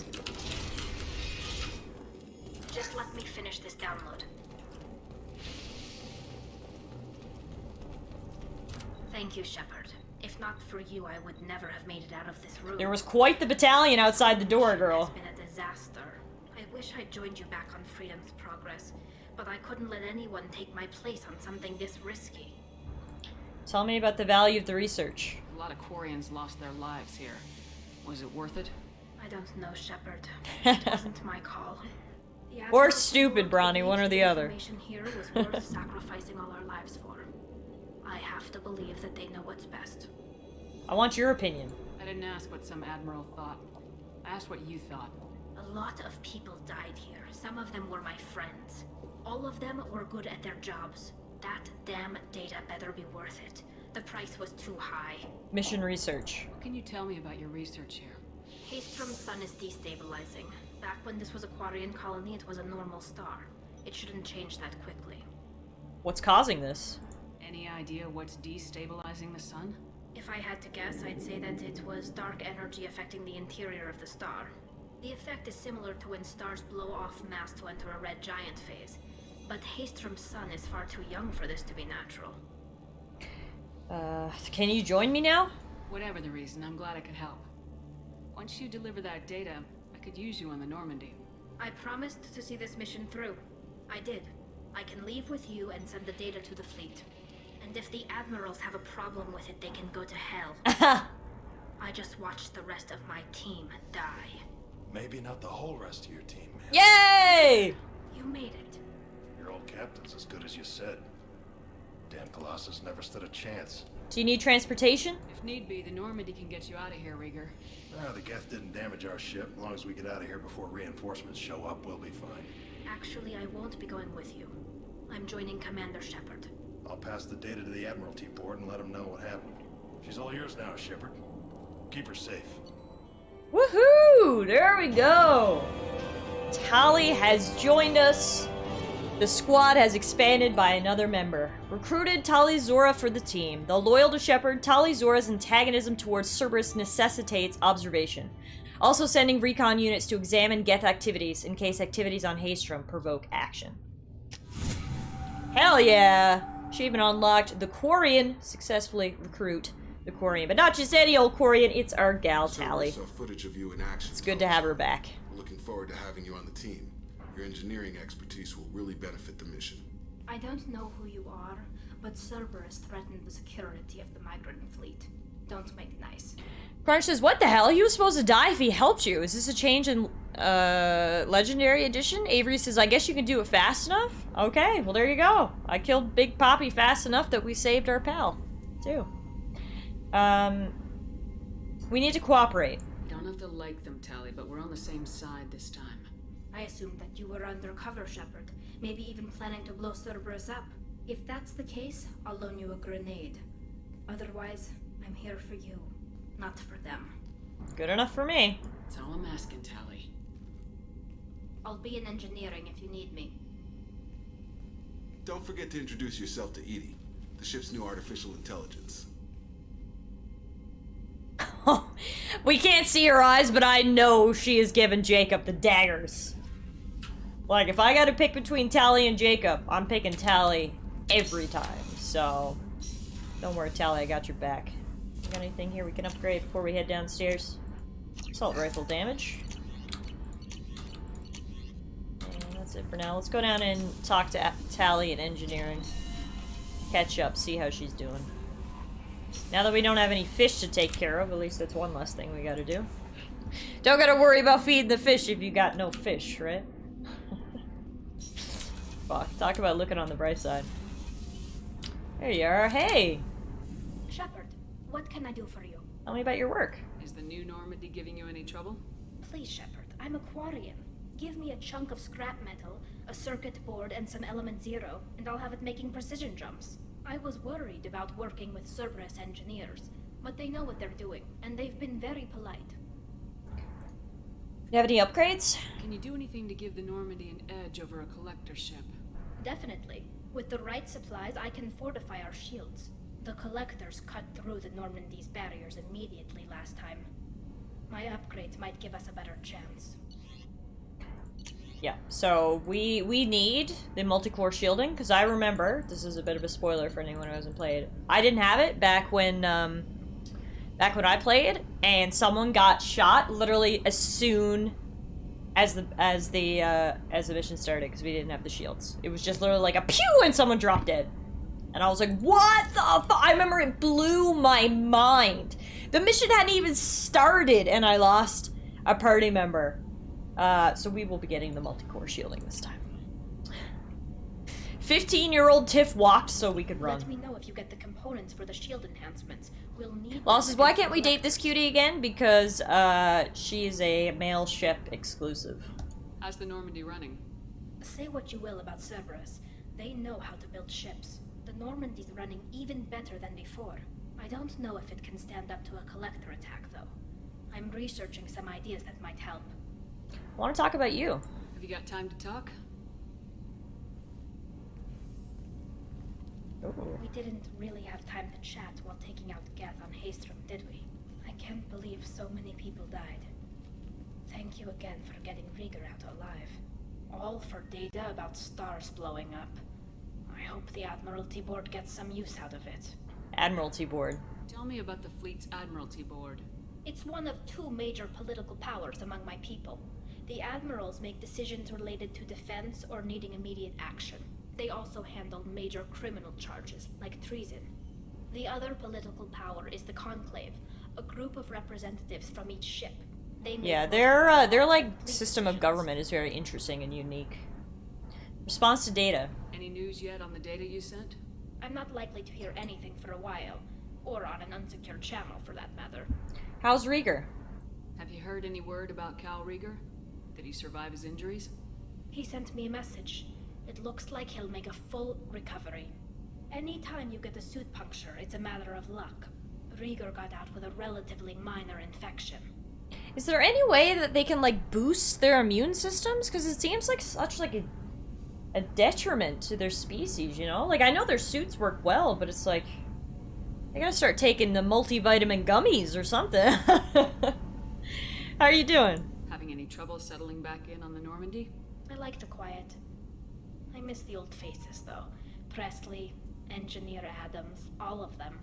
Just let me finish this download. Thank you, Shepard. If not for you, I would never have made it out of this room. There was quite the battalion outside the door, girl. It's been a disaster. I wish I'd joined you back on Freedom's Progress, but I couldn't let anyone take my place on something this risky. Tell me about the value of the research. A lot of Quarians lost their lives here. Was it worth it? I don't know, Shepard. It wasn't my call. The Or Admiral stupid, Bronny, one or the other. information here was worth sacrificing all our lives for. I have to believe that they know what's best. I want your opinion. I didn't ask what some admiral thought. I asked what you thought. A lot of people died here. Some of them were my friends. All of them were good at their jobs. That damn data better be worth it. The price was too high. Mission research. What can you tell me about your research here? Haystrom's sun is destabilizing. Back when this was a Quarian colony, it was a normal star. It shouldn't change that quickly. What's causing this? Any idea what's destabilizing the sun? If I had to guess, I'd say that it was dark energy affecting the interior of the star. The effect is similar to when stars blow off mass to enter a red giant phase. But Haystrom's sun is far too young for this to be natural. Can you join me now? Whatever the reason, I'm glad I could help. Once you deliver that data, I could use you on the Normandy. I promised to see this mission through. I did. I can leave with you and send the data to the fleet. And if the admirals have a problem with it, they can go to hell. I just watched the rest of my team die. Maybe not the whole rest of your team, man. Yay! You made it. Your old captain's as good as you said. Damn Colossus never stood a chance. Do you need transportation? If need be, the Normandy can get you out of here, Rieger. The Geth didn't damage our ship. As long as we get out of here before reinforcements show up, we'll be fine. Actually, I won't be going with you. I'm joining Commander Shepard. I'll pass the data to the Admiralty board and let them know what happened. She's all yours now, Shepard. Keep her safe. Woohoo! There we go! Tali has joined us. The squad has expanded by another member. Recruited Tali Zora for the team. Though loyal to Shepard, Tali Zora's antagonism towards Cerberus necessitates observation. Also sending recon units to examine Geth activities in case activities on Haystrom provoke action. Hell yeah! Achievement unlocked. The Quarian. Successfully recruit the Quarian. But not just any old Quarian, it's our gal Tali. Saw footage of you in action. It's good to have her back. We're looking forward to having you on the team. Your engineering expertise will really benefit the mission. I don't know who you are, but Cerberus threatened the security of the migrant fleet. Don't make nice. Crunch says, what the hell? He was supposed to die if he helped you. Is this a change in Legendary Edition? Avery says, I guess you can do it fast enough? Okay, well there you go. I killed Big Poppy fast enough that we saved our pal, too. We need to cooperate. We don't have to like them, Tali, but we're on the same side this time. I assumed that you were undercover, Shepard. Maybe even planning to blow Cerberus up. If that's the case, I'll loan you a grenade. Otherwise, I'm here for you, not for them. Good enough for me. That's all I'm asking, Tali. I'll be in engineering if you need me. Don't forget to introduce yourself to Edie, the ship's new artificial intelligence. We can't see her eyes, but I know she has given Jacob the daggers. Like, if I gotta pick between Tali and Jacob, I'm picking Tali every time. So, don't worry, Tali, I got your back. Got anything here we can upgrade before we head downstairs? Assault rifle damage. And that's it for now. Let's go down and talk to Tali in engineering. Catch up, see how she's doing. Now that we don't have any fish to take care of, at least that's one less thing we gotta do. Don't gotta worry about feeding the fish if you got no fish, right? Fuck, talk about looking on the bright side. There you are, hey! Shepard, what can I do for you? Tell me about your work. Is the new Normandy giving you any trouble? Please, Shepard, I'm a Quarian. Give me a chunk of scrap metal, a circuit board, and some element zero, and I'll have it making precision jumps. I was worried about working with Cerberus engineers, but they know what they're doing, and they've been very polite. You have any upgrades? Can you do anything to give the Normandy an edge over a collector ship? Definitely. With the right supplies, I can fortify our shields. The collectors cut through the Normandy's barriers immediately last time. My upgrades might give us a better chance. Yeah, so we need the multi-core shielding, because I remember, this is a bit of a spoiler for anyone who hasn't played, I didn't have it back when I played, and someone got shot literally as soon as the mission started, because we didn't have the shields. It was just literally like a pew and someone dropped dead. And I was like, what the fuck? I remember it blew my mind. The mission hadn't even started and I lost a party member. So we will be getting the multi-core shielding this time. 15-year-old Tiff walked so we could run. Let me know if you get the components for the shield enhancements. We'll need... Law says, why can't we date this cutie again? Because, she is a male ship exclusive. How's the Normandy running? Say what you will about Cerberus. They know how to build ships. The Normandy's running even better than before. I don't know if it can stand up to a collector attack, though. I'm researching some ideas that might help. I want to talk about you. Have you got time to talk? Ooh. We didn't really have time to chat while taking out Geth on Haystrom, did we? I can't believe so many people died. Thank you again for getting Rieger out alive. All for data about stars blowing up. I hope the Admiralty Board gets some use out of it. Admiralty Board. Tell me about the fleet's Admiralty Board. It's one of two major political powers among my people. The admirals make decisions related to defense or needing immediate action. They also handle major criminal charges, like treason. The other political power is the Conclave, a group of representatives from each ship. Yeah, their like system of government is very interesting and unique. Response to data. Any news yet on the data you sent? I'm not likely to hear anything for a while, or on an unsecured channel for that matter. How's Rieger? Have you heard any word about Cal Rieger? Did he survive his injuries? He sent me a message. It looks like he'll make a full recovery. Anytime you get a suit puncture, it's a matter of luck. Rieger got out with a relatively minor infection. Is there any way that they can like boost their immune systems? Because it seems like such like a detriment to their species, you know? Like I know their suits work well, but it's like they gotta start taking the multivitamin gummies or something. How are you doing? Having any trouble settling back in on the Normandy? I like the quiet. I miss the old faces, though. Presley, Engineer Adams, all of them.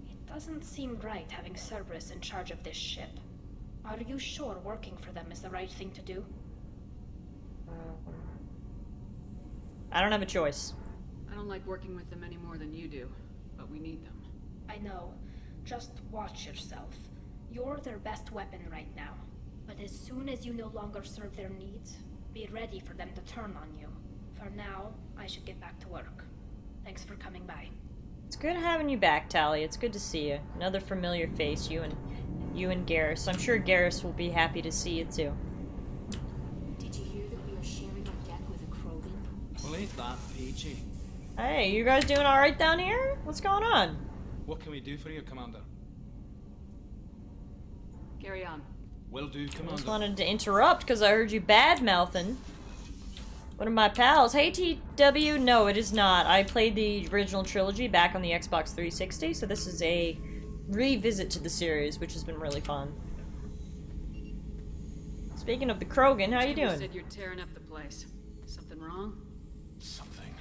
It doesn't seem right having Cerberus in charge of this ship. Are you sure working for them is the right thing to do? I don't have a choice. I don't like working with them any more than you do, but we need them. I know. Just watch yourself. You're their best weapon right now. But as soon as you no longer serve their needs, be ready for them to turn on you. For now, I should get back to work. Thanks for coming by. It's good having you back, Tally. It's good to see you. Another familiar face, you and Garrus. I'm sure Garrus will be happy to see you too. Did you hear that we are sharing our deck with a Krogan? Well, ain't that peachy? Hey, you guys doing alright down here? What's going on? What can we do for you, Commander? Carry on. Will do, I Commander. just wanted to interrupt because I heard you bad-mouthing one of my pals. Hey, TW. No, it is not. I played the original trilogy back on the Xbox 360, so this is a revisit to the series, which has been really fun. Speaking of the Krogan, how you doing? You said you're tearing up the place. Something wrong? Something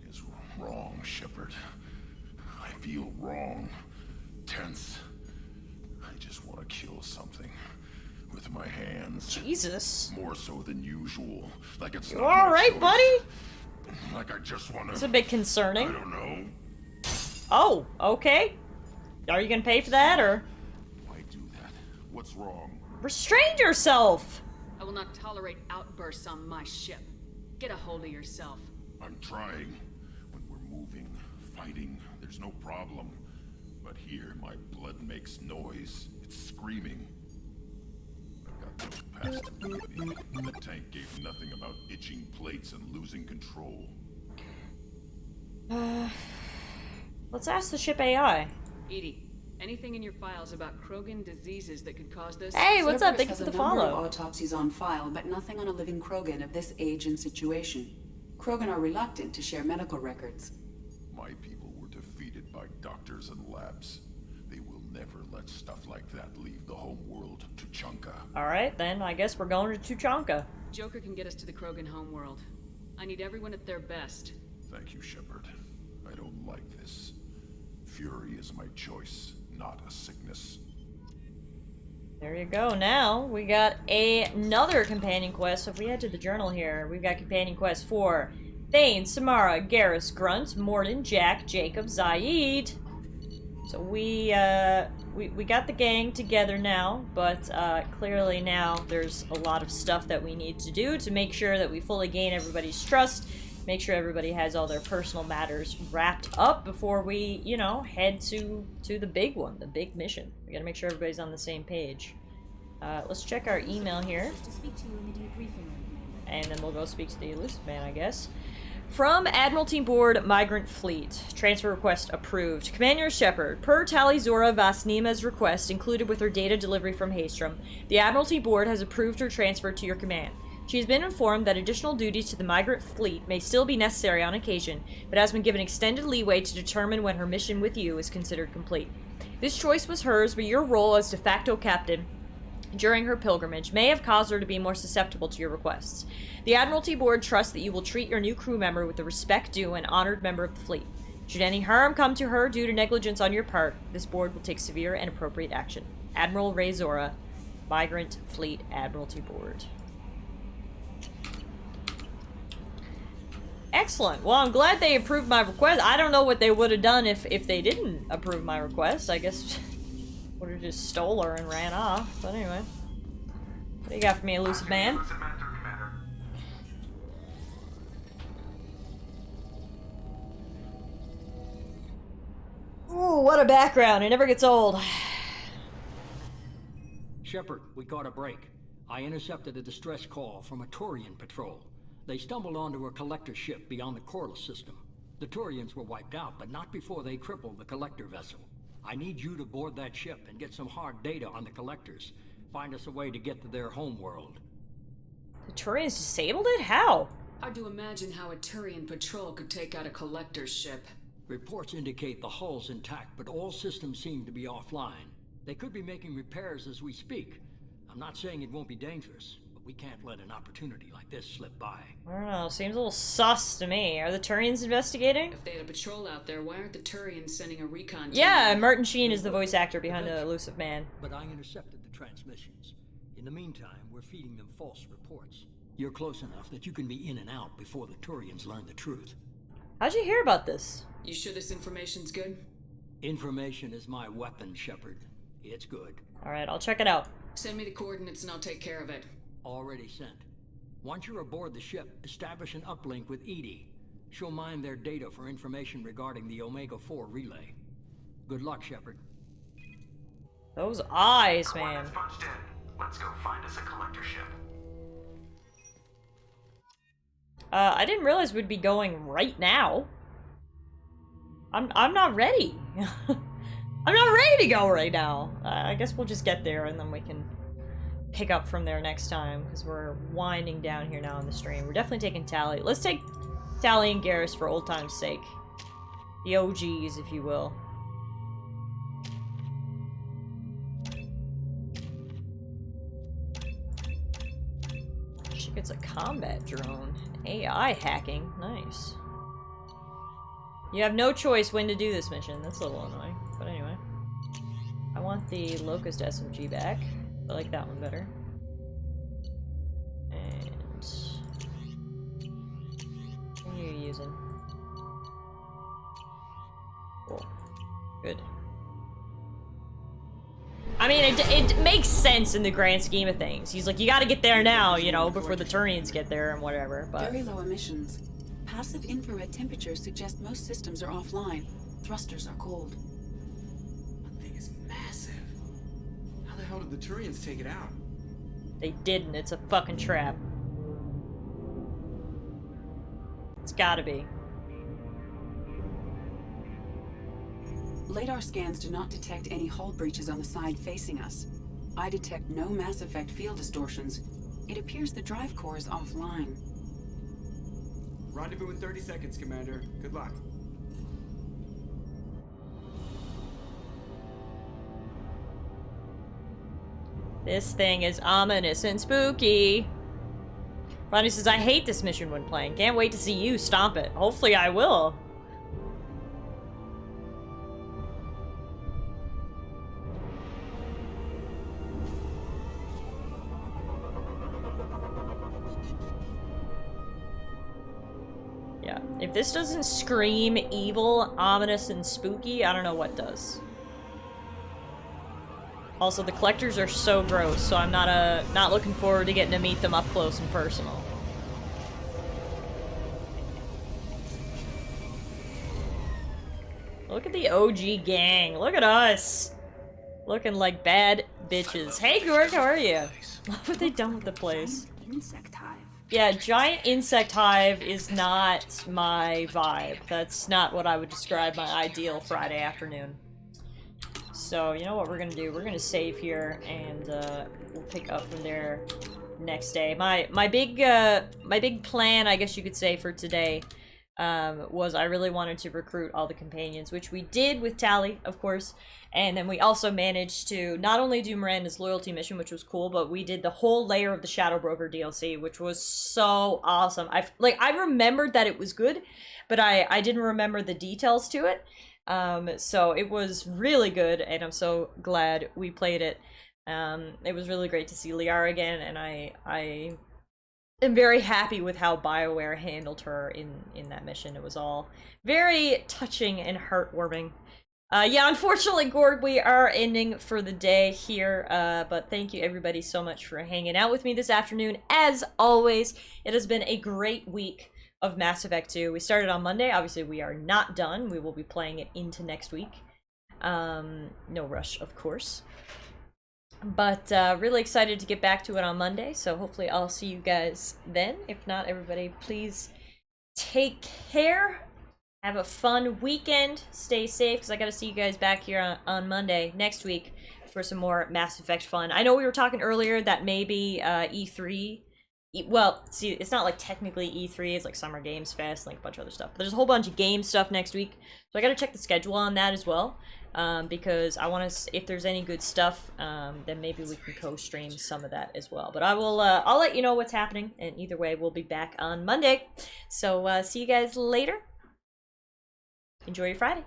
is wrong, Shepard. I feel wrong. Tense. I just want to kill something. With my hands. Jesus. More so than usual. Like it's You not my alright, choice. buddy? Like I just want to... It's a bit concerning. I don't know. Oh, okay. Are you gonna pay for that, or? Why do that? What's wrong? Restrain yourself! I will not tolerate outbursts on my ship. Get a hold of yourself. I'm trying. When we're moving, fighting, there's no problem. But here, my blood makes noise. It's screaming. I've got no past ability. The tank gave nothing about itching plates and losing control. Let's ask the ship AI. Edie, anything in your files about Krogan diseases that could cause this? Hey, what's up? Cerberus Thank you has for the a number follow. of autopsies on file, but nothing on a living Krogan of this age and situation. Krogan are reluctant to share medical records. My people were defeated by doctors and labs. They will never let stuff like that leave the home world to Tuchanka. Alright, then I guess we're going to Tuchanka. Joker can get us to the Krogan homeworld. I need everyone at their best. Thank you, Shepard. I don't like this. Fury is my choice, not a sickness. There you go. Now we got another companion quest. So if we head to the journal here, we've got companion quest for Thane, Samara, Garrus, Grunt, Morden, Jack, Jacob, Zaid. So we got the gang together now, but clearly now there's a lot of stuff that we need to do to make sure that we fully gain everybody's trust, make sure everybody has all their personal matters wrapped up before we, you know, head to the big one, the big mission. We gotta make sure everybody's on the same page. Let's check our email here. And then we'll go speak to the elusive man, I guess. From Admiralty Board, Migrant Fleet. Transfer request approved. Commander Shepard, per Talizora Vasnima's request included with her data delivery from Haystrom, the Admiralty Board has approved her transfer to your command. She has been informed that additional duties to the Migrant Fleet may still be necessary on occasion, but has been given extended leeway to determine when her mission with you is considered complete. This choice was hers, but your role as de facto captain during her pilgrimage may have caused her to be more susceptible to your requests. The Admiralty Board trusts that you will treat your new crew member with the respect due an honored member of the fleet. Should any harm come to her due to negligence on your part, this board will take severe and appropriate action. Admiral Ray Zora, Migrant Fleet Admiralty Board. Excellent. Well, I'm glad they approved my request. I don't know what they would have done if they didn't approve my request. I guess would have just stole her and ran off. But anyway. What do you got for me, elusive man? Ooh, what a background. It never gets old. Shepard, we caught a break. I intercepted a distress call from a Turian patrol. They stumbled onto a collector ship beyond the Corliss system. The Turians were wiped out, but not before they crippled the collector vessel. I need you to board that ship and get some hard data on the collectors. Find us a way to get to their homeworld. The Turians disabled it? How? Hard to imagine how a Turian patrol could take out a collector's ship. Reports indicate the hull's intact, but all systems seem to be offline. They could be making repairs as we speak. I'm not saying it won't be dangerous, but we can't let an opportunity like this slip by. I don't know. Seems a little sus to me. Are the Turians investigating? If they had a patrol out there, why aren't the Turians sending a recon team? Yeah, Martin Sheen is the voice actor behind the elusive man. But I intercepted the transmissions. In the meantime, we're feeding them false reports. You're close enough that you can be in and out before the Turians learn the truth. How'd you hear about this? You sure this information's good? Information is my weapon, Shepard. It's good. Alright, I'll check it out. Send me the coordinates and I'll take care of it. Already sent. Once you're aboard the ship, establish an uplink with Edie. She'll mine their data for information regarding the Omega-4 relay. Good luck, Shepard. Those eyes, man. Punched in. Let's go find us a collector ship. I didn't realize we'd be going right now. I'm not ready. I'm not ready to go right now. I guess we'll just get there and then we can pick up from there next time, because we're winding down here now on the stream. We're definitely taking Tally. Let's take Tally and Garrus for old time's sake. The OGs, if you will. She gets a combat drone. AI hacking. Nice. You have no choice when to do this mission. That's a little annoying. But anyway. I want the Locust SMG back. I like that one better. And... what are you using? Cool. Good. I mean, it makes sense in the grand scheme of things. He's like, you gotta get there now, you know, before the Turians get there and whatever, but... Very low emissions. Passive infrared temperatures suggest most systems are offline. Thrusters are cold. That thing is massive. How the hell did the Turians take it out? They didn't. It's a fucking trap. It's gotta be. Radar scans do not detect any hull breaches on the side facing us. I detect no Mass Effect field distortions. It appears the drive core is offline. Rendezvous in 30 seconds, Commander. Good luck. This thing is ominous and spooky. Ronnie says, I hate this mission when playing. Can't wait to see you stomp it. Hopefully I will. If this doesn't scream evil, ominous, and spooky, I don't know what does. Also, the collectors are so gross, so I'm not looking forward to getting to meet them up close and personal. Look at the OG gang. Look at us. Looking like bad bitches. Hey, Gorg, how are you? What have they done with the place? Insect hive. Yeah, giant insect hive is not my vibe. That's not what I would describe my ideal Friday afternoon. So, you know what we're gonna do? We're gonna save here, and we'll pick up from there next day. My big plan, I guess you could say, for today was I really wanted to recruit all the companions, which we did with Tally, of course. And then we also managed to not only do Miranda's loyalty mission, which was cool, but we did the whole Lair of the Shadow Broker DLC, which was so awesome. I remembered that it was good, but I didn't remember the details to it. So it was really good, and I'm so glad we played it. It was really great to see Lair again, and I am very happy with how BioWare handled her in that mission. It was all very touching and heartwarming. Yeah, unfortunately, Gorg, we are ending for the day here, but thank you everybody so much for hanging out with me this afternoon. As always, it has been a great week of Mass Effect 2. We started on Monday. Obviously, we are not done. We will be playing it into next week. No rush, of course. But really excited to get back to it on Monday, so hopefully I'll see you guys then. If not, everybody, please take care. Have a fun weekend. Stay safe, because I got to see you guys back here on Monday next week for some more Mass Effect fun. I know we were talking earlier that maybe E3... Well, see, it's not like technically E3, it's like Summer Games Fest, like a bunch of other stuff. But there's a whole bunch of game stuff next week, so I gotta check the schedule on that as well, because I want to, if there's any good stuff, then maybe we can co-stream some of that as well. But I will, I'll let you know what's happening, and either way, we'll be back on Monday. So, see you guys later. Enjoy your Friday.